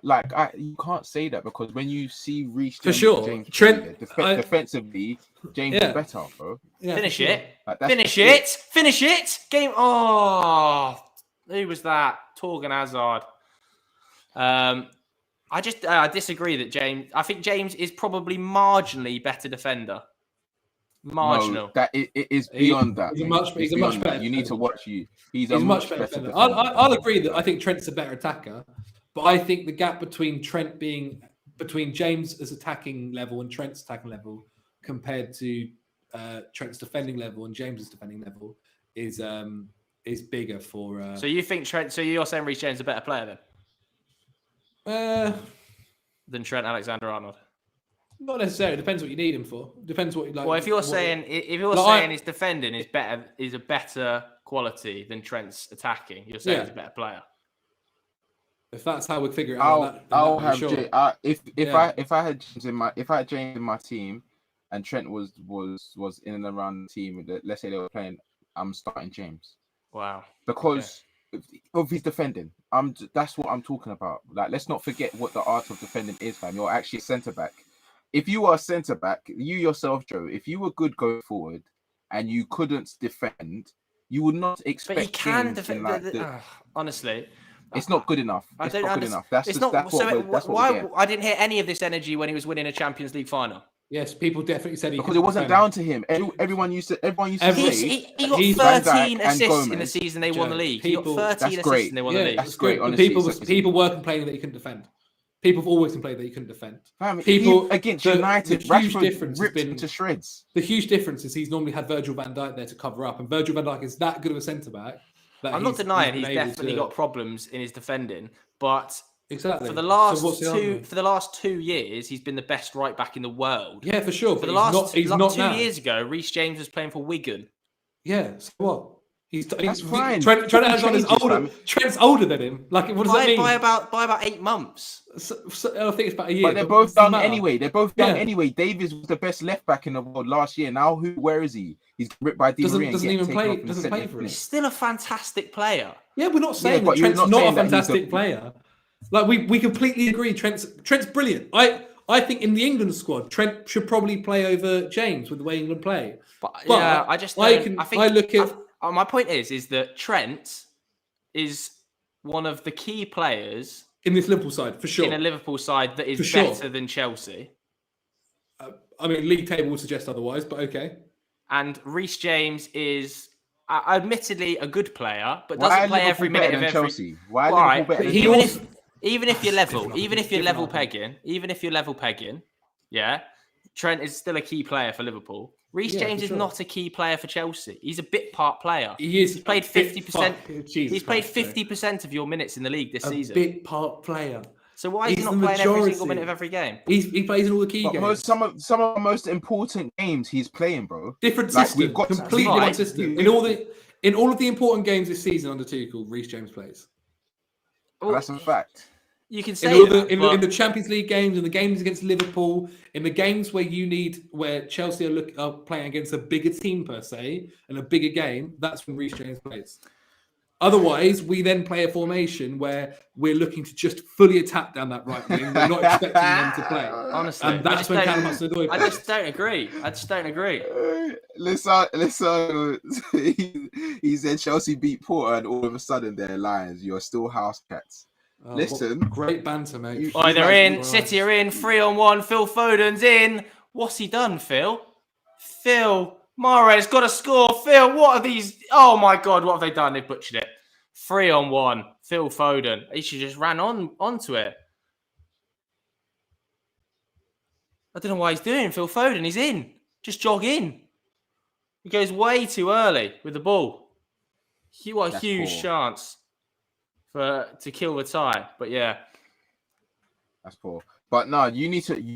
you can't say that, because when you see Reece James, for sure, James Trent defensively, James is better, bro. Yeah, Finish it. Finish it. Game. Oh, who was that? Torgan Hazard. I disagree that James. I think James is probably marginally better defender. Marginal. No, that it is beyond that. He's a much better. You need to watch you. He's a much better defender. I'll agree that I think Trent's a better attacker, but I think the gap between James' attacking level and Trent's attacking level compared to Trent's defending level and James's defending level is bigger for. So you think Trent? So you're saying Reece James is a better player then? Than Trent Alexander-Arnold? Not necessarily. Depends what you need him for. Depends what you like. Well, if you're saying his defending is a better quality than Trent's attacking, you're saying he's a better player. If that's how we figure it out, I'll have if I had James in my team, and Trent was in and around the team, let's say they were playing, I'm starting James. Wow. Because of his defending. That's what I'm talking about. Like, let's not forget what the art of defending is, fam. You're actually a centre back. If you are a centre back, you yourself, Joe, if you were good going forward and you couldn't defend, you would not expect. But he can defend. Honestly, it's not good enough. It's not good enough. That's why I didn't hear any of this energy when he was winning a Champions League final. Yes, people definitely said because it wasn't down to him. Everyone used to say he got 13 assists in the season they won the league. He got 13 assists and they won the league. That's great. Honestly, people were complaining that he couldn't defend. People have always complained that he couldn't defend. People against United, the huge difference has been to shreds. The huge difference is he's normally had Virgil van Dijk there to cover up, and Virgil van Dijk is that good of a centre back. I'm not denying he's definitely got problems in his defending, but exactly for the last 2 years, he's been the best right back in the world. Yeah, for sure. For the last 2 years ago, Reece James was playing for Wigan. Yeah, so what? That's fine. Trent is older. Trent's older than him. Like, what does that mean? By about 8 months. So, I think it's about a year. But they're both young anyway. Anyway. Davies was the best left back in the world last year. Now, where is he? He's ripped by Di Maria. Doesn't play for him. He's still a fantastic player. Yeah, we're not saying that Trent's not a fantastic player. Like, we completely agree. Trent's brilliant. I think in the England squad, Trent should probably play over James with the way England play. But yeah, my point is that Trent is one of the key players in this Liverpool side, for sure. In a Liverpool side that is better than Chelsea. I mean, league table would suggest otherwise, but okay. And Reece James is, admittedly, a good player, but doesn't play every minute of every. Chelsea? Why Liverpool better than Chelsea? Even if you're level pegging, yeah, Trent is still a key player for Liverpool. Reece James is not a key player for Chelsea. He's a bit part player. He is. He's played 50%. He's played 50% of your minutes in the league this season. A bit part player. So why is he not playing every single minute of every game? He plays in all the key games. Some of the most important games he's playing, bro. Different system. We've got completely different system. In all of the important games this season under Tuchel, Reece James plays. Well, that's a fact. You can say in the Champions League games, in the games against Liverpool, in the games where Chelsea are playing against a bigger team per se and a bigger game, that's when Reece James plays. Otherwise, we then play a formation where we're looking to just fully attack down that right wing. We're not expecting them to play. Honestly, and that's when Callum Hudson-Odoi plays. I just don't agree. Listen, he said Chelsea beat Porter, and all of a sudden they're Lions. You're still house cats. Oh, listen, great banter, mate. They're in. City are in. 3-on-1. Phil Foden's in. What's he done, Phil? Phil Mahrez's got to score. Phil, what are these? Oh my God, what have they done? They butchered it. 3-on-1. Phil Foden. He should just ran onto it. I don't know why he's doing. Phil Foden, he's in. Just jog in. He goes way too early with the ball. What a huge chance to kill the tie. But yeah. That's poor. But no,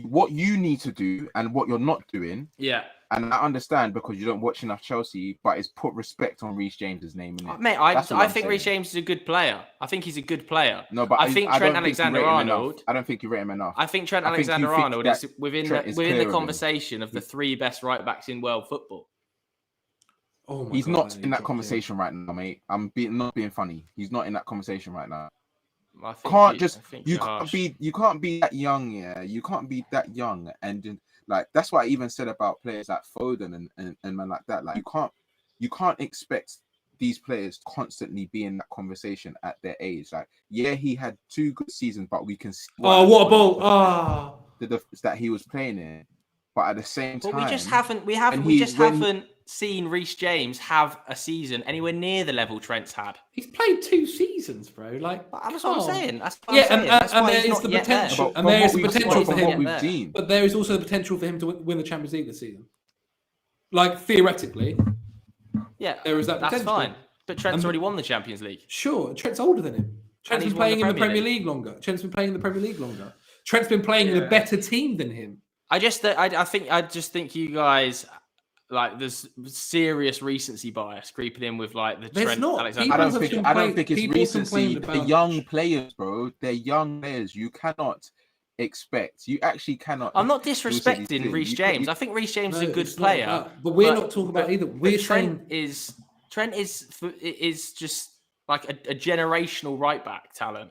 what you need to do and what you're not doing. Yeah. And I understand because you don't watch enough Chelsea, but it's put respect on Reece James's name in it. Mate, I think Reece James is a good player. I think he's a good player. No, but I think Trent Alexander-Arnold. I don't think you rate him enough. I think Trent Alexander-Arnold is within the conversation of the 3 best right backs in world football. Oh he's not in that conversation right now, mate. I'm not being funny. He's not in that conversation right now. You can't be that young, yeah. You can't be that young and like that's what I even said about players like Foden and man like that. Like you can't expect these players to constantly be in that conversation at their age. Like, yeah, he had 2 good seasons, but we can see what a ball! That he was playing in. But at the same time, we just haven't seen Reece James have a season anywhere near the level Trent's had. He's played 2 seasons, bro. Like that's what I'm saying. And there is the potential. And there is the potential for him. But there is also the potential for him to win the Champions League this season. Like theoretically, there is that potential. That's fine. But Trent's already won the Champions League. Sure, Trent's older than him. Trent's been playing in the Premier League longer. Trent's been playing in a better team than him. I just think you guys like there's serious recency bias creeping in with like the Trent Alexander. I don't think it's recency. The young players, bro. They're young players. You cannot expect. You actually cannot. I'm not disrespecting Reece James. I think Reece James is a good player. But we're not talking about either. We're Trent is just like a generational right back talent.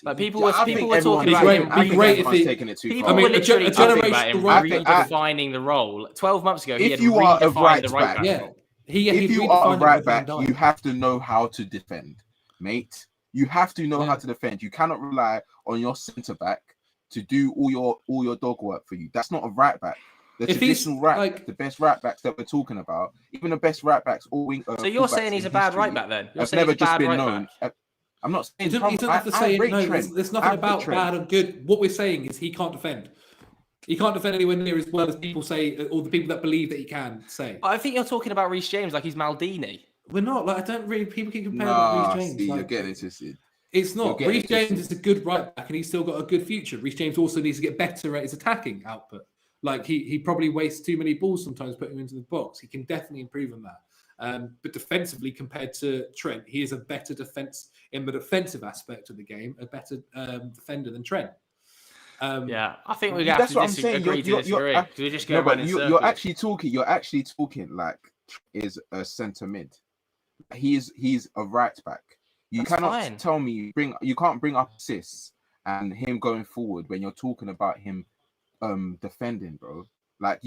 Like people were talking about him. Be great if he taking it too people far. were literally talking about him redefining the role. 12 months ago, he had redefined the right back. Yeah, if you are a right back, you have to know how to defend, mate. You have to know how to defend. You cannot rely on your centre back to do all your dog work for you. That's not a right back. The traditional the best right backs that we're talking about, even the best right backs, so you're saying he's a bad right back then? That's never just been known. I'm not saying he doesn't have to say it. No, there's nothing about bad or good. What we're saying is he can't defend. He can't defend anywhere near as well as people say, or the people that believe that he can say. I think you're talking about Reece James like he's Maldini. We're not. Like I don't really. People keep comparing about Reece James. You're getting interested. It's not. Reece James is a good right back, and he's still got a good future. Reece James also needs to get better at his attacking output. Like he probably wastes too many balls sometimes putting him into the box. He can definitely improve on that. But defensively, compared to Trent, he is a better defense in the defensive aspect of the game, a better defender than Trent. I think we have to agree to disagree. We're just going around in circles. You're actually talking like is a centre mid. He's a right back. You cannot tell me you can't bring up assists and him going forward when you're talking about him defending, bro. Like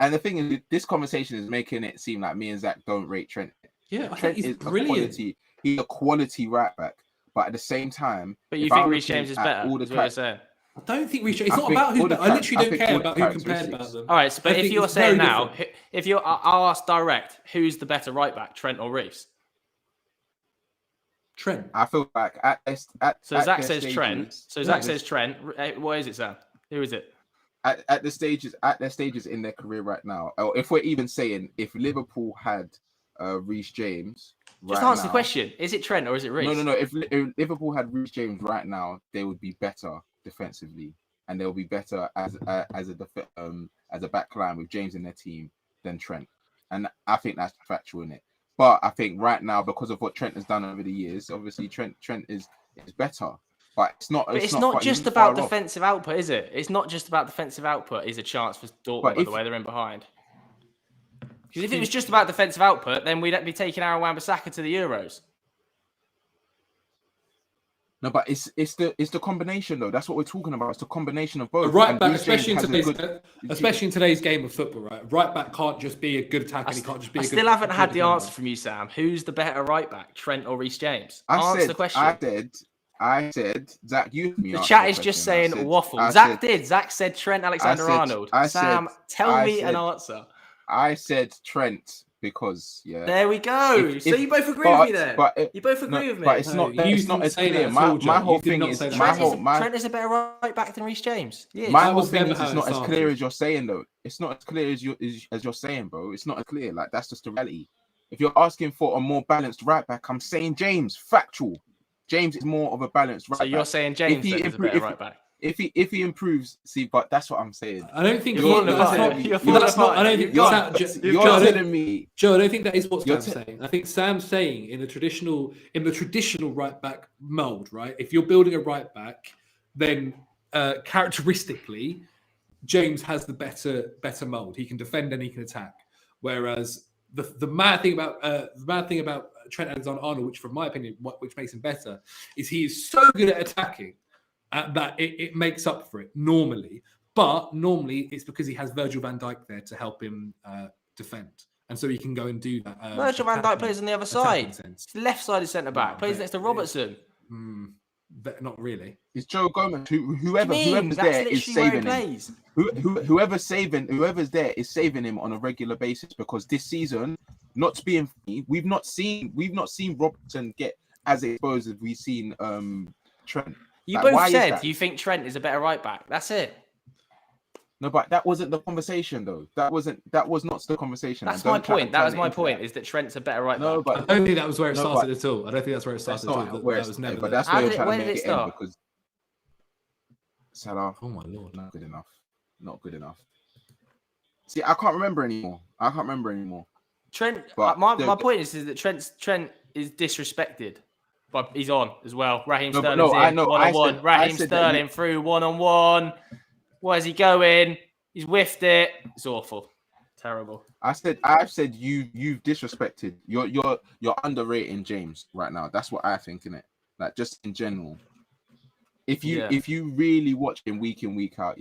and the thing is, this conversation is making it seem like me and Zach don't rate Trent. Yeah, Trent is brilliant. He's a quality right back, but at the same time, but you think Reece James is better? Is what you're saying? I don't think Reece James. It's not about who. I literally don't care about who compared about them. All right, but if you're saying now, I'll ask direct, who's the better right back, Trent or Reece? Trent. I feel like Zach says Trent. So Zach says Trent. What is it, Sam? Who is it? At their stages in their career right now, or if we're even saying if Liverpool had Reece James, just answer the question: is it Trent or is it Reece? No. If Liverpool had Reece James right now, they would be better defensively, and they'll be better as a back line with James in their team than Trent. And I think that's factual in it. But I think right now, because of what Trent has done over the years, obviously Trent is better. But it's not just about defensive output, is it? It's not just about defensive output. Is a chance for Dortmund, by the way they're in behind. Because if it was just about defensive output, then we'd be taking Aaron Wan-Bissaka to the Euros. No, but it's the combination though. That's what we're talking about. It's the combination of both. A right back, especially in today's game of football, right? Right back can't just be a good attacker. He can't just be. I still haven't had the answer from you, Sam. Who's the better right back, Trent or Reece James? Answer the question. I said, Zach, the chat is just saying waffle. Zach said Trent Alexander-Arnold. Sam, tell me an answer. I said Trent because, There we go. So you both agree with me there. You both agree with me. But it's not as clear. My whole thing is Trent is a better right back than Reece James. My whole thing is it's not as clear as you're saying, though. It's not as clear as you're saying, bro. It's not as clear. Like, that's just the reality. If you're asking for a more balanced right back, I'm saying James. Factual. James is more of a balanced right So you're back. saying James is a better right back? If he improves, see, but that's what I'm saying. I don't think You're telling me. Joe, I don't think that is what Sam's saying. I think Sam's saying in the traditional right back mold, right? If you're building a right back, then characteristically, James has the better mold. He can defend and he can attack. Whereas the mad thing about Trent Alexander-Arnold, which from my opinion, which makes him better, is he is so good at attacking that it makes up for it normally. But normally it's because he has Virgil van Dijk there to help him defend. And so he can go and do that. Virgil van Dijk plays on the other side. Left-sided centre-back. Plays next to Robertson. But not really. It's Joe Gomez. Whoever's there is saving him. Whoever's there is saving him on a regular basis, because this season, not being funny, we've not seen Robertson get as exposed as we've seen Trent. You both said you think Trent is a better right back. That's it. No, but that wasn't the conversation, though. That was not the conversation. That's my point. That was my point. Is that Trent's a better right back? No, but I don't think that was where it started at all. I don't think that's where it started at all. Where did it start? Because Salah. Oh my Lord! Not good enough. See, I can't remember anymore. Trent. My point is that Trent is disrespected. But he's on as well. Raheem Sterling's in one-on-one. Raheem Sterling through one-on-one. Where's he going? He's whiffed it. It's awful. Terrible. I've said you've disrespected. You're underrating James right now. That's what I think, innit? Like, just in general. If you really watch him week in, week out,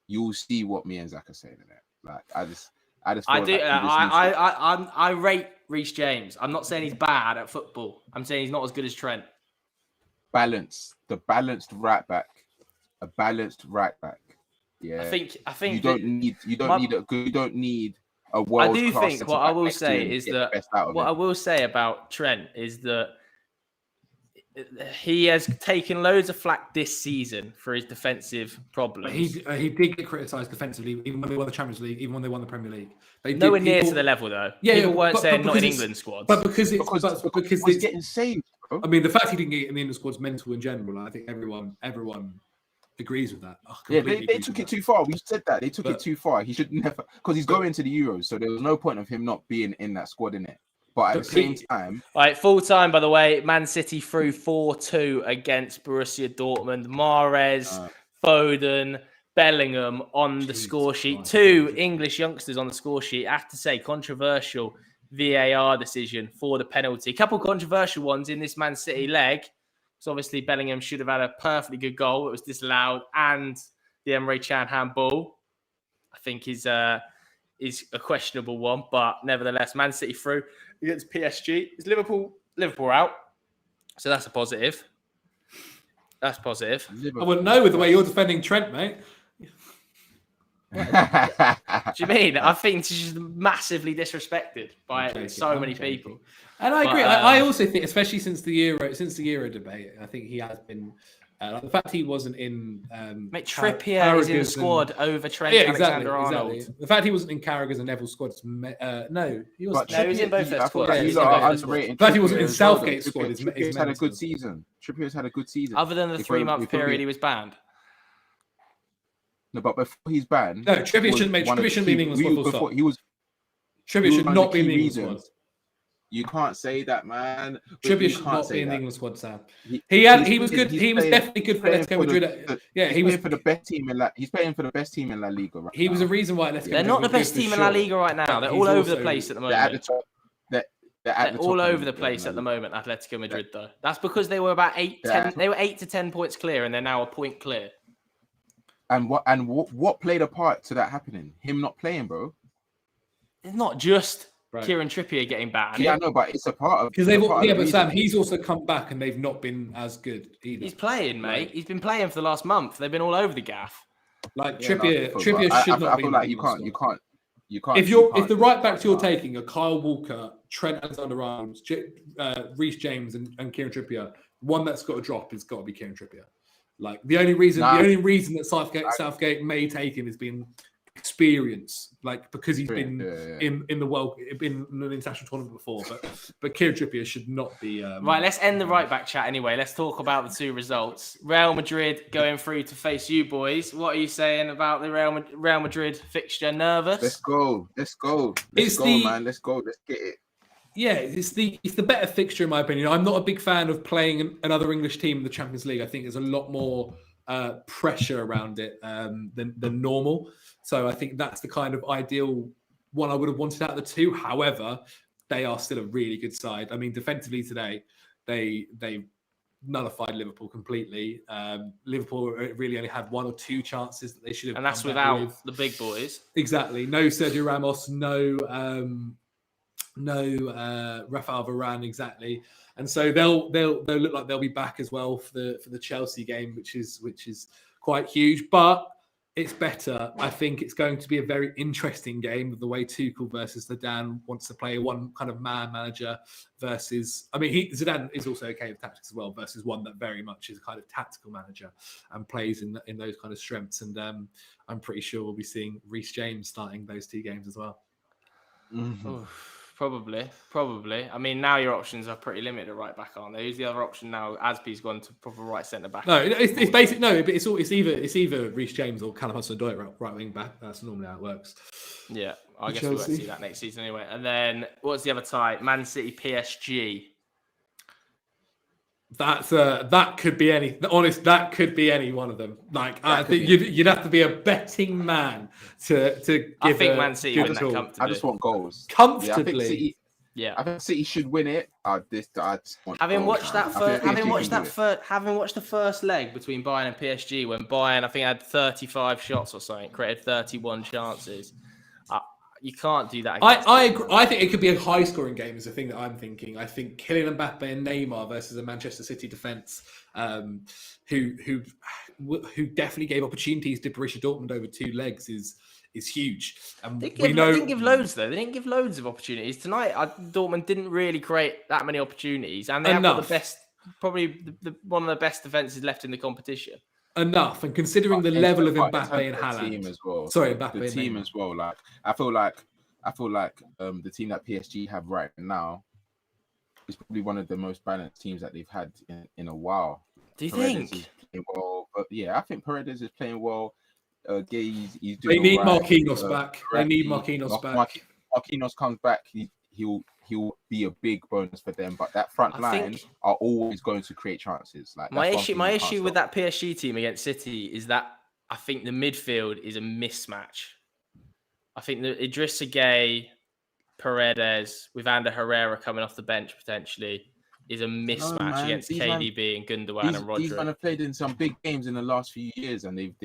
you'll see what me and Zach are saying in it. Like, I rate Reece James. I'm not saying he's bad at football. I'm saying he's not as good as Trent. The balanced right back. A balanced right back. Yeah. I think you don't need a world. I do think what I will say is that what I will say about Trent is that he has taken loads of flack this season for his defensive problems. He did get criticised defensively, even when they won the Champions League, even when they won the Premier League. Nowhere near to the level, though. People weren't saying not in England squads. But because he's getting saved. Bro. I mean, the fact he didn't get in the England squad's mental in general. I think everyone agrees with that. They took it too far. We said that they took it too far. He should never, because he's going to the Euros, so there was no point of him not being in that squad, innit? But at the same time... All right, full time, by the way, Man City threw 4-2 against Borussia Dortmund. Mahrez, Foden, Bellingham on the score sheet. Two English youngsters on the score sheet. I have to say, controversial VAR decision for the penalty. A couple controversial ones in this Man City leg. So obviously, Bellingham should have had a perfectly good goal. It was disallowed. And the Emre Can handball, I think, is a questionable one. But nevertheless, Man City through against PSG. Is Liverpool out? So that's a positive. That's positive. I wouldn't know with the way you're defending Trent, mate. What do you mean? I think she's massively disrespected by so many people. And I agree. I also think, especially since the Euro debate, I think he has been. The fact he wasn't in. Mate, Trippier is in the squad over Trent Alexander-Arnold. Exactly. The fact he wasn't in Carragher's and Neville's squads. No, he wasn't. No, he was in both their squads. The fact he wasn't in Southgate's squad is Trippier's had a good season. Trippier's had a good season. Other than the 3-month period he was banned. No, but before he's banned, Trippier shouldn't be in England's squad. Trippier should not be in the England squad. You can't say that, man. Trippier should not be in the England squad, Sam. He was good. He was definitely good for Atletico Madrid. He was for the best team in He's playing for the best team in La Liga right now. He was a reason why Atletico Madrid. They're not the best team in La Liga right now. They're all over the place at the moment. They're all over the place at the moment, Atletico Madrid, though. That's because they were about 8 to 10 points clear, and they're now a point clear. And what played a part to that happening? Him not playing, bro. It's not just Kieran Trippier getting banned. Yeah, I know, but it's a part of. Because but Sam, he's also come back, and they've not been as good either. He's playing, mate. He's been playing for the last month. They've been all over the gaff. Like Trippier should not be. I feel like you can't. If the right backs you're taking are Kyle Walker, Trent Alexander-Arnold, Reece James, and Kieran Trippier, one that's got to drop has got to be Kieran Trippier. Like the only reason that Southgate may take him has been experience, like because he's been Yeah. in an international tournament before. But Kieran Trippier should not be. Right, let's end the right back chat anyway. Let's talk about the two results. Real Madrid going through to face you boys. What are you saying about the Real Madrid fixture? Nervous? Let's go, man. Let's go. Let's get it. Yeah, it's the better fixture in my opinion. I'm not a big fan of playing another English team in the Champions League. I think there's a lot more pressure around it than normal. So I think that's the kind of ideal one I would have wanted out of the two. However, they are still a really good side. I mean, defensively today, they nullified Liverpool completely. Liverpool really only had one or two chances that they should have. And that's without the big boys. Exactly. No Sergio Ramos. No Rafael Varane, exactly, and so they'll look like they'll be back as well for the Chelsea game, which is quite huge. But it's better. I think it's going to be a very interesting game with the way Tuchel versus Zidane wants to play one kind of man manager versus. I mean, Zidane is also okay with tactics as well versus one that very much is a kind of tactical manager and plays in those kind of strengths. And I'm pretty sure we'll be seeing Reece James starting those two games as well. Mm-hmm. Probably. I mean, now your options are pretty limited at right back, aren't they? Who's the other option now? Aspie's gone to proper right centre back. No, it's basic. No, but it's either Reece James or Callum Hudson-Odoi right wing back. That's normally how it works. Yeah, I guess we won't see that next season anyway. And then what's the other tie? Man City, PSG. That could be any. Honest, that could be any one of them. Like I think you'd have to be a betting man to give. I think Man City win that comfortably. I just want goals Comfortably. I think City should win it. Having watched the first leg between Bayern and PSG, when Bayern I think had 35 shots or something, created 31 chances. You can't do that. I agree. I think it could be a high-scoring game is the thing that I'm thinking. I think Kylian Mbappe and Neymar versus a Manchester City defence who definitely gave opportunities to Borussia Dortmund over two legs is huge. And they didn't give loads though. They didn't give loads of opportunities tonight. Dortmund didn't really create that many opportunities, and they have got the best, probably one of the best defences left in the competition. Enough, and considering the level of Mbappe and Haaland, team as well. Sorry, Mbappe the team as well. Like I feel like the team that PSG have right now is probably one of the most balanced teams that they've had in a while. Do you Paredes think? Is playing well, but yeah, I think Paredes is playing well. He's doing. They need right. Marquinhos back. They need Marquinhos back. Marquinhos comes back. He'll be a big bonus for them, but that front line are always going to create chances. Like my issue with that PSG team against City is that I think the midfield is a mismatch. I think the Idrissa Gueye, Paredes, with Ander Herrera coming off the bench potentially is a mismatch against KDB and Gundogan and Rodri. These men have played in some big games in the last few years and they've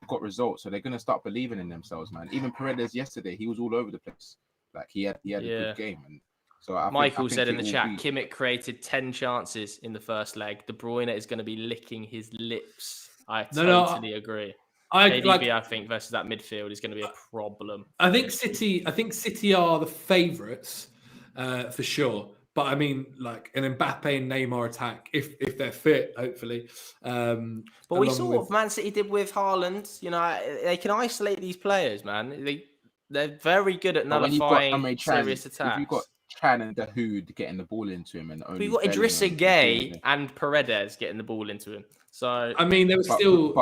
got results, so they're going to start believing in themselves, man. Even Paredes yesterday, he was all over the place. Like he had a good game. And so Michael said in the chat, Kimmich created 10 chances in the first leg. De Bruyne is going to be licking his lips. I totally agree. KDB, I think, versus that midfield is going to be a problem. I think City are the favourites for sure. But I mean, like an Mbappe and Neymar attack, if they're fit, hopefully. But we saw what Man City did with Haaland. You know, they can isolate these players, man. They're very good at nullifying serious attacks. If you've got Chan and Dahoud getting the ball into him, and we've got Idrissa Gueye and Paredes getting the ball into him. So I mean, they were still.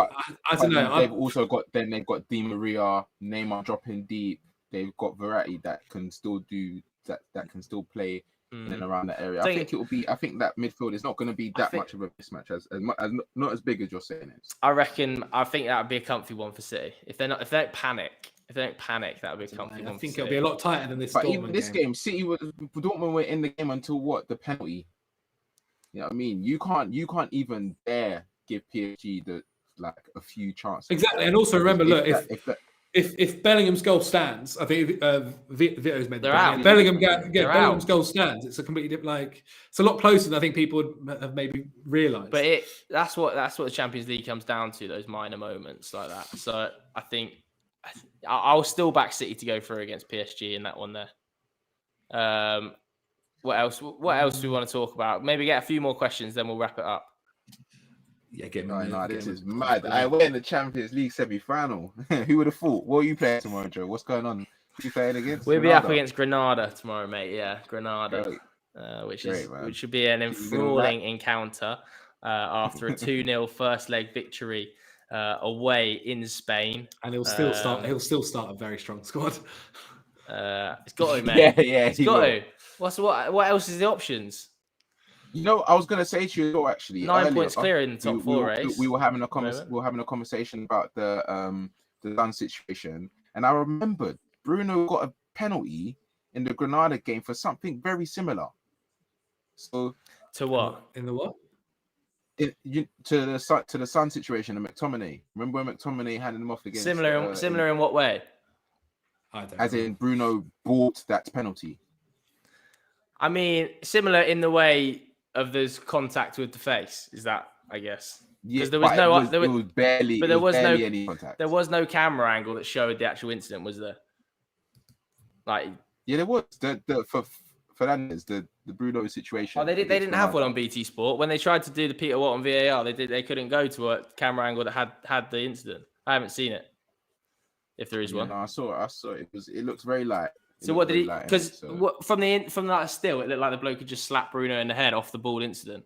I don't know. They've also got Di Maria, Neymar dropping deep. They've got Verratti that can still do that. That can still play in and around that area. I think that midfield is not going to be that much of a mismatch as not as big as you're saying it is. I think that would be a comfy one for City if they don't panic. If they don't panic, that would be a comfy one. I think it'll be a lot tighter than this. But even this game, City Dortmund were in the game until the penalty. You know what I mean? You can't even dare give PSG a few chances. Exactly, and also remember, if Bellingham's goal stands, I think Vito's made the point. If Bellingham's goal stands, it's a completely different. It's a lot closer than I think people would have maybe realised. But that's what the Champions League comes down to, those minor moments like that. So I think I'll still back City to go through against PSG in that one there. What else? What else do we want to talk about? Maybe get a few more questions, then we'll wrap it up. Yeah, get him. Oh, no, get this him is mad. We're in the Champions League semi-final. Who would have thought? What are you playing tomorrow, Joe? What's going on? Who are you playing against? We'll be up against Granada tomorrow, mate. Yeah, Granada, Great, which should be an enthralling encounter after a 2-0 first leg victory away in Spain. And he'll still start. He'll still start a very strong squad. It's got to, mate. It's got to. What else is the options? You know, I was gonna say to you actually. 9 points clear in the top four race. We were having a conversation about the Sun situation, and I remembered Bruno got a penalty in the Granada game for something very similar. So to what? In the what? To the Sun situation, the McTominay. Remember when McTominay handed him off against? Similar in what way? As in Bruno bought that penalty. I mean, similar in the way of there's contact with the face. Is that, I guess? Yeah, there was barely any contact. There was no camera angle that showed the actual incident, was there? There was for Fernandes, the Bruno situation. Oh, they didn't have one on BT Sport when they tried to do the Peter Watt on VAR. They couldn't go to a camera angle that had the incident. I haven't seen it. If there is one, no, I saw it. It looks very light. So what did he? Because from that still, it looked like the bloke had just slapped Bruno in the head off the ball incident.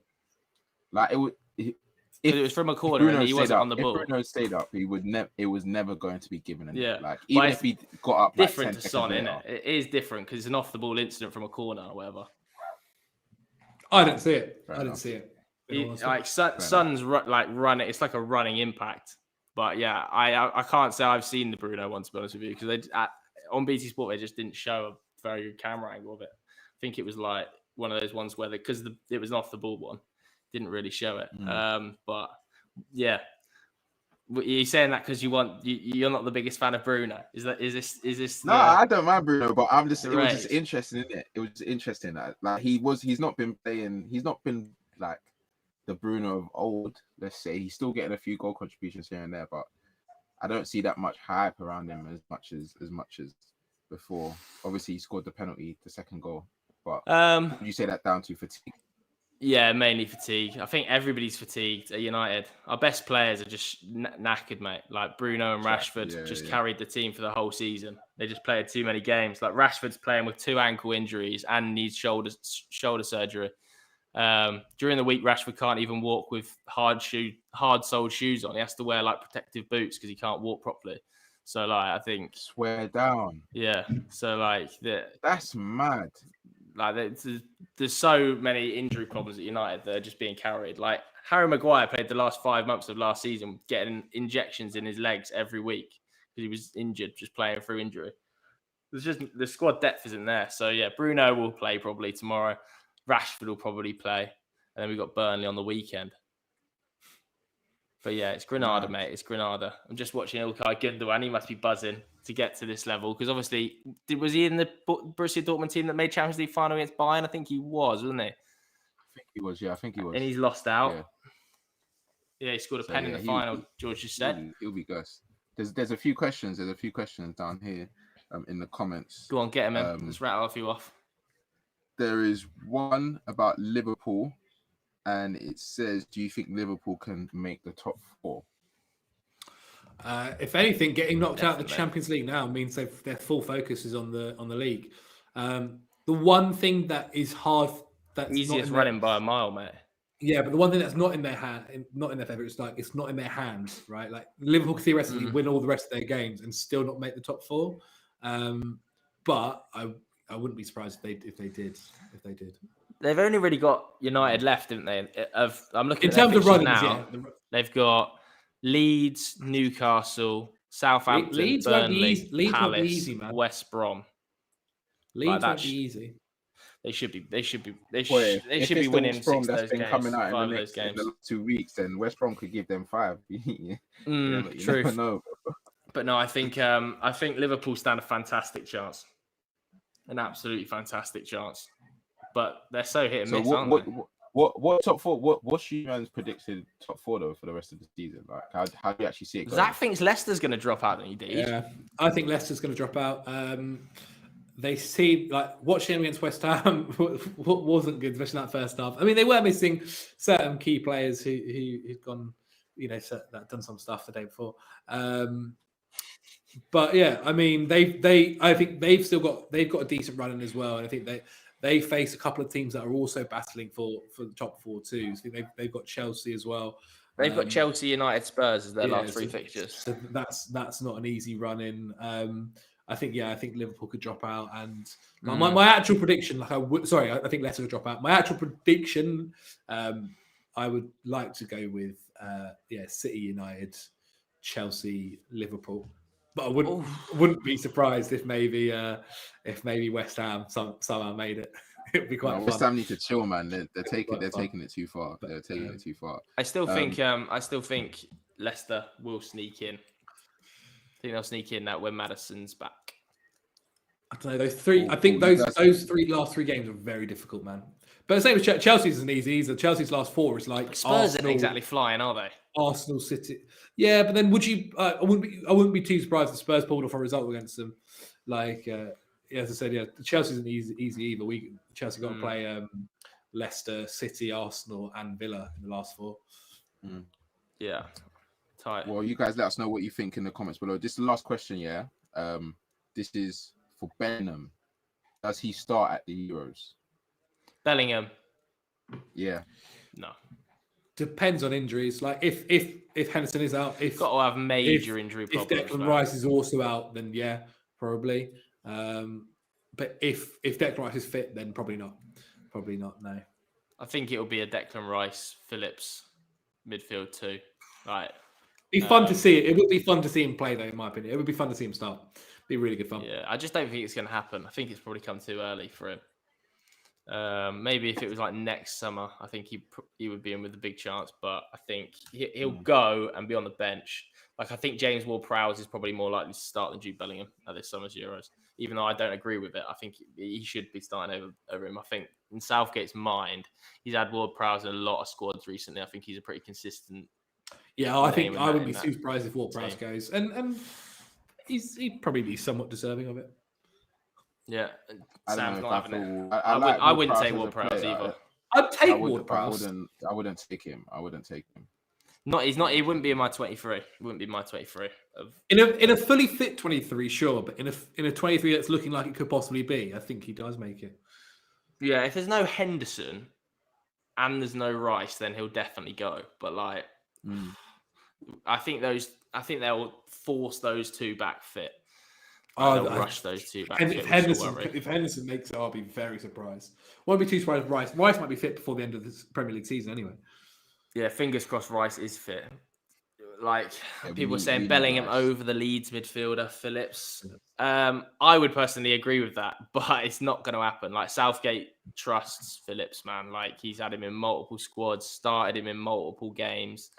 Like it would. If it was from a corner and he wasn't on the ball. If Bruno stayed up, he would never. It was never going to be given. Yeah, even if he got up, different to Son, isn't it? It is different because it's an off the ball incident from a corner or whatever. I didn't see it. I didn't see it. Son's running. It's like a running impact. But yeah, I can't say I've seen the Bruno one, to be honest with you, because on BT Sport they just didn't show a very good camera angle of it. I think it was like one of those ones where it was an off the ball one, didn't really show it. But yeah, you're saying that because you're not the biggest fan of Bruno. Is this? No, I don't mind Bruno, but it was just interesting, isn't it? It was interesting that he's not been like the Bruno of old. Let's say he's still getting a few goal contributions here and there, but I don't see that much hype around him as much as before. Obviously, he scored the penalty, the second goal, but would you say that down to fatigue? Yeah, mainly fatigue. I think everybody's fatigued at United. Our best players are just knackered, mate. Like Bruno and Rashford carried the team for the whole season. They just played too many games. Like Rashford's playing with 2 ankle injuries and needs shoulder surgery. During the week, Rashford can't even walk with hard-soled shoes on. He has to wear like protective boots because he can't walk properly. So I think swear down. Yeah. So that's mad. Like there's so many injury problems at United that are just being carried. Like Harry Maguire played the last 5 months of last season getting injections in his legs every week because he was injured, just playing through injury. There's just the squad depth isn't there. So yeah, Bruno will play probably tomorrow. Rashford will probably play, and then we've got Burnley on the weekend. But yeah, it's Granada, mate. It's Granada. I'm just watching Ilkay Gundogan. He must be buzzing to get to this level because obviously, was he in the Borussia Dortmund team that made Champions League final against Bayern? I think he was, wasn't he? I think he was. Yeah, I think he was. And he's lost out. Yeah, he scored a pen in the final. George just said he'll be Gus. There's a few questions. There's a few questions down here, in the comments. Go on, get him in. Let's rattle a few off. There is one about Liverpool. And it says, do you think Liverpool can make the top 4? If anything, getting knocked out of the Champions League now means their full focus is on the league. The one thing that is hard, that's easiest running by a mile, mate. Yeah, but the one thing that's not in their hand, not in their favor, it's not in their hands, right? Like Liverpool could theoretically win all the rest of their games and still not make the top 4. But I wouldn't be surprised if they did. They've only really got United left, haven't they? I'm looking in terms of runnings now. Yeah. They've got Leeds, Newcastle, Southampton, Leeds Burnley, Leeds Palace, easy, man. West Brom. Leeds won't be easy. They should be winning 6 of those games. Coming out 5 of those games. In the last 2 weeks, then West Brom could give them 5. You true. Know. But no, I think Liverpool stand a fantastic chance, an absolutely fantastic chance. But they're so hit and miss, aren't they? What top 4? What's your man's predicted top 4 though for the rest of the season? Like, how do you actually see it going? Zach thinks Leicester's going to drop out, don't you, Dave? Yeah, I think Leicester's going to drop out. they seem like watching them against West Ham wasn't good, especially that first half. I mean, they were missing certain key players who'd gone, that done some stuff the day before. But yeah, I mean, I think they've got a decent run in as well, and I think they face a couple of teams that are also battling for the top 4 too. So I think they've got Chelsea as well. They've got Chelsea, United, Spurs as their last 3 fixtures. So that's not an easy run in. I think Liverpool could drop out, and my actual prediction, I think Leicester would drop out. My actual prediction, I would like to go with City, United, Chelsea, Liverpool. But I wouldn't be surprised if maybe West Ham somehow made it. It'd be quite fun. West Ham need to chill, man. They're taking it too far. They're taking it too far. I still think Leicester will sneak in. I think they'll sneak in that when Maddison's back. I don't know those three. I think those last 3 games are very difficult, man. But the same as Chelsea's isn't easy either. Chelsea's last 4 is like Spurs aren't exactly flying, are they? Arsenal, City. Yeah, but then would you? I wouldn't be too surprised if Spurs pulled off a result against them. Like as I said, Chelsea isn't easy either. Chelsea got to play Leicester, City, Arsenal, and Villa in the last 4. Yeah, tight. Well, you guys let us know what you think in the comments below. This is the last question. Yeah, this is for Bellingham. Does he start at the Euros? Bellingham. Yeah. No. Depends on injuries. Like if Henderson is out, got to have major injury problems. If Declan Rice is also out, then yeah, probably. But if Declan Rice is fit, then probably not. Probably not. No. I think it will be a Declan Rice, Phillips midfield too. Right. It'd be fun to see it. It would be fun to see him play, though. In my opinion, it would be fun to see him start. Be really good fun. Yeah, I just don't think it's going to happen. I think it's probably come too early for him. Maybe if it was like next summer, I think he would be in with a big chance. But I think he'll go and be on the bench. Like I think James Ward-Prowse is probably more likely to start than Jude Bellingham at this summer's Euros. Even though I don't agree with it, I think he should be starting over him. I think in Southgate's mind, he's had Ward-Prowse in a lot of squads recently. I think he's a pretty consistent. Yeah, I think I wouldn't be too surprised if Ward-Prowse goes, and he'd probably be somewhat deserving of it. Yeah, Sam's not having it. I wouldn't take Ward-Prowse either. I'd take Ward-Prowse. I wouldn't take him. He's not. He wouldn't be in my 23. He wouldn't be my 23. In a fully fit 23, sure, but in a 23 that's looking like it could possibly be, I think he does make it. Yeah, if there's no Henderson and there's no Rice, then he'll definitely go. But like, I think they'll force those 2 back fit. They'll rush those 2 back. And if Henderson makes it, I'll be very surprised. Won't be too surprised if Rice might be fit before the end of the Premier League season anyway. Yeah, fingers crossed Rice is fit. Like people are saying Bellingham over the Leeds midfielder, Phillips. I would personally agree with that, but it's not going to happen. Like Southgate trusts Phillips, man. Like he's had him in multiple squads, started him in multiple games.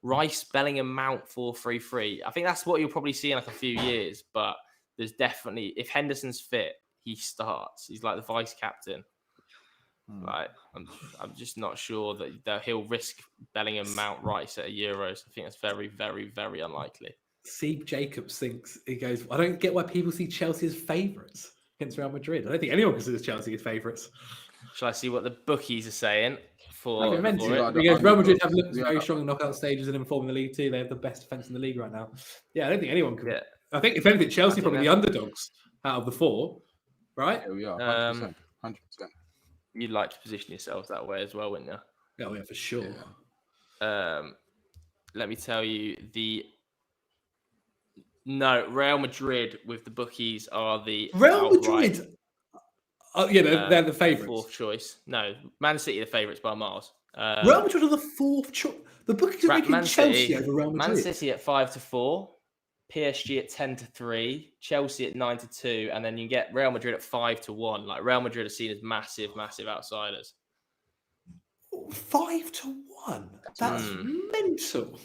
Rice, Bellingham, Mount 4-3-3. I think that's what you'll probably see in like a few years. But there's definitely, if Henderson's fit, he starts. He's like the vice captain. Like I'm just not sure that he'll risk Bellingham, Mount, Rice at a Euros. I think that's very, very, very unlikely. Steve Jacobs thinks, he goes, I don't get why people see Chelsea as favourites against Real Madrid. I don't think anyone considers Chelsea as favourites. Shall I see what the bookies are saying? Because Real Madrid have looked very strong in knockout stages and in form in the league too. They have the best defence in the league right now. Yeah, I don't think anyone can. Yeah. I think if anything, Chelsea are probably the underdogs out of the 4, right? Yeah, we are 100%. You'd like to position yourselves that way as well, wouldn't you? Yeah, for sure. Yeah. Let me tell you, Real Madrid with the bookies are the Real Madrid. Oh, yeah, they're the favourites. 4th choice. No, Man City are the favourites by miles. Real Madrid are the 4th choice. The bookies are making Chelsea over Real Madrid. Man City at 5-4, PSG at 10-3, Chelsea at 9-2, and then you get Real Madrid at 5-1. Like Real Madrid are seen as massive, massive outsiders. 5-1. That's mental.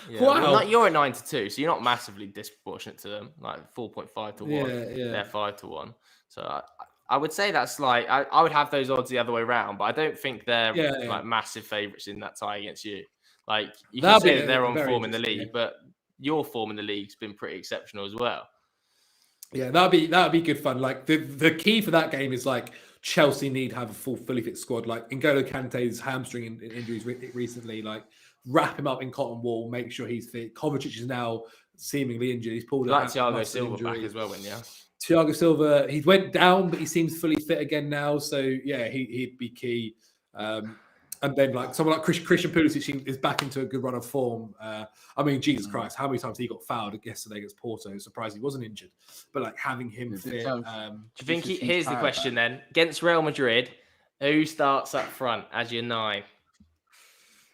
Yeah, wow. You're at 9-2, so you're not massively disproportionate to them. Like 4.5-1. Yeah. They're 5-1. So I would say that's like I would have those odds the other way around, but I don't think they're like massive favourites in that tie against you. Like you can say that they're on form in the league, but your form in the league's been pretty exceptional as well. Yeah, that'd be good fun. Like the key for that game is like Chelsea need to have a fully fit squad. Like N'Golo Kante's hamstring injuries recently. Like wrap him up in cotton wool, make sure he's fit. Kovacic is now seemingly injured. He's pulled Like a Thiago muscle Silva injury. back as well, wouldn't you? Thiago Silva, he went down, but he seems fully fit again now. So yeah, he'd be key. And then like someone like Christian Pulisic is back into a good run of form. I mean, Jesus Christ, how many times he got fouled yesterday against Porto? Surprised he wasn't injured. But like having him fit. Do you think here's the question then? Against Real Madrid, who starts up front as your 9?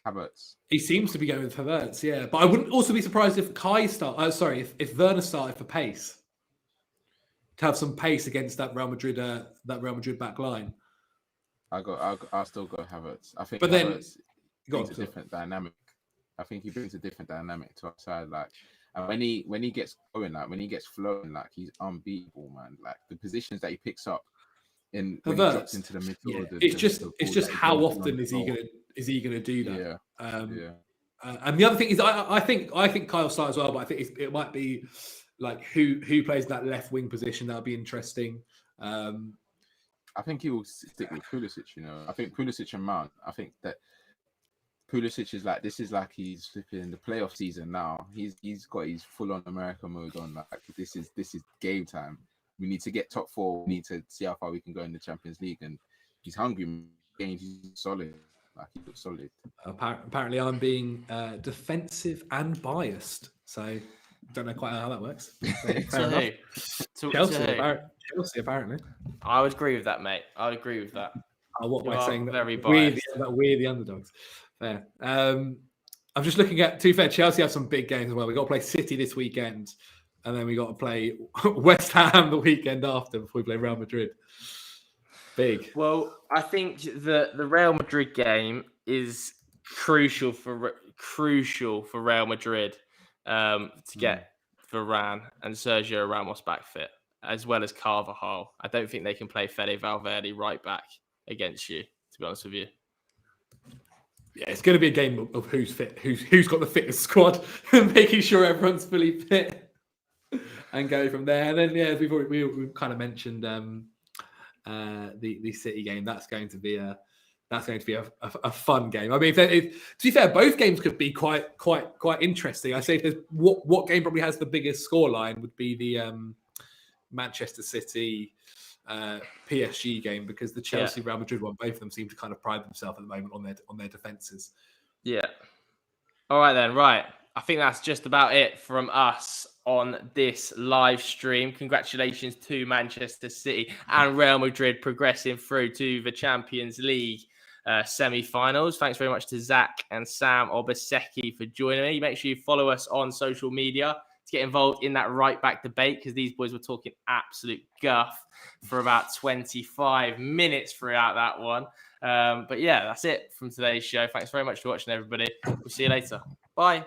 Havertz. He seems to be going with Havertz, yeah. But I wouldn't also be surprised if if Werner started for pace. To have some pace against that Real Madrid back line. I'll still go Havertz. I think, but Havertz then brings a different dynamic. I think he brings a different dynamic to our side. Like, and when he gets going, like when he gets flowing, like he's unbeatable, man. Like the positions that he picks up when he drops into the middle. Yeah. It's just how often is he gonna do that? Yeah. And the other thing is, I think Kyle starts as well, but I think it might be like who plays that left wing position. That'll be interesting. I think he will stick with Pulisic. You know, I think Pulisic and Mount. I think that Pulisic is like he's flipping the playoff season now. He's got his full on America mode on. Like this is game time. We need to get top 4. We need to see how far we can go in the Champions League. And he's hungry. He's solid. Like he looks solid. Apparently, I'm being defensive and biased. So don't know quite how that works. Chelsea, apparently. I would agree with that, mate. I would agree with that. What am I saying? Very biased. We're the underdogs. Fair. I'm just looking at, to be fair, Chelsea have some big games as well. We've got to play City this weekend, and then we got to play West Ham the weekend after before we play Real Madrid. Big. Well, I think the Real Madrid game is crucial for Real Madrid to get Varane and Sergio Ramos back fit, as well as Carvajal. I don't think they can play Fede Valverde right back against you, to be honest with you. Yeah, it's going to be a game of who's fit, who's got the fittest squad, and making sure everyone's fully fit, and go from there. And then, yeah, we've kind of mentioned the City game. That's going to be a fun game. I mean, to be fair, both games could be quite interesting. I say if there's what game probably has the biggest scoreline would be the Manchester City PSG game, because the Chelsea Real Madrid one, both of them seem to kind of pride themselves at the moment on their defenses. Yeah. All right then. Right. I think that's just about it from us on this live stream. Congratulations to Manchester City and Real Madrid progressing through to the Champions League semi-finals. Thanks very much to Zach and Sam Obaseki for joining me. Make sure you follow us on social media to get involved in that right back debate, because these boys were talking absolute guff for about 25 minutes throughout that one. But yeah, that's it from today's show. Thanks very much for watching, everybody. We'll see you later. Bye.